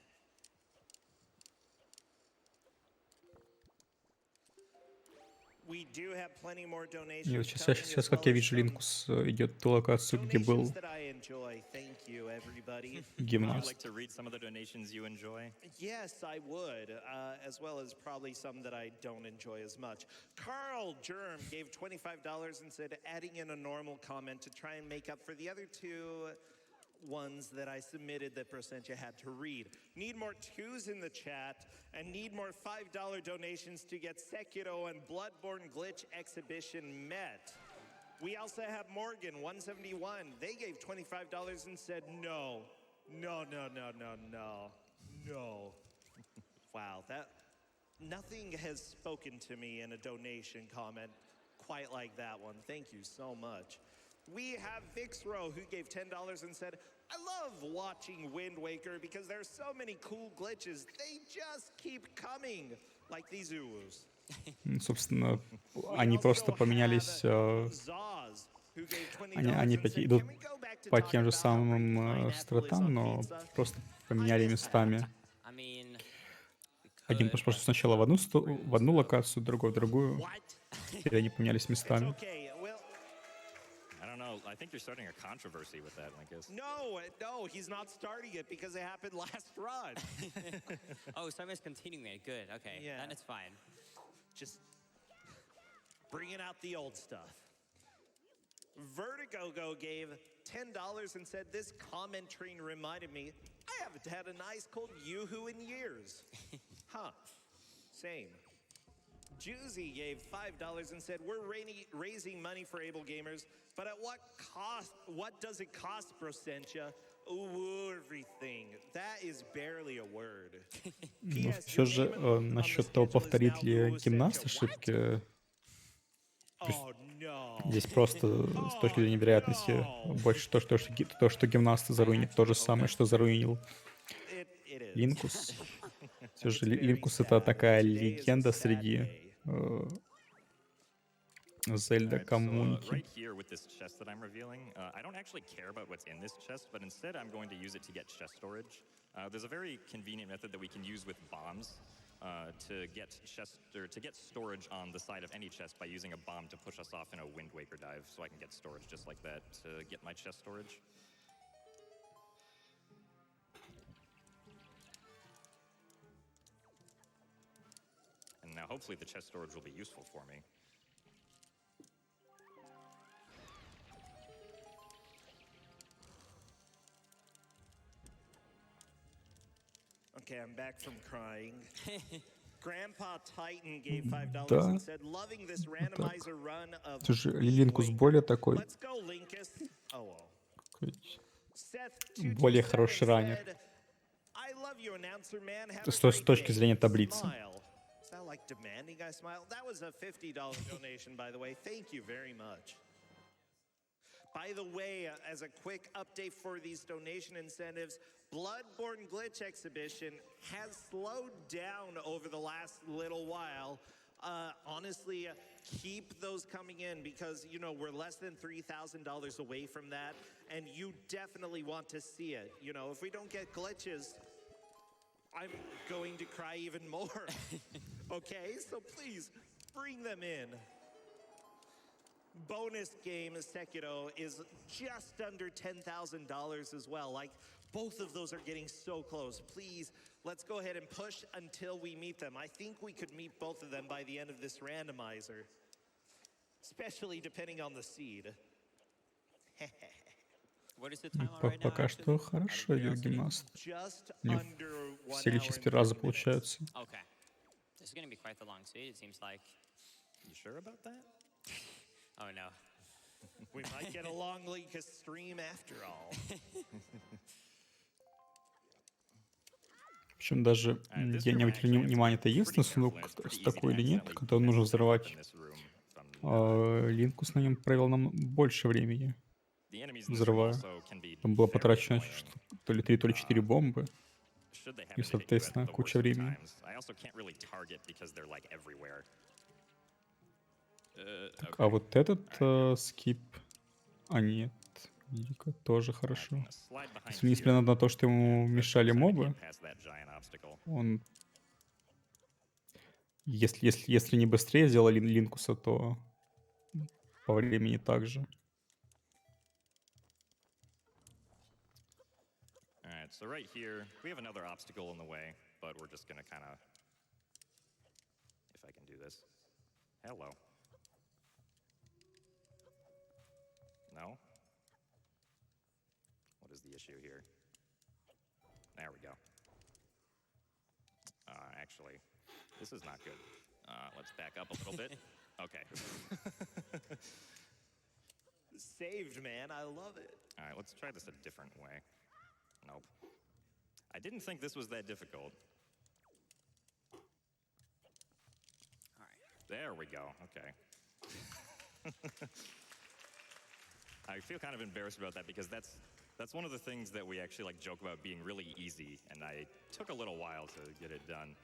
We do have plenty more И donations вот coming, сейчас, as как well я as вижу, some Линкус идет в ту локацию, где был donations that I enjoy. Thank you, everybody. Would you гимнаст. like to read some of the donations you enjoy? Yes, I would, as well as probably some that I don't enjoy as much. Carl Germ gave $25 and said, adding in a normal comment to try and make up for the other two ones that I submitted that Procentia had to read. Need more twos in the chat and need more $5 donations to get Sekiro and Bloodborne Glitch Exhibition met. We also have Morgan, 171. They gave $25 and said no. No. Wow, that nothing has spoken to me in a donation comment quite like that one. Thank you so much. We have Vixro, who gave $10 and said, I love watching Wind Waker because there's so many cool glitches. They just keep coming, like these Uwus. Собственно, We они also просто have поменялись, Zaz, who gave они $20 and идут said, can we go back to по talk тем же about how great самым pineapple is стратам, on но pizza? просто поменяли местами. I mean, we Один could, пошел but сначала в rude, одну so- локацию, другой в другую. What? Теперь они поменялись It's местами. okay. Well, I don't know. I think you're starting a controversy with that, Linkus. no, he's not starting it because it happened last run. Oh, someone's continuing it. Good. Okay, Yeah. then it's fine. Just bringing out the old stuff. Vertigo gave $10 and said, this comment train reminded me, I haven't had an ice cold Yoo-hoo in years. Huh, same. Juicy gave $5 and said, we're raising money for able gamers, but at what cost? What does it cost, Procentia? Ooh, everything. That is barely a word. Но P.S. все your же name on the насчет того, schedule is повторит now ли Ooh, гимнаст Sencha. What? ошибки, Oh, no. здесь просто с точки зрения вероятности больше то, что гимнасты заруинит, то же самое, что заруинил It is. Линкус. Все же It's very Линкус — это sad. такая Today is a легенда sad среди day. Зельда Alright, so, коммуники. right here with this chest that I'm revealing, I don't actually care about what's in this chest, but instead I'm going to use it to get chest storage. There's a very convenient method that we can use with bombs to get storage on the side of any chest by using a bomb to push us off in a Wind Waker dive, so I can get storage just like that to get my chest storage. And now hopefully the chest storage will be useful for me. Okay, I'm back from crying. Grandpa Titan gave $5 Да. and said, loving this randomizer run of Это же Wind Линкус Waker. более такой, Let's go, Linkus. Oh, well. Seth более 227 хороший раннер. said, I love you, announcer man. Have a С great точки day. зрения таблицы. Smile. Is that like demanding I smile? That was a $50 donation, by the way. Thank you very much. By the way, as a quick update for these donation incentives, Bloodborne Glitch Exhibition has slowed down over the last little while. Honestly, keep those coming in because, you know, we're less than $3,000 away from that, and you definitely want to see it. You know, if we don't get glitches, I'm going to cry even more. Okay, so please bring them in. bonus game Sekiro is just under $10,000 as well. Like, both of those are getting so close. Please, let's go ahead and push until we meet them. I think we could meet both of them by the end of this randomizer, especially depending on the seed. What is the time on right now? Пока что хорошо идет геймаст. Just Не under 1 все ли hour and 4 раза 30 minutes. получаются. Okay. This is gonna be quite the long seed, it seems like. You sure about that? Oh no. We might get a long leak stream after all. Причем даже я не обратил внимания, это единственный сундук с такой или нет, который нужно взорвать. Линкус на нем провел нам больше времени, взрывая. Там было потрачено то ли 3, то ли 4 бомбы. И, соответственно, куча времени. Так, а вот этот скип... А нет, Ника тоже хорошо. Если несмотря на то, что ему мешали мобы, он... Если не быстрее сделал Линкуса, то по времени также. Alright, so right here, we have another obstacle in the way, but we're just gonna kind of... If I can do this. Hello. No? What is the issue here? There we go. Actually, this is not good. Let's back up a little bit. Okay. Saved, man. I love it. All right, let's try this a different way. Nope. I didn't think this was that difficult. All right. There we go. Okay. I feel kind of embarrassed about that because that's one of the things that we actually like joke about being really easy, and I took a little while to get it done.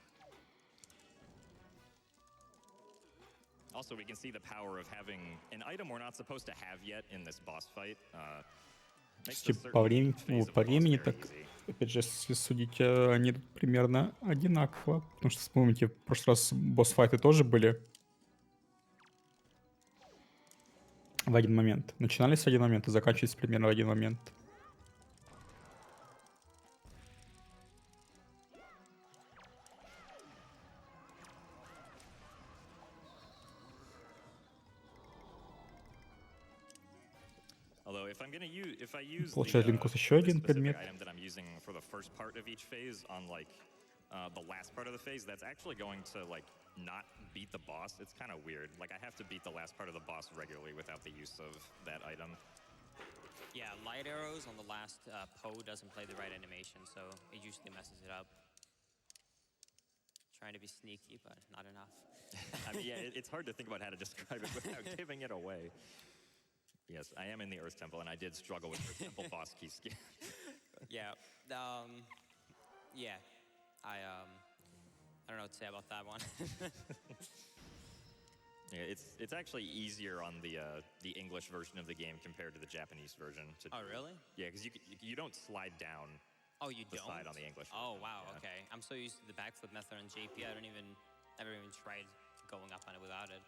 Also, we can see the power of having an item we're not supposed to have yet in this boss fight. По времени так, опять же, если судить, они тут примерно одинаково. Потому что, вспомните, в прошлый раз босс-файты тоже были в один момент. Начинались в один момент и заканчивались примерно в один момент. Получает Линкус еще один предмет. The last part of the phase, that's actually going to like not beat the boss. It's kind of weird. Like I have to beat the last part of the boss regularly without the use of that item. Yeah, light arrows on the last Poe doesn't play the right animation, so it usually messes it up. Trying to be sneaky, but not enough. I mean, yeah, it's hard to think about how to describe it without giving it away. Yes, I am in the Earth Temple, and I did struggle with Earth Temple boss key skin. Yeah, yeah. I don't know what to say about that one. Yeah, it's actually easier on the English version of the game compared to the Japanese version. Oh, really? Yeah, because you don't slide down. Oh, you the don't? slide on the English. Oh, wow. Yeah. Okay. I'm so used to the backflip method on JP. I never even tried going up on it without it.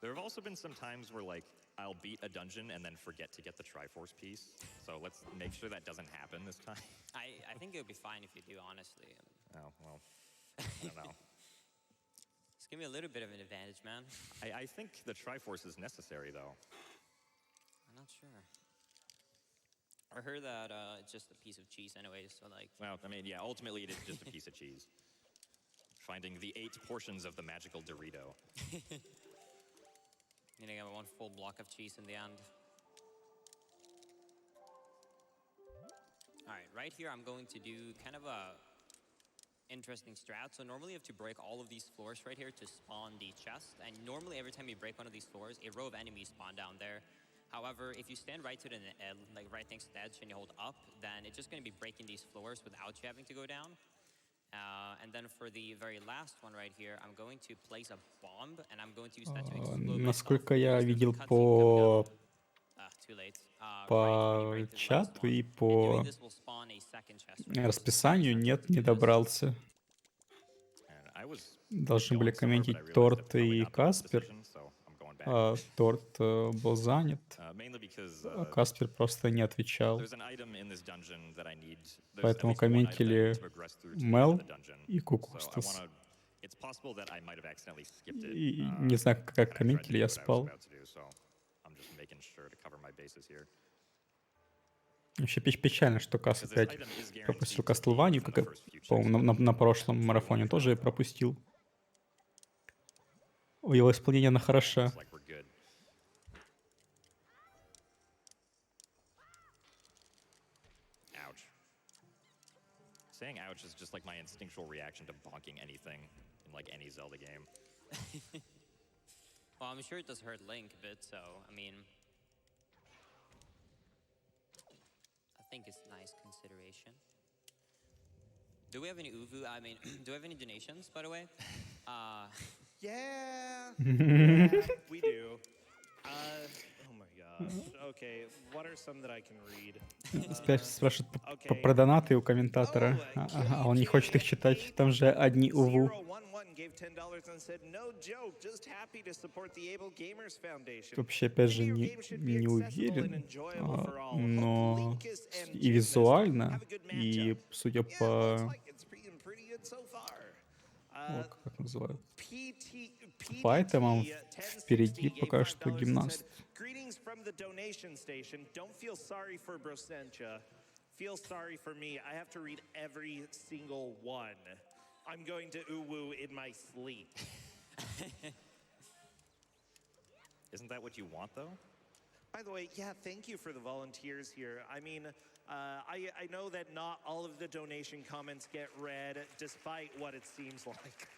There have also been some times where like I'll beat a dungeon and then forget to get the Triforce piece. So let's make sure that doesn't happen this time. I think it would be fine if you do, honestly. Oh, well, I don't know. Just give me a little bit of an advantage, man. I think the Triforce is necessary, though. I'm not sure. I heard that it's just a piece of cheese anyways, so like... Well, I mean, yeah, ultimately it is just a piece of cheese. Finding the 8 portions of the magical Dorito. You know, I got one full block of cheese in the end. All right, right here I'm going to do kind of a interesting strat. So normally you have to break all of these floors right here to spawn the chest. And normally every time you break one of these floors, a row of enemies spawn down there. However, if you stand right to the like right next to the edge and you hold up, then it's just going to be breaking these floors without you having to go down. And then for the very last one right here, I'm going to place a bomb, and I'm going to use that to explode. Насколько я видел по чату и по расписанию, нет, не добрался. Должны были комментить Торт и Каспер. торт был занят, Mainly because а Каспер просто не отвечал. there's an item in this dungeon that I need. There's at Поэтому least one item that I need комментили to progress through to the end of Мел the dungeon. и So I Кукустас. wanna. It's possible that I might have accidentally skipped it. И не знаю, как when I tried to комментили, do я what I was спал. about to do, so I'm just making sure to cover my bases here. Вообще печально, что Кас Because this опять item is пропустил guaranteed to be Кастлванию, within как the и, first few checks. по-моему, на прошлом марафоне тоже пропустил. Его исполнение на хороша. Looks like we're good. Ouch. Saying ouch is just like my instinctual reaction to bonking anything in like any Zelda game. Well, I'm sure it does hurt Link a bit, so, I mean... I think it's a nice consideration. Do we have any Uvu? I mean, do we have any donations, by the way? Yeah, we do. Oh my gosh. Okay, what are some that I can read? Опять спрашивают про донаты у комментатора, а он не хочет их читать. Там же одни уву. 011 gave $10 and said, "No joke, just happy to support the Able Gamers Foundation." Вообще, опять же, не уверен, но и визуально, и судя по... как называют? По айтемам впереди пока что гимнаст. Greetings from the donation station. Don't feel sorry for Brosencha. Feel sorry for me. I have to read every single one. I'm going to uwu in my sleep. Isn't that what you want, though? By the way, yeah, thank you for the volunteers here. I mean, I know that not all of the donation comments get read, despite what it seems like.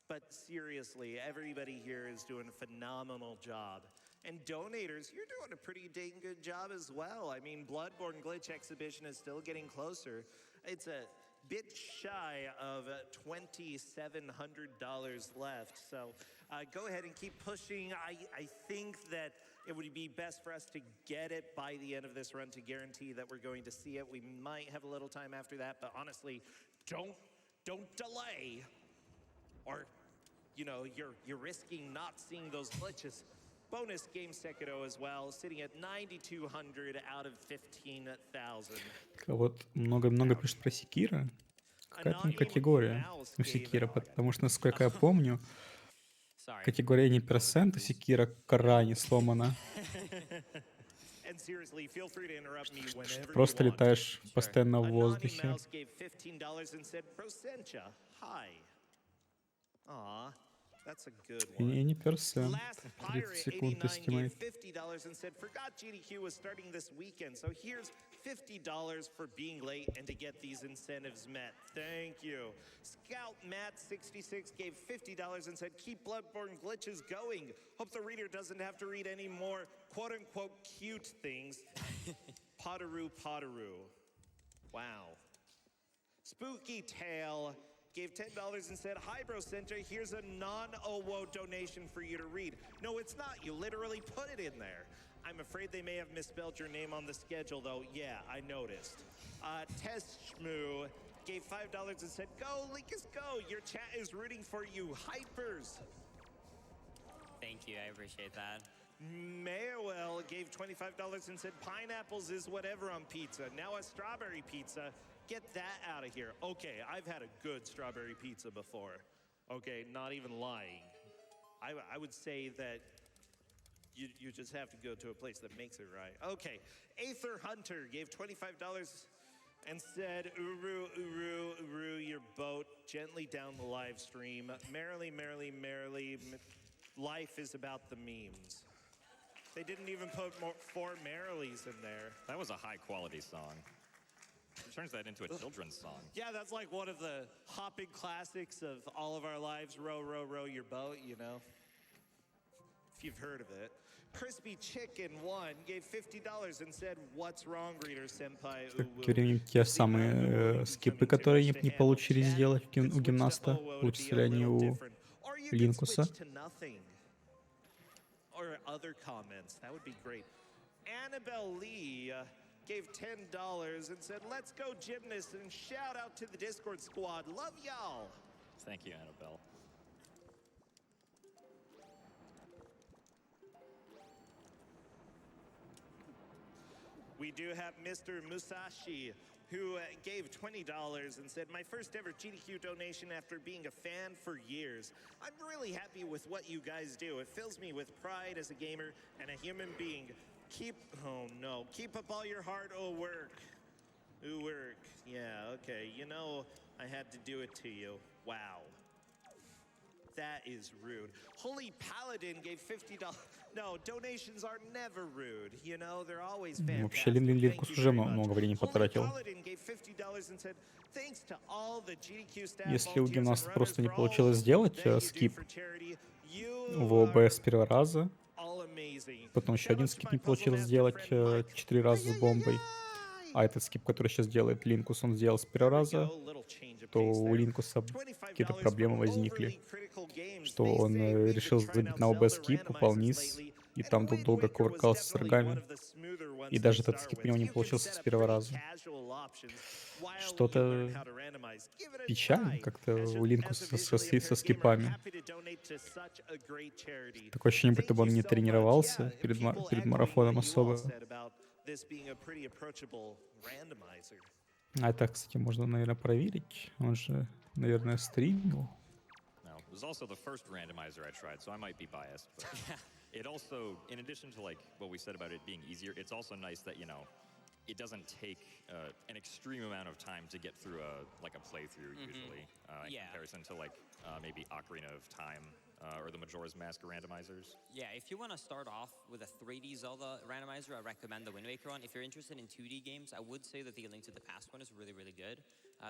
But seriously, everybody here is doing a phenomenal job. And donators, you're doing a pretty dang good job as well. I mean, Bloodborne Glitch Exhibition is still getting closer. It's a bit shy of $2,700 left. So go ahead and keep pushing. I think that it would be best for us to get it by the end of this run to guarantee that we're going to see it. We might have a little time after that, but honestly, don't delay. Or, you know, you're risking not seeing those glitches. Bonus game Sekiro as well, sitting at 9,200 out of 15,000. Вот много пишут про Секира. Какая там категория у Секира? Потому что, насколько я помню, категория не персент у Секира крайне сломана. Просто летаешь постоянно в воздухе. That's a good И one. не персент. Last 30 Pirate секунд 89 gave эстимейт. $50 and said, "Forgot GDQ was starting this weekend, so here's $50 for being late and to get these incentives met." Thank you. Scout Matt 66 gave $50 and said, "Keep Bloodborne glitches going. Hope the reader doesn't have to read any more quote-unquote cute things." Potteroo. Wow. Spooky Tale gave $10 and said, "Hi, Bro Center, here's a non-OWO donation for you to read." No, it's not. You literally put it in there. I'm afraid they may have misspelled your name on the schedule, though. Yeah, I noticed. Test Shmoo gave $5 and said, "Go, Linkus, go. Your chat is rooting for you. Hypers." Thank you, I appreciate that. Mayowell gave $25 and said, "Pineapples is whatever on pizza. Now a strawberry pizza. Get that out of here." Okay, I've had a good strawberry pizza before. Okay, not even lying. I would say that you just have to go to a place that makes it right. Okay, Aether Hunter gave $25 and said, "Uru, uru, uru your boat gently down the live stream. Merrily, merrily, merrily, life is about the memes." They didn't even put 4 merrilies in there. That was a high-quality song. It turns that into a children's song. Yeah, that's like one of the hopping classics of all of our lives. Row, row, row your boat, you know. If you've heard of it. Crispy Chicken 1 gave $50 and said, "What's wrong, Reader Senpai?" Тем временем те самые скипы, которые не получили сделать у гимнаста, получили они у Линкуса. Or other comments. That would be great. Annabelle Lee gave $10 and said, "Let's go, gymnasts," and shout out to the Discord squad. Love y'all. Thank you, Annabelle. We do have Mr. Musashi, who gave $20 and said, my first ever GDQ donation after being a fan for years. I'm really happy with what you guys do. It fills me with pride as a gamer and a human being. Keep up all your hard work. Work. Yeah, okay. You know, I had to do it to you. Wow. That is rude. Holy Paladin gave $50. No, donations are never rude. You know, they're always fantastic. Вообще, Линкус уже много времени потратил. Если у гимнаста просто не получилось сделать скип в ОБС с первого раза, потом еще один скип не получилось сделать 4 раза с бомбой, а этот скип, который сейчас делает Линкус, он сделал с первого раза, то у Линкуса какие-то проблемы возникли, что он решил забить на ОБ скип, упал вниз, и там тут долго кувыркался с рогами, и даже этот скип у него не получился с первого раза. Что-то печально как-то у Линкуса со скипами. Такое ощущение, будто бы он не тренировался перед марафоном особо. А это, кстати, можно, наверное, проверить. Он же, наверное, стримил. It was also the first randomizer I tried, so I might be biased. But it also, in addition to like what we said about it being easier, it's also nice that, you know, it doesn't take an extreme amount of time to get through a playthrough usually, in comparison to like maybe Ocarina of Time or the Majora's Mask randomizers. Yeah, if you want to start off with a 3D Zelda randomizer, I recommend the Wind Waker one. If you're interested in 2D games, I would say that the Link to the Past one is really, really good.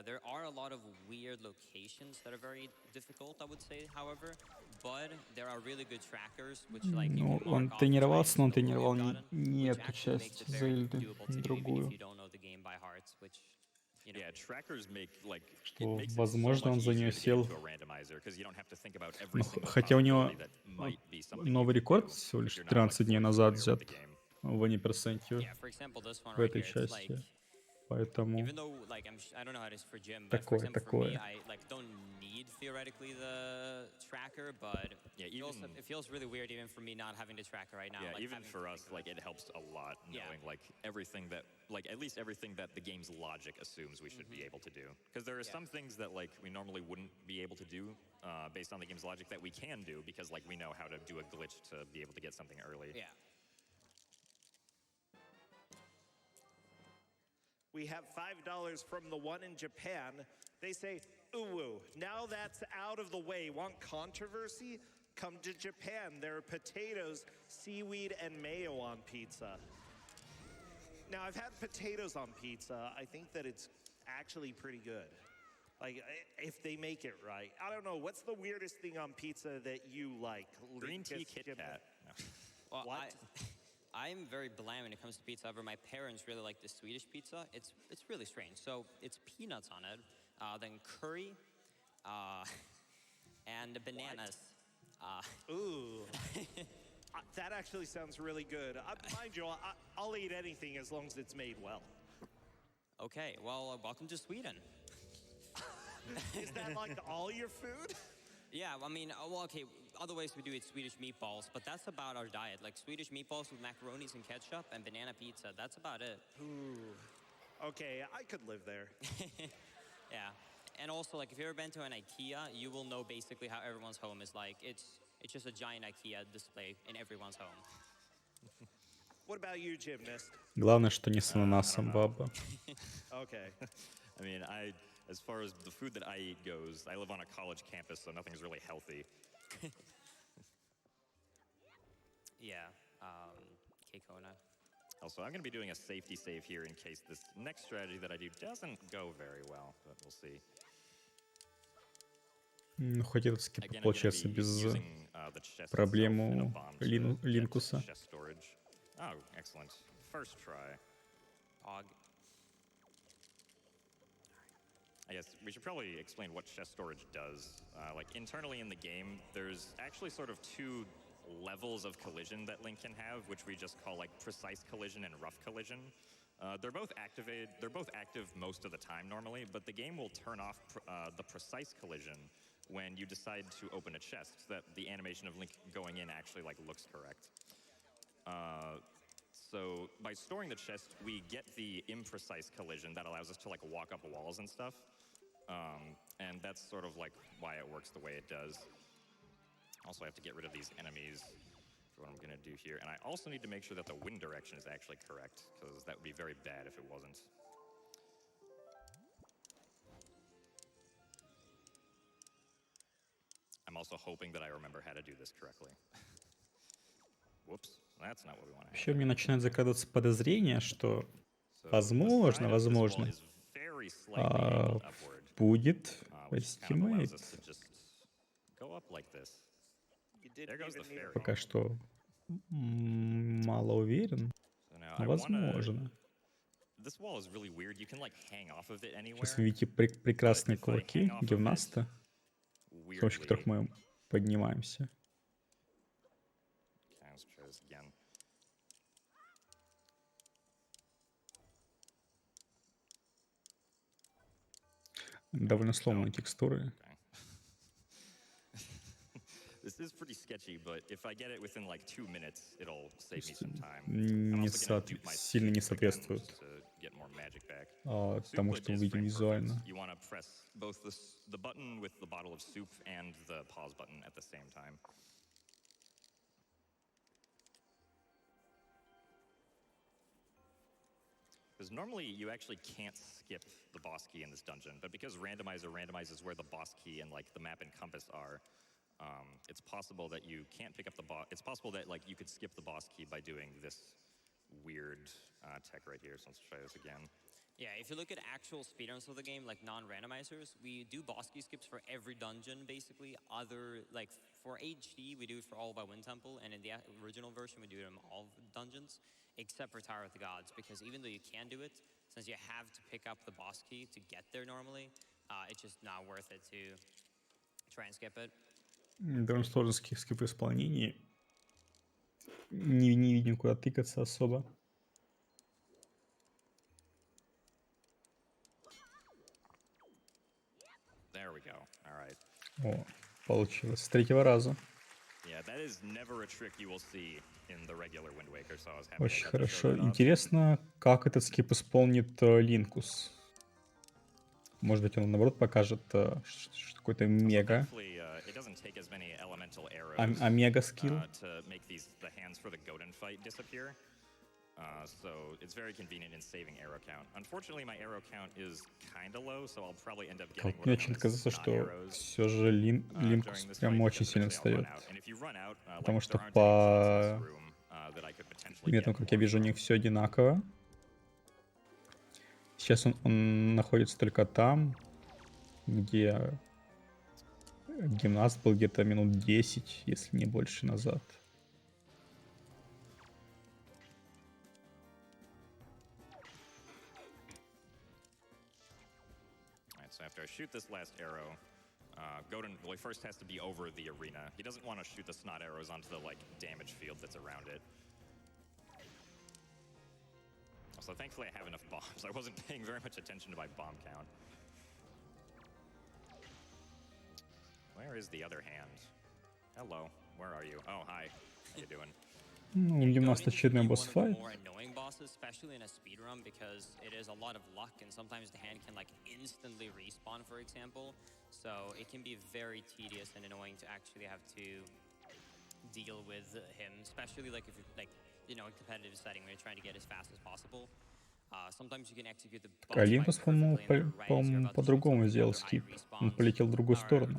There are a lot of weird locations that are very difficult, I would say, however, but there are really good trackers, which like you can он mark off тренировался, но он the тренировал goal you've gotten, не which эту actually часть makes it very Зельды, doable to do, even другую. if you don't know the game by heart, which, you know. Yeah, trackers make like Что, it makes it so возможно, much он за easier нее to get сел. into a randomizer because you don't have to think about every single Хотя у него possibility that might be something новый you could рекорд do всего if лишь you're not, 13 like, дней fully назад familiar with взят the game. в Ани% Yeah, for example, this one в right этой here, it's like, части. Поэтому even though, like, I don't know how it is for Jim, but for example, for me, I like don't need theoretically the tracker, but Yeah, it feels really weird even for me not having the tracker right now. Yeah, like, even having for to us, think like about it helps a lot knowing like everything that, like at least everything that the game's logic assumes we should be able to do. Because there are some things that like we normally wouldn't be able to do based on the game's logic that we can do because like we know how to do a glitch to be able to get something early. Yeah. We have $5 from the one in Japan. They say, ooh, now that's out of the way. Want controversy? Come to Japan. There are potatoes, seaweed, and mayo on pizza. Now, I've had potatoes on pizza. I think that it's actually pretty good. Like, if they make it right. I don't know. What's the weirdest thing on pizza that you like? Green tea Kit Kat. Well, What? I'm very bland when it comes to pizza. However, my parents really like the Swedish pizza. It's really strange. So it's peanuts on it, then curry, and bananas. Ooh. That actually sounds really good. Mind you, I'll eat anything as long as it's made well. Okay, well, welcome to Sweden. Is that like all your food? Yeah, I mean, well, okay, other ways we do it, Swedish meatballs, but that's about our diet. Like Swedish meatballs with macaronis and ketchup and banana pizza, that's about it. Ooh. Okay, I could live there. Yeah. And also, like, if you've ever been to an IKEA, you will know basically how everyone's home is like. It's just a giant IKEA display in everyone's home. What about you, Gymnast? Главное, что не с ананасом, баба. Okay. I mean, as far as the food that I eat goes, I live on a college campus, so nothing's really healthy. Yeah, K-Kona. Also, I'm going to be doing a safety save here in case this next strategy that I do doesn't go very well, but we'll see. Ну, хоть этот скип Again, I'm going to получается be без using the chest проблем itself in a у bomb to get Линкуса. chest storage. Oh, excellent. First try. Og. I guess we should probably explain what chest storage does. Like internally in the game, there's actually sort of two levels of collision that Link can have, which we just call like precise collision and rough collision. They're both activated. They're both active most of the time normally, but the game will turn off the precise collision when you decide to open a chest, so that the animation of Link going in actually like looks correct. So by storing the chest, we get the imprecise collision that allows us to like walk up walls and stuff. And that's sort of like why it works the way it does. Also, I have to get rid of these enemies for what I'm gonna do here. And I also need to make sure that the wind direction is actually correct, because that would be very bad if it wasn't. I'm also hoping that I remember how to do this correctly. Whoops, that's not what we want to Вообще, have. мне начинает закрадываться подозрение, что, So возможно, the side of this wall возможно, is very slightly angled upward, будет which kind of allows us estimate. to just go up like this. You didn't There goes the even need a fairy. Пока что мало уверен, So now но I wanna... возможно. This wall is really weird. You can like hang off of it anywhere. Сейчас вы видите прекрасные But if I кулаки hang off of it, гимнаста, с помощью которых weirdly... мы поднимаемся. Okay, let's try this again. Довольно сломанные текстуры. This is pretty sketchy, but if I get it within like 2 minutes, it'll save me some time. Сильно не соответствует тому, что мы видим визуально. You want to press both the button with the bottle of soup and the pause button at the same time. Because normally you actually can't skip the boss key in this dungeon, but because randomizer randomizes where the boss key and like the map and compass are, it's possible that you can't pick up the boss. It's possible that like you could skip the boss key by doing this weird tech right here. So let's try this again. Yeah, if you look at actual speedruns of the game, like non-randomizers, we do boss key skips for every dungeon, basically. Like, for HD, we do it for all by Wind Temple, and in the original version, we do it in all dungeons, except for Tower of the Gods, because even though you can do it, since you have to pick up the boss key to get there normally, it's just not worth it to try and skip it. Довольно сложно скип в исполнении. Не видим, куда тыкаться особо. There we go. All right. О, получилось. С третьего раза. Yeah, that is never a trick you will see in the regular Wind Waker, so I was happy. Очень хорошо. Интересно, как этот скип исполнит Линкус. Может быть, он наоборот покажет какой-то мега. Мега скилл. So it's very convenient in saving arrow count. Unfortunately, my arrow count is kind of low, so I'll probably end up getting. Мне очень кажется, что все же Линкус прям очень сильно отстает. Потому что по метам, как я вижу, у них все одинаково. Сейчас он находится только там, где гимнаст был где-то минут 10, если не больше назад. So after I shoot this last arrow, Godin, well, he first has to be over the arena. He doesn't want to shoot the snot arrows onto the like damage field that's around it. So thankfully I have enough bombs. I wasn't paying very much attention to my bomb count. Where is the other hand? Hello, where are you? Oh, hi. How you doing? Ну, у гимнаста очередной босс-файт. Especially in a speedrun, because it is a lot of luck, and sometimes the hand can like instantly respawn, for example. So it can be very tedious and annoying to actually have to deal with him, especially like if you're like, you know, in competitive setting when you're trying to get as fast as possible. Sometimes you can execute the boss fight по-моему, по-другому сделал скип. Он полетел в другую сторону.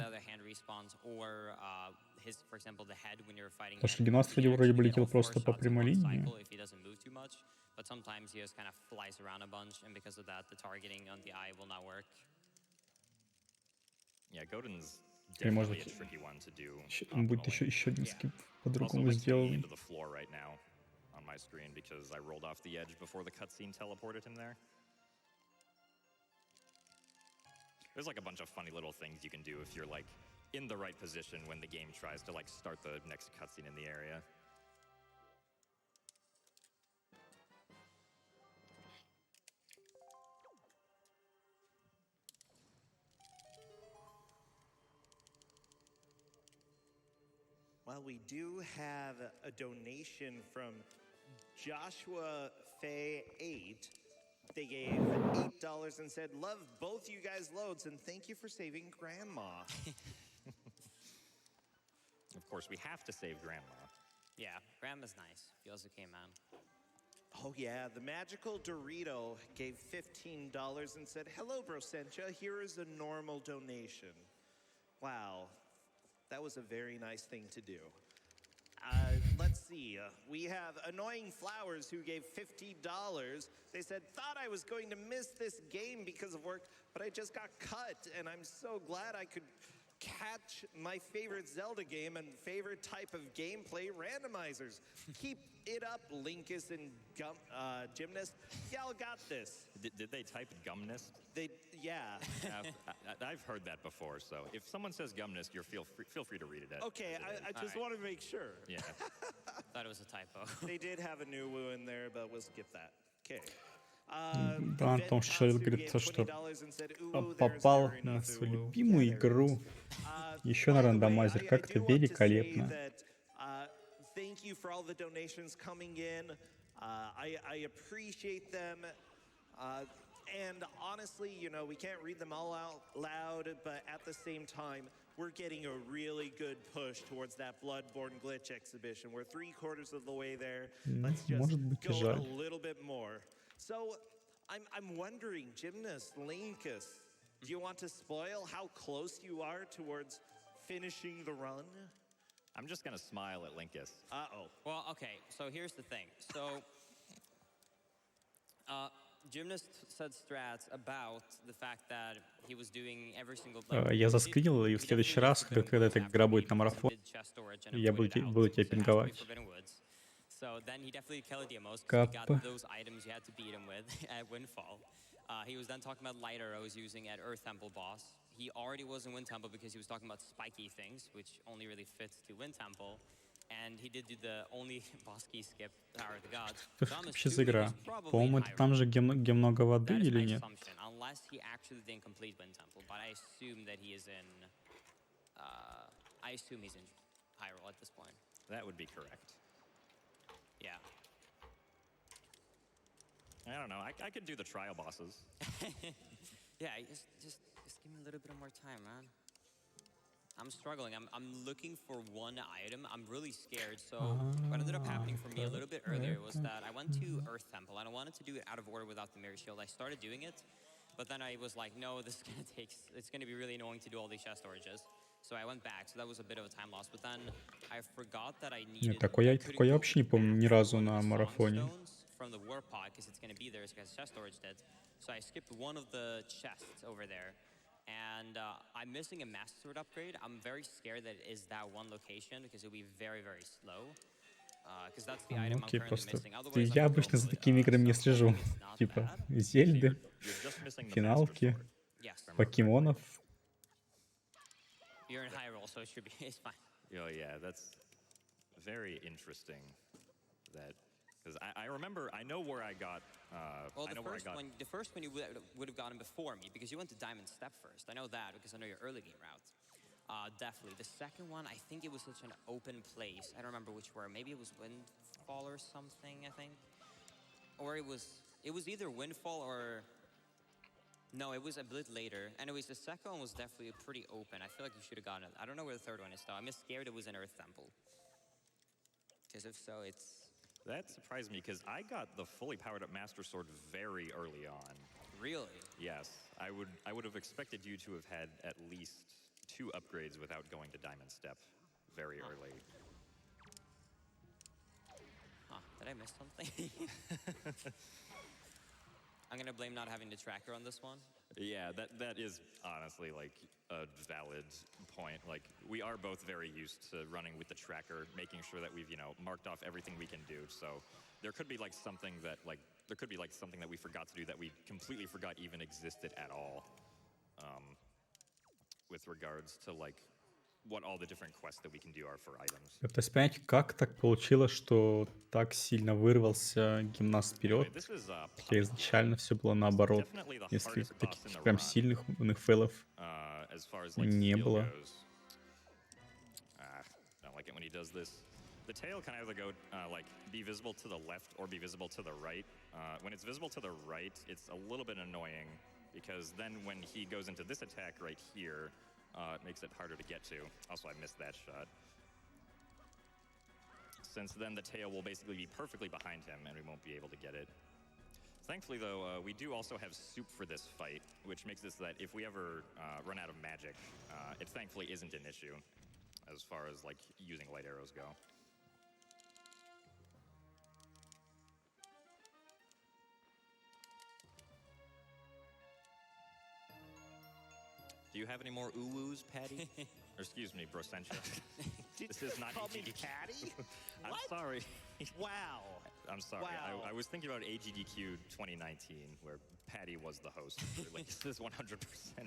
Потому что гимнаст вроде бы летел просто по прямой линии. But sometimes he just kind of flies around a bunch, and because of that, the targeting on the eye will not work. Yeah, Godin's definitely a tricky one to do. Будет еще один скип по-другому сделан. The floor right now on my screen because I rolled off the edge before the cutscene teleported him there. There's like a bunch of funny little things you can do if you're like in the right position when the game tries to like start the next cutscene in the area. Well, we do have a donation from Joshua Fay 8. They gave $8 and said, love both you guys loads and thank you for saving Grandma. Of course, we have to save Grandma. Yeah, Grandma's nice. Feels okay, man. Oh yeah, the magical Dorito gave $15 and said, hello, Brosentia, here is a normal donation. Wow, that was a very nice thing to do. Let's see, we have Annoying Flowers who gave $50. They said, thought I was going to miss this game because of work, but I just got cut, and I'm so glad I could catch my favorite Zelda game and favorite type of gameplay randomizers. Keep it up, Linkus and Gymnast. Y'all got this. Did they type Gumnist? Yeah. I've heard that before, so if someone says Gumnist, feel free to read it. Okay, I just want to make sure. Yeah. Thought it was a typo. They did have a new woo in there, but we'll skip that. Okay. Да, Антон Шелл говорит, то, что попал на свою любимую игру. Еще на рандомайзер. Как это великолепно. Thank you for all the donations coming in. I appreciate them. And honestly, you know, we can't read them all out loud, but at the same time, we're getting a really good push towards that Bloodborne Glitch exhibition. We're 3/4 of the way there. Let's just go a little bit more. So, I'm wondering, Gymnast, Linkus, do you want to spoil how close you are towards finishing the run? I'm just gonna smile at Linkus. Uh-oh. Well, okay, so here's the thing. So, Gymnast said strats about the fact that he was doing every single... Я заскринил, и в следующий раз, когда эта игра будет на марафон, я буду тебя пинговать. So then he definitely killed Diamos because he got those items you had to beat him with at Windfall. He was then talking about light arrows using at Earth Temple boss. He already was in Wind Temple because he was talking about spiky things, which only really fits to Wind Temple. And he did do the only boss key skip, Tower of the Gods. Что это вообще за игра? По-моему, это там же, где много воды, или нет? Unless he actually didn't complete Wind Temple, but I assume that he is in... I assume he's in Hyrule at this point. That would be correct. Yeah. I don't know. I could do the trial bosses. Yeah, just give me a little bit more time, man. I'm struggling. I'm looking for one item. I'm really scared. So what ended up happening for me a little bit earlier was that I went to Earth Temple and I wanted to do it out of order without the Mirror Shield. I started doing it, but then I was like, no, this is gonna take. It's gonna be really annoying to do all these chest storages. So I went back. So that was a bit of a time loss. But then I forgot that I needed. Нет, такое я вообще не помню ни разу на марафоне. From the war pod, because it's going to be there, because chest storage did. So I skipped one of the chests over there, and I'm missing a Master Sword upgrade. I'm very scared that it is that one location, because it'll be very, very slow. Because that's the item I'm currently missing. Otherwise, я обычно за такими играми не слежу. Типа Зельды, финалки, покемонов. You're in Hyrule, so it should be, it's fine. Oh yeah, that's very interesting. That. Because I remember, I know where I got. Well, the first one you would have gotten before me because you went to Diamond Step first. I know that because I know your early game route. Definitely. The second one, I think it was such an open place. I don't remember which were. Maybe it was Windfall or something. I think, or it was either Windfall or. No, it was a bit later. Anyways, the second one was definitely pretty open. I feel like you should have gotten it. I don't know where the third one is though. I'm just scared it was in Earth Temple. Because if so, it's. That surprised me because I got the fully powered up Master Sword very early on. Really? Yes, I would have expected you to have had at least 2 upgrades without going to Diamond Step very early. Huh, did I miss something? I'm gonna blame not having the tracker on this one. Yeah, that is honestly like a valid point. Like we are both very used to running with the tracker, making sure that we've, you know, marked off everything we can do. So there could be like something that we forgot to do that we completely forgot even existed at all. With regards to like what all the different quests that we can do are for items. То есть, понимаете, как так получилось, что так сильно вырвался гимнаст вперед? Хотя изначально все было наоборот. Если таких прям сильных фейлов не было. the tail can either go like be visible to the left or be visible to the right. When it's visible to the right, it's a little bit annoying because then when he goes into this attack right here, it makes it harder to get to. Also, I missed that shot. Since then the tail will basically be perfectly behind him and we won't be able to get it. Thankfully, though, we do also have soup for this fight, which makes it so that if we ever run out of magic, it thankfully isn't an issue as far as like using light arrows go. Do you have any more ooh-woos, Patty? Or excuse me, Brosentia. This is not AGDQ. Patty? I'm sorry. Wow. I'm sorry. Wow. I was thinking about AGDQ 2019, where Patty was the host. Like, this is 100%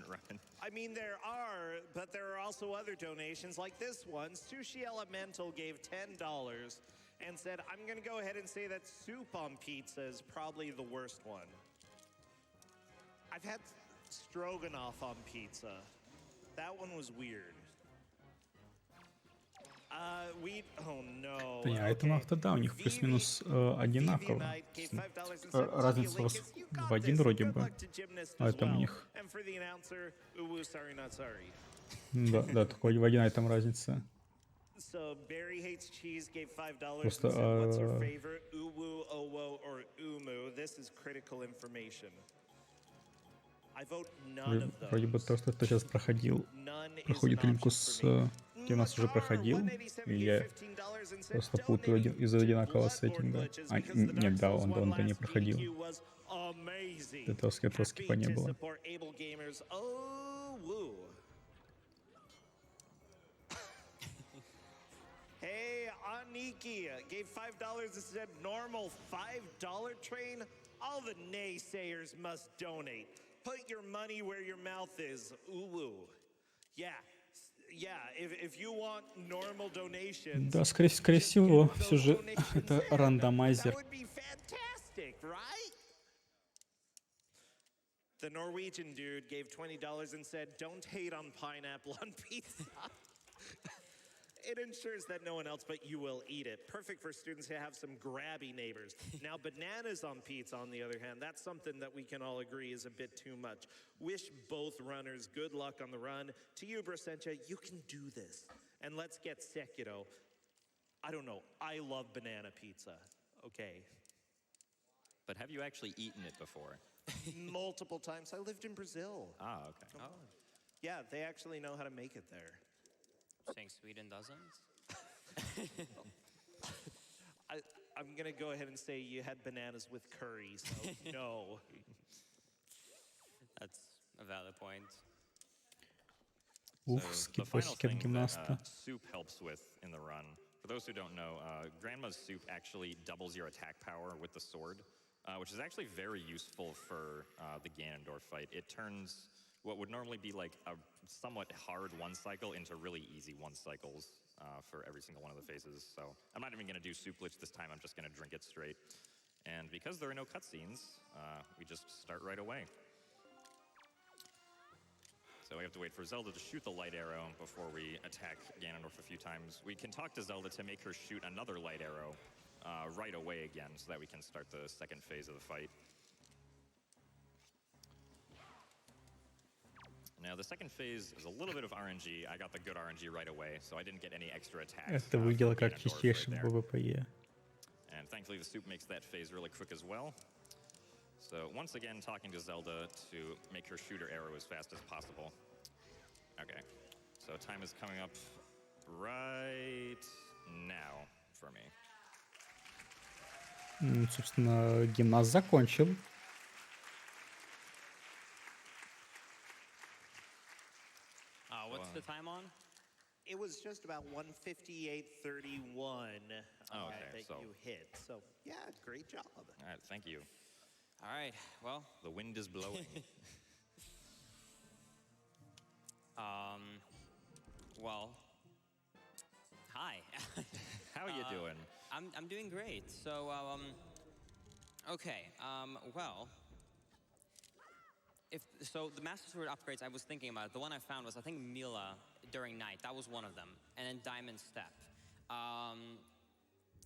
run. I mean, there are, but there are also other donations like this one. Sushi Elemental gave $10 and said, I'm going to go ahead and say that soup on pizza is probably the worst one. I've had stroganoff on pizza. That one was weird. Oh no. Да не, а это авто, да, у них плюс-минус одинаково. Разница в один вроде бы, а это у них... Да, да, только в один этом разница. Просто... Вроде бы то, что ты сейчас проходит линку с... Где у нас уже проходил, и я просто путаю из-за одинакового сеттинга. А, нет, да, он не проходил. Этого скипа не было. Hey, Aniki gave $5 and said normal $5 train. All the naysayers must donate. Put your money where your mouth is. Ooh. Yeah. Yeah, if you want normal donations, да, скорее всего, все же это рандомайзер. that would be fantastic, right? The Norwegian dude gave $20 and said, don't hate on pineapple on pizza. It ensures that no one else but you will eat it. Perfect for students who have some grabby neighbors. Now, bananas on pizza, on the other hand, that's something that we can all agree is a bit too much. Wish both runners good luck on the run. To you, Brosentia, you can do this. And let's get Sekiro. I don't know. I love banana pizza. Okay. But have you actually eaten it before? Multiple times. I lived in Brazil. Ah, okay. Oh, Yeah, they actually know how to make it there. saying Sweden doesn't? I'm going to go ahead and say you had bananas with curry, so no. That's a valid point. Ух, The final скип thing гимнаста. that soup helps with in the run. For those who don't know, Grandma's soup actually doubles your attack power with the sword, which is actually very useful for the Ganondorf fight. It turns what would normally be like a somewhat hard one cycle into really easy one cycles for every single one of the phases. So I'm not even going to do soup glitch this time. I'm just going to drink it straight. And because there are no cutscenes, we just start right away. So we have to wait for Zelda to shoot the light arrow before we attack Ganondorf a few times. We can talk to Zelda to make her shoot another light arrow right away again so that we can start the second phase of the fight. Now, the second phase is a little bit of RNG. I got the good RNG right away, so I didn't get any extra attacks. Это from выглядело как Ganondorf чистейший right there. ПВП. And thankfully, the soup makes that phase really quick as well. So once again, talking to Zelda to make her shoot her arrow as fast as possible. Okay, so time is coming up right now for me. Собственно, гимнаст закончил. What's the time on? It was just about 158.31 Okay, that so- you hit. So, yeah, great job. All right, thank you. All right, well, The wind is blowing. well, hi. How are you doing? I'm doing great. So, okay, well, so the Master Sword upgrades I was thinking about, the one I found was, I think, Mila during night. That was one of them. And then Diamond Step.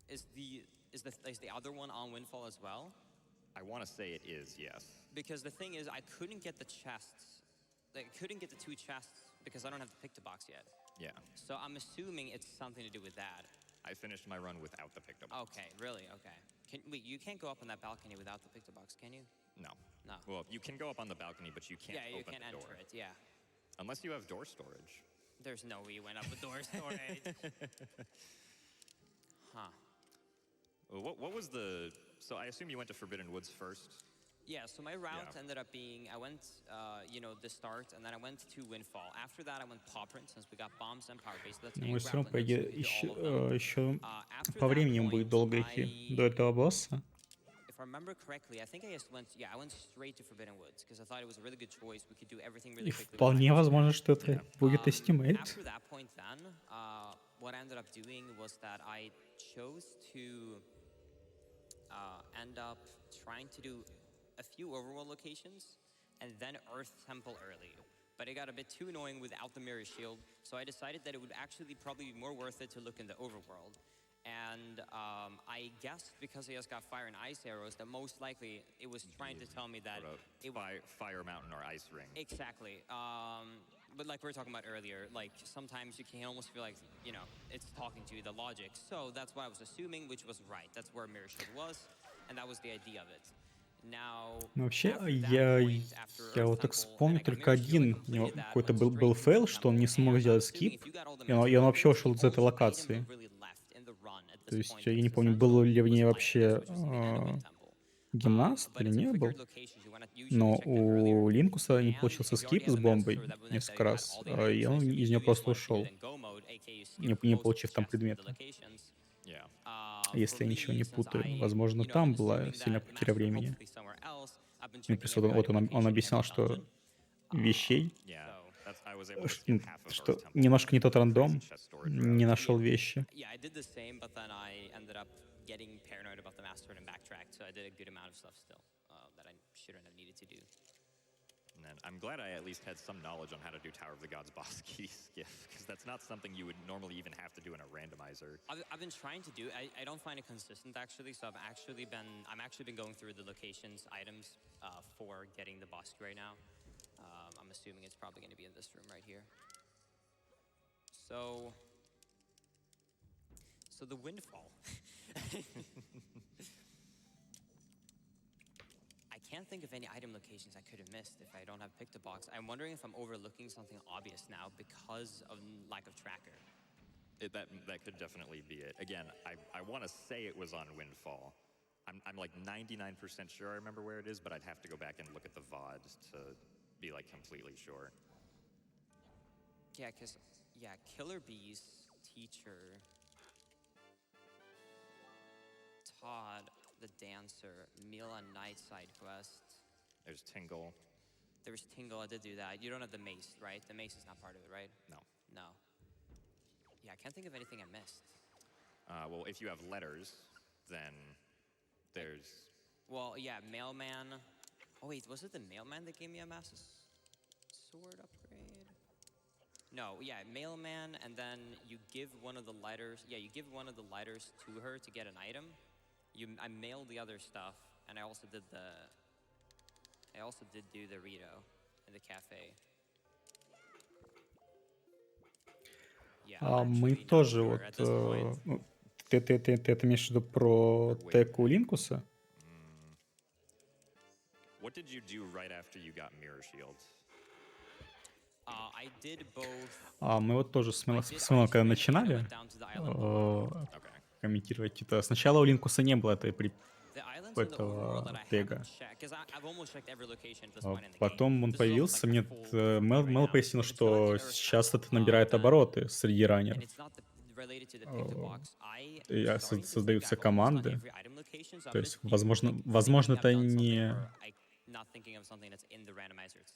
Is the other one on Windfall as well? I want to say it is, yes. Because the thing is, I couldn't get the chests. I couldn't get the 2 chests because I don't have the pick-to-box yet. Yeah. So I'm assuming it's something to do with that. I finished my run without the pick-to-box. Okay, really? Okay. Wait, you can't go up on that balcony without the pick-to-box, can you? No. No. Well, you can go up on the balcony, but you can't you open can't the door. enter it, yeah. Unless you have door storage. There's no way you went up with door storage. Huh. Well, what was the... So I assume you went to Forbidden Woods first? Yeah, so my route ended up being, I went, the start, and then I went to Windfall. After that, I went Paw Print, since we got bombs and power base. Мы все равно, по идее, еще по времени будет долго идти до этого босса. If I remember correctly, I think I just went, I went straight to Forbidden Woods, because I thought it was a really good choice. We could do everything really И quickly. вполне возможно, что это будет эстимейт. After that point then, what I ended up doing was that I chose to end up trying to do a few overworld locations and then Earth Temple early. But it got a bit too annoying without the mirror shield, so I decided that it would actually probably be more worth it to look in the overworld. And I guessed, because I just got fire and ice arrows, that most likely it was trying to tell me that it Fire Mountain or Ice Ring. Exactly. But like we were talking about earlier, like sometimes you can almost feel like, it's talking to you, the logic. So that's what I was assuming, which was right. That's where Mirror Shield was, and that was the idea of it. Now, Вообще, я вот так вспомню только один, у него какой-то был фейл, что он не смог сделать скип, и он вообще ушел из этой локации. То есть я не помню, был ли в ней вообще гимнаст или не был. Но у Линкуса не получился скип с бомбой несколько раз, и он из нее просто ушел, не получив там предметы. Если я ничего не путаю. Возможно, там была сильная потеря времени. И плюс вот он объяснял, что вещей, что немножко не тот рандом, не нашел вещи. Getting paranoid about the master and backtrack, so I did a good amount of stuff still that I shouldn't have needed to do. And then I'm glad I at least had some knowledge on how to do Tower of the Gods boss key skiff, because that's not something you would normally even have to do in a randomizer. I've been trying to do. I don't find it consistent actually, so I'm actually been going through the locations items for getting the boss key right now. I'm assuming it's probably going to be in this room right here. So the Windfall. I can't think of any item locations I could have missed if I don't have pick-to-box. I'm wondering if I'm overlooking something obvious now because of lack of tracker. That could definitely be it. Again, I want to say it was on Windfall. I'm like 99% sure I remember where it is, but I'd have to go back and look at the VOD to be like completely sure. Yeah, Killer Bees, Teacher, Todd, the Dancer, Mila Night side quest. There's Tingle. There's Tingle, I did do that. You don't have the mace, right? The mace is not part of it, right? No. Yeah, I can't think of anything I missed. Well, if you have letters, then there's... Well, yeah, Mailman. Oh wait, was it the Mailman that gave me a Master Sword upgrade? No, yeah, Mailman, and then you give one of the lighters. Yeah, you give one of the lighters to her to get an item. I mailed the other stuff, and I also did do the Rito in the cafe. Yeah, Мы тоже вот... Ты это имеешь в виду про теку Линкуса? What did you do right after you got Mirror Shield? I did both. Мы вот тоже с Мэлом, когда начинали комментировать это, сначала у Линкуса не было этого тега. Потом он появился, мне Мэл пояснил, что сейчас это набирает обороты среди раннеров. И создаются команды. То есть, возможно, это не...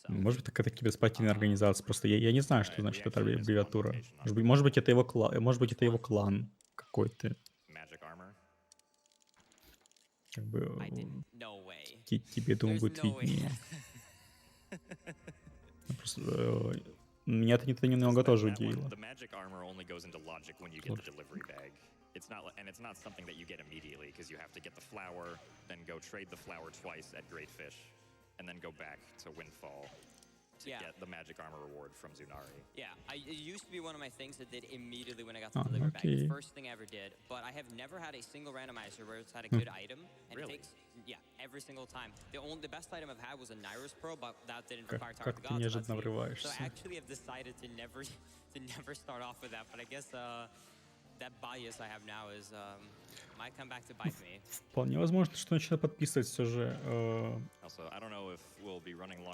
Может быть, это киберспортивная организация. Просто я не знаю, что значит эта аббревиатура. Может быть, это его клан какой-то. Как бы тебе, думаю, будет виднее. Просто, меня это немного тоже удивило. it's not something that you get immediately because you have to get the flower, then go trade the flower twice at Great Fish, and then go back to Windfall to get the magic armor reward from Zunari. Yeah, it used to be one of my things I did immediately when I got the delivery bag. The first thing I ever did, but I have never had a single randomizer where it's had a good item, and it takes every single time. The best item I've had was a Nairos Pearl, but that didn't require Tower of the Gods. So I actually have decided to never start off with that. But I guess that bias I have now is might come back to bite me. Вполне возможно, что начинает подписывать все же.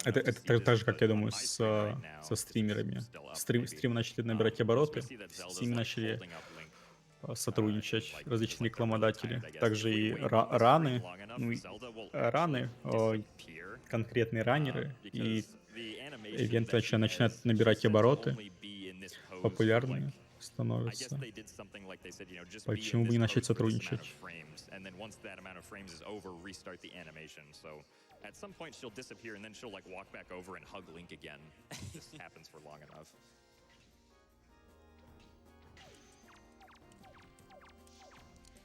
Это так же, как я думаю, со стримерами. Стримы начали набирать обороты, с ними начали сотрудничать различные рекламодатели. Также и раны, конкретные раннеры и ивенты начинают набирать обороты, популярные становятся. Почему бы не начать сотрудничать? At some point she'll disappear and then she'll like walk back over and hug Link again. This happens for long enough.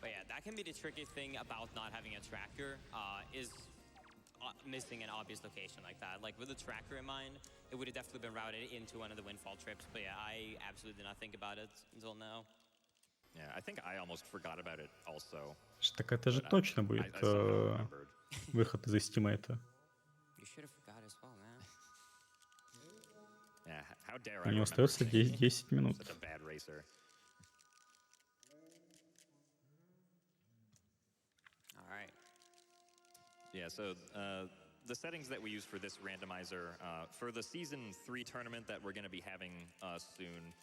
But yeah, that can be the tricky thing about not having a tracker, is missing an obvious location like that. Like with a tracker in mind, it would have definitely been routed into one of the Windfall trips. But yeah, I absolutely did not think about it until now. Yeah, I think I almost forgot about it also. Так это же точно будет выход из эстимейта. У него остается 10 минут. Yeah, so the settings that we use for this randomizer, for the Season 3 tournament that we're going to be having soon,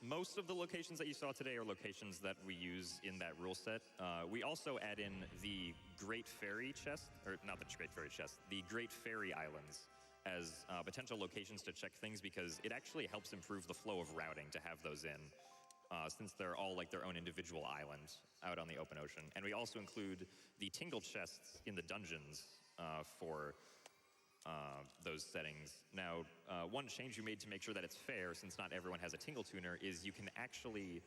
most of the locations that you saw today are locations that we use in that rule set. We also add in the Great Fairy chest, or not the Great Fairy chest, the Great Fairy Islands as potential locations to check things because it actually helps improve the flow of routing to have those in, since they're all like their own individual island out on the open ocean. And we also include the Tingle chests in the dungeons for those settings. Now, one change you made to make sure that it's fair, since not everyone has a Tingle tuner, is you can actually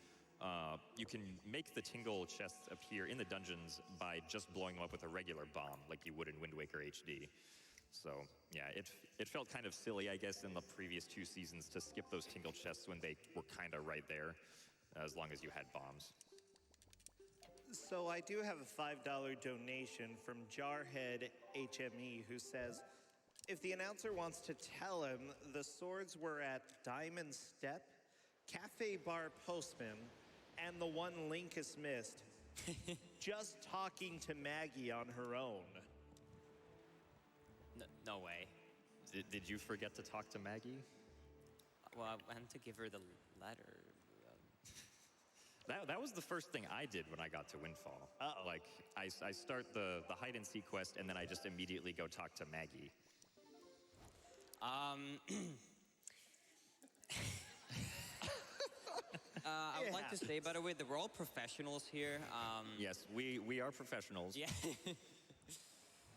you can make the Tingle chests appear in the dungeons by just blowing them up with a regular bomb, like you would in Wind Waker HD. So yeah, it felt kind of silly, I guess, in the previous 2 seasons to skip those Tingle chests when they were kind of right there, as long as you had bombs. So I do have a $5 donation from Jarhead HME who says, if the announcer wants to tell him the swords were at Diamond Step, Cafe Bar Postman, and the one Link has missed, just talking to Maggie on her own. No way. Did you forget to talk to Maggie? Well, I went to give her the letter. That was the first thing I did when I got to Windfall. Like, I start the hide and seek quest, and then I just immediately go talk to Maggie. I would like to say, by the way, that we're all professionals here. Yes, we are professionals. Yeah.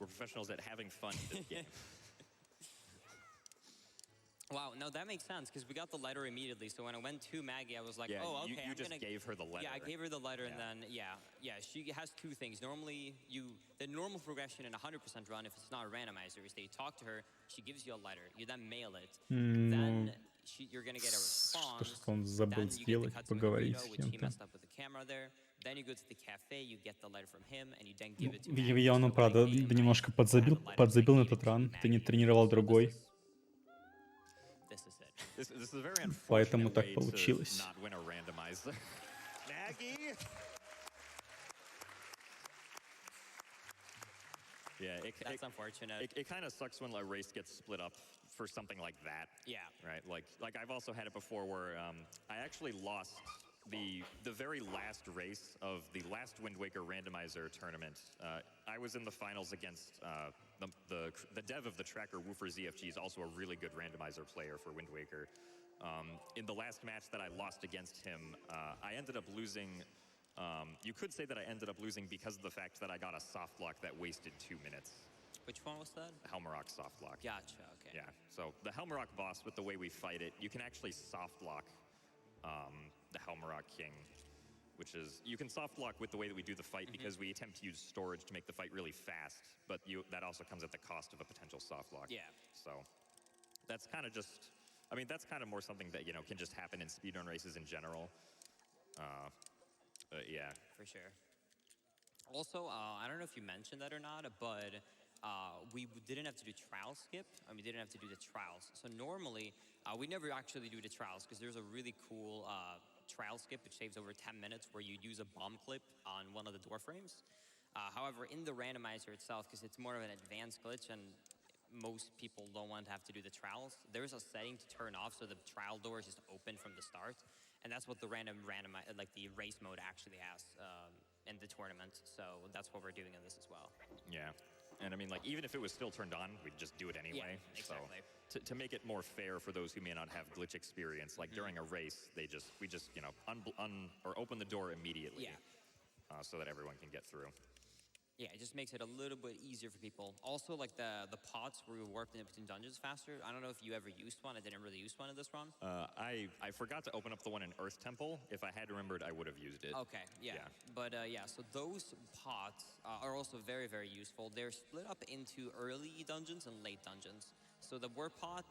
We're professionals at having fun in this game. Wow, no, that makes sense, because we got the letter immediately. So when I went to Maggie, I was like, oh, okay. You just gave her the letter. Yeah, I gave her the letter, and then, she has 2 things. Normally, the normal progression in a 100% run, if it's not a randomizer, is that you talk to her, she gives you a letter, you then mail it, then you're going to get a response, он забыл сделать, поговорить с which he кем-то. messed up with the camera there. Then you go to the cafe, you get the letter from him, and you then give it to Я он, правда, немножко подзабил на этот ран. Ты не тренировал другой. Поэтому так получилось. Yeah, that's unfortunate. It kind of sucks when a race gets split up for something like that. Yeah. Right. Like I've also had it before where I actually lost the very last race of the last Wind Waker randomizer tournament. I was in the finals against the dev of the tracker, Woofer ZFG, is also a really good randomizer player for Wind Waker. In the last match that I lost against him, I ended up losing. You could say that I ended up losing because of the fact that I got a soft lock that wasted 2 minutes. Which one was that? Helmarok soft lock. Gotcha, okay. Yeah, so the Helmarok boss, with the way we fight it, you can actually soft lock the Helmarok King which is you can soft lock with the way that we do the fight because we attempt to use storage to make the fight really fast, but that also comes at the cost of a potential soft lock. Yeah. So that's kind of just, I mean, that's kind of more something that, can just happen in speedrun races in general. Yeah. For sure. Also, I don't know if you mentioned that or not, but we didn't have to do trial skip, and we didn't have to do the trials. So normally, we never actually do the trials because there's a really cool trial skip which saves over 10 minutes where you use a bomb clip on one of the door frames. However, in the randomizer itself, because it's more of an advanced glitch and most people don't want to have to do the trials, there's a setting to turn off so the trial door is just open from the start. And that's what the like the race mode actually has in the tournament. So that's what we're doing in this as well. Yeah. And I mean, like, even if it was still turned on, we'd just do it anyway. Yeah, exactly. So to make it more fair for those who may not have glitch experience, like during a race, we just or open the door immediately. Yeah. So that everyone can get through. Yeah, it just makes it a little bit easier for people. Also, like the pots where we warped in between dungeons faster. I don't know if you ever used one. I didn't really use one in this run. I forgot to open up the one in Earth Temple. If I had remembered, I would have used it. Okay, yeah. But so those pots are also very, very useful. They're split up into early dungeons and late dungeons. So the warp pot,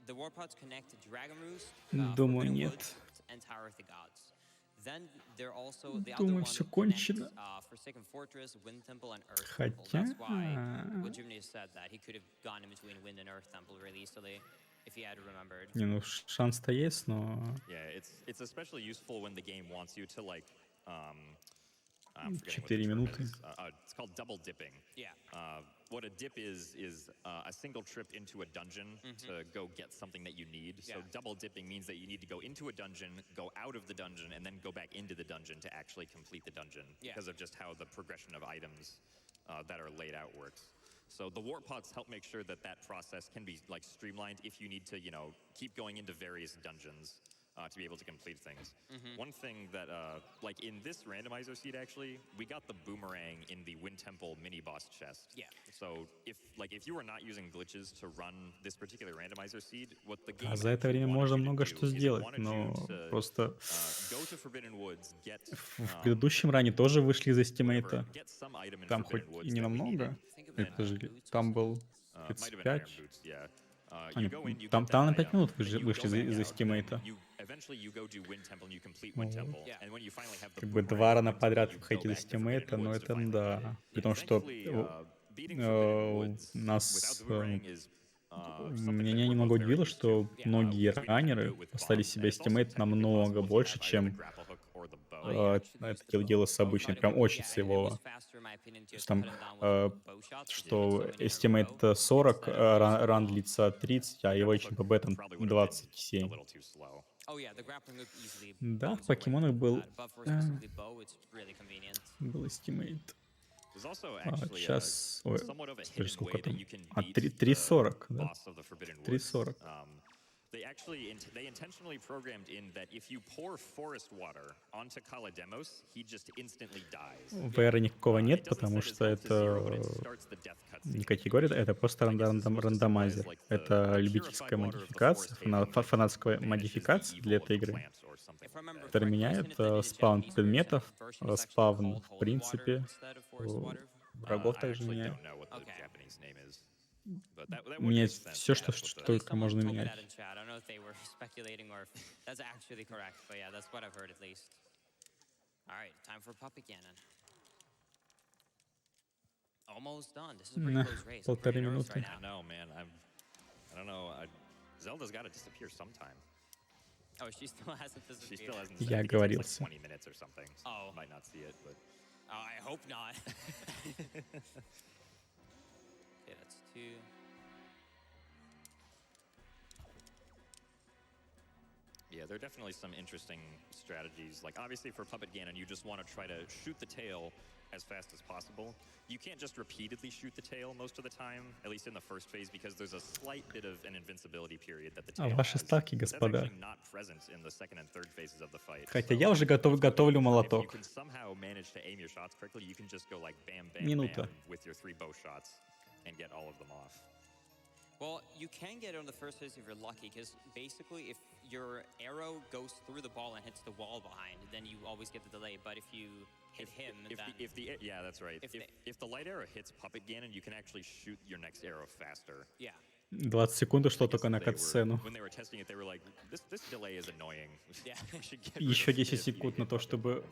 the warp pots connect to Dragon Roost, Думаю, Forbidden нет. Woods, and Tower of the Gods. Then there also the other Думаю, one всё connects кончено. Forsaken Fortress, Wind Temple, and Earth Temple. That's why what Jimmy said that he could have gone in between Wind and Earth Temple really easily if he had remembered. Не, ну шанс-то есть, но Yeah, it's especially useful when the game wants you to like. I'm forgetting what 4 the term минуты. is. It's called double dipping. Yeah. What a dip is a single trip into a dungeon to go get something that you need. So double dipping means that you need to go into a dungeon, go out of the dungeon, and then go back into the dungeon to actually complete the dungeon because of just how the progression of items that are laid out works. So the warp pods help make sure that that process can be like streamlined if you need to, keep going into various dungeons to be able to complete things. One thing that, like in this randomizer seed, actually, we got the boomerang in the Wind Temple mini boss chest. Yeah. So if you were not using glitches to run this particular randomizer seed, what the game А за это время actually можно wanted you to много do что is it сделать, wanted но you to, просто go to Forbidden Woods, get, в предыдущем ране тоже вышли из эстимейта. get some item in Там хоть Forbidden Woods и не that we намного, needed. это же там был Might have been Iron 35. Boots, yeah. А, You нет, go in, you там get that на 5 item, минут then you вышли go back из out, эстимейта. then eventually you go do Wind Temple and you complete Wind Temple, and when you finally have the Как бы boomerang 2 from рана Wind Temple, подряд you go выходить из back to Forbidden эстимейта, но Woods to это finally да. complete it. При том, что Thankfully, beating Forbidden Woods нас without the boomerang is something меня that we're немного both very удивило, used что to. многие Because we didn't have to do раннеры it with поставили bombs, себе and it's also эстимейт technically намного possible if you больше, have either the чем grapple hook or the bow. это дело с обычным. Прям очень сейвово. То есть там, что эстимейт 40, ран длится 30, а его HPB там Probably would have been a 27. little too slow. Да, в покемонах был эстимейт. There's also А actually сейчас... Ой, somewhat of a смотри, hidden сколько way that там? you can А, beat 3.40, the да? boss of the Forbidden Woods. 3.40. They intentionally programmed in that if you pour forest water onto Kalademos, he just instantly dies. VR никакого It нет, doesn't потому set his что health to zero, but это it starts the death cutscene. не категория, это просто I guess it's supposed to рандомайзер. symbolize, like, Это the любительская purified water of the модификация, forest haven that фанатская banishes the модификация evil для of этой the игры, plants or something like that. которая меняет спаун предметов, спаун в принципе, врагов I также actually меняет. don't know what the Japanese name is. But that would Менять make sense все, that что that's what that только можно менять. I don't know if they were speculating or if that's actually correct, but yeah, that's what I've heard at least. All right, time for Puppet Cannon. Almost done. This is a pretty close race. I'm Полторы pretty nervous минуты. right I now. know, man. I don't know. Zelda's got to disappear sometime. Oh, she still hasn't She disappeared. still hasn't. Я I think it takes оговорился. like 20 minutes or something. So Oh. might not see it, but Oh, I hope not. Okay, that's 2. yeah, there are definitely some interesting strategies. Like obviously for Puppet Ganon, you just want to try to shoot the tail as fast as possible. You can't just repeatedly shoot the tail most of the time, at least in the first phase, because there's a slight bit of an invincibility period that the tail Ваши has. ставки, That's господа. actually not present in the second and third phases of the fight. Хотя So я уже готовлю if you молоток. can somehow manage to aim your shots correctly, you can just go like bam, bam, Минута. bam with your 3 bow shots and get all of them off. Well, you can get it on the first phase if you're lucky, because basically if your arrow goes through the ball and hits the wall behind, then you always get the delay. But if you hit him, then yeah, that's right. If the light arrow hits Puppet Ganon, you can actually shoot your next arrow faster. yeah. 20 секунд ушло только на катсцену. When they were testing it, they were like, this delay is annoying. Yeah. We should get rid Еще of 10 this. секунд на то, чтобы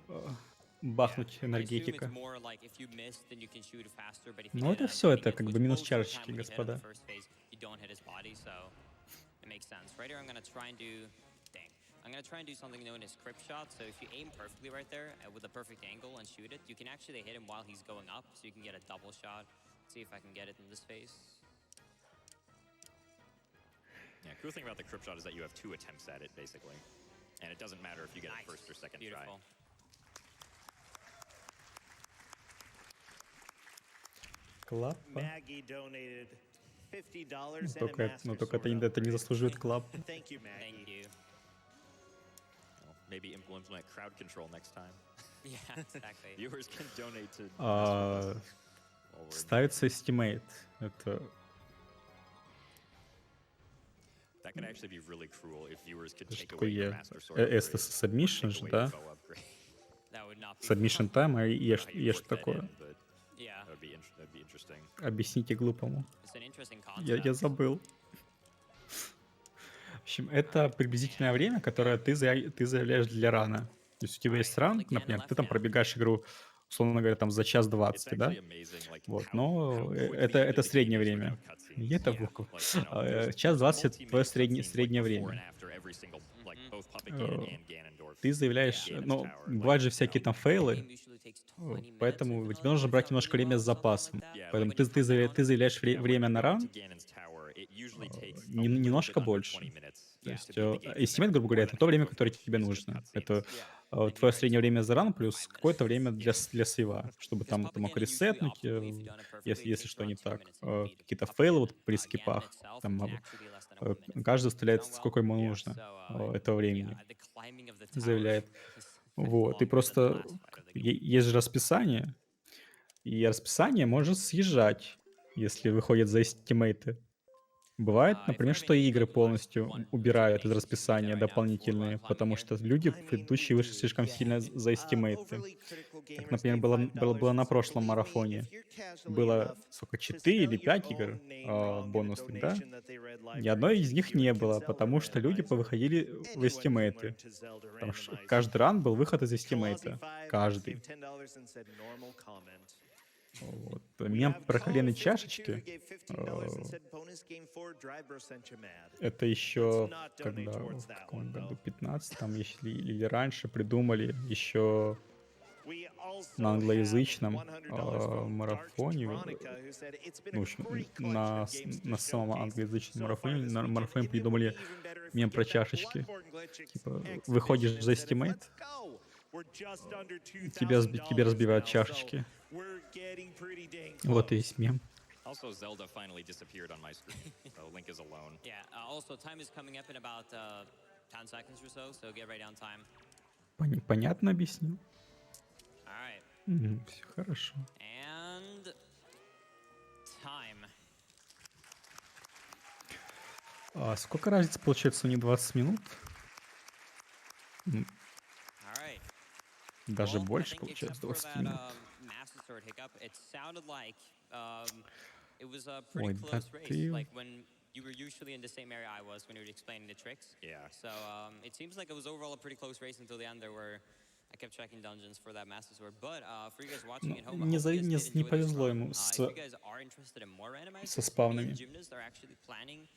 бахнуть энергетика. It's more like if you miss, then you can shoot faster, but if you Ну это did, все, hitting это it как was бы минус most of the чашечки, time when you hit him in господа. the first phase, you don't hit his body, so it makes sense. Right here, I'm gonna try and do, I'm gonna try and do something known as crypt shot. So if you aim perfectly right there with a perfect angle and shoot it, you can actually hit him while he's going up, so you can get a double shot. See if I can get it in this phase. Yeah, cool thing about the crypt shot is that you have 2 attempts at it, basically. And it doesn't matter if you get it first or second try. Beautiful. Клапа. Maggie donated $50 and a Только Master Sword это не заслуживает клап. upgrade. Thank you, Thank Maggie. you. Well, maybe we'll implement crowd control next time. Yeah, exactly. Viewers can donate to. А, ставится estimate. Это That could actually be really cruel if viewers could что take away your такое? Master Sword Это upgrade, submission take же, away да? the bow upgrade. That would not be Submission fun. time, и I don't know how you'd ешь work that такое. in, but Yeah, that'd be interesting. Объясните глупому. it's an interesting Я concept. забыл. В общем, это приблизительное время, которое ты заявляешь для рана. То есть у тебя есть ран, например, ты там пробегаешь игру, условно говоря, там за час It's 20, да? actually amazing, like, Вот, how но quick we это get into среднее games время. without cutscenes. И это Yeah. Like, you know, there's час 20 это твое multi-minute среднее cutscenes, like, before and время. after every single, like, both Puppet Ganon and Ganondorf. Ты заявляешь, Ganon's ну, Tower, бывают же like, всякие you know, там фейлы, Game usually takes 20 minutes поэтому in тебе нужно vanilla брать games, немножко really время well, с something like запасом. that. Yeah, Поэтому When you put that on, ты заявляешь You know, время when на you get ран to Ganon's Tower, it usually takes a немножко little bit under больше. 20 minutes То to есть beat the game from estimate, there, грубо говоря, more это than то half время, of которое which тебе is just нужно. cutscenes. Это Yeah. твое среднее время за ран 5 плюс minutes. какое-то время для Yeah. для сейва, чтобы Because там ты Puppet мог Ganon usually ресетнуть, optimally, if you've done it perfectly, it если takes что не around 2 так. minutes to beat Какие-то Puppet фейлы Ganon. вот при Ganon скипах, itself там can actually be less than a 1 minute. каждый стреляет Done well. сколько ему Yeah. нужно So, этого времени, yeah, the climbing of the tower заявляет. is Вот, и longer than the просто last fight of the game. есть же расписание, и расписание может съезжать, если выходит за эстимейты. Бывает, например, что игры полностью убирают из расписания дополнительные, потому что люди предыдущие вышли слишком сильно за эстимейты. Как, например, было на прошлом марафоне. Было, сколько, 4 или 5 игр бонусных, да? Ни одной из них не было, потому что люди повыходили в эстимейты. Потому что каждый ран был выход из эстимейта. Каждый. Вот. Меня про коленные чашечки. Это еще когда, в каком году, 15 там, или раньше придумали еще на англоязычном марафоне, ну, в общем, на самом англоязычном марафоне придумали мем про чашечки. Типа, выходишь за эстимейт, тебя разбивают чашечки. Вот и есть мем. Also, Zelda finally disappeared on my screen, so Link is alone. Yeah, also time is coming up in about 10 seconds or so, so get right on time. Понятно объяснил? Alright, Все хорошо. and time. А сколько разницы получается у них 20 минут? Alright. Даже Well, I больше think получается except for 20 минут. that Master Sword hiccup, it sounded like it was a Ой, pretty да close race. ты... Like when you were usually in the same area I was when you were explaining the tricks. Yeah. So it seems like it was overall a pretty close race until the end. I kept checking dungeons for that Master Sword. But for you guys watching at home, I hope you guys did Не enjoy this повезло run. ему If you guys are interested in more со randomizers, me спавнами. and Gymnast are actually planning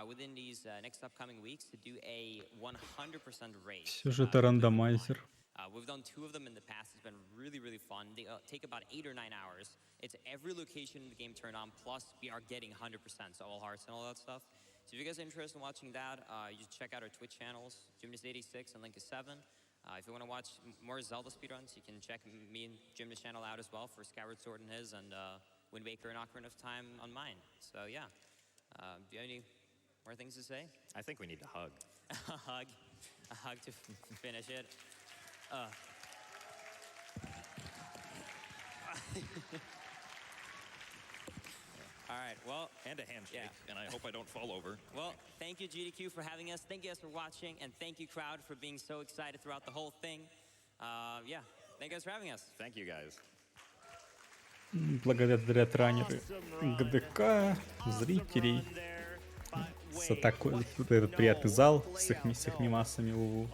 within these next upcoming weeks to do a 100% race. Все же это рандомайзер. We've done 2 of them in the past. It's been really, really fun. They take about 8 or 9 hours. It's every location in the game turned on, plus we are getting 100%, so all hearts and all that stuff. So if you guys are interested in watching that, you should check out our Twitch channels, Gymnast86 and Link7. If you want to watch more Zelda speedruns, you can check me and Gymnast channel out as well for Skyward Sword and his, and Wind Waker and Ocarina of Time on mine. So yeah, do you have any more things to say? I think we need to hug. A hug to finish it. All right, well, And a handshake, Yeah. and I hope I don't fall over. well, thank you GDQ for having us. Thank you guys for watching, and thank you crowd for being so excited throughout the whole thing. Yeah, thank you guys for having us. Thank you guys. Благодаря тренеры ГДК, зрителей, за такой вот этот приятный зал с их мимасами УВУ.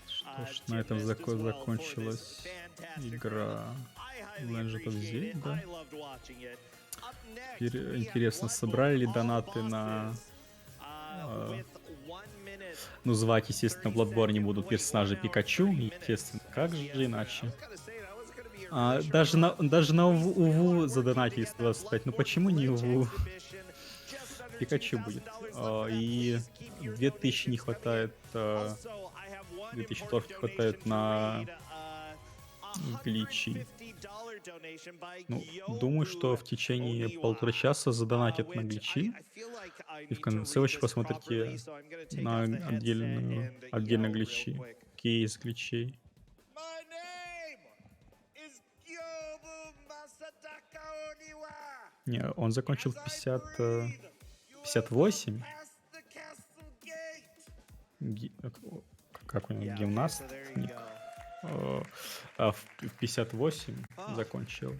Что ж, на этом закончилась игра Legend of Zelda. Теперь интересно, собрали ли донаты на... Ну, звать, естественно, в Bloodborne будут персонажи Пикачу, естественно, как же иначе. Даже на УВУ задонатили 125, ну почему не УВУ? Пикачу будет. И 2000 не хватает, 2000 долларов не хватает на гличи. Ну, думаю, что в течение полутора часа задонатят на гличи. И в конце еще посмотрите на отдельно гличи. Кейс гличей. Не, он закончил 58. Как у него гимнаст? А в 58 закончил.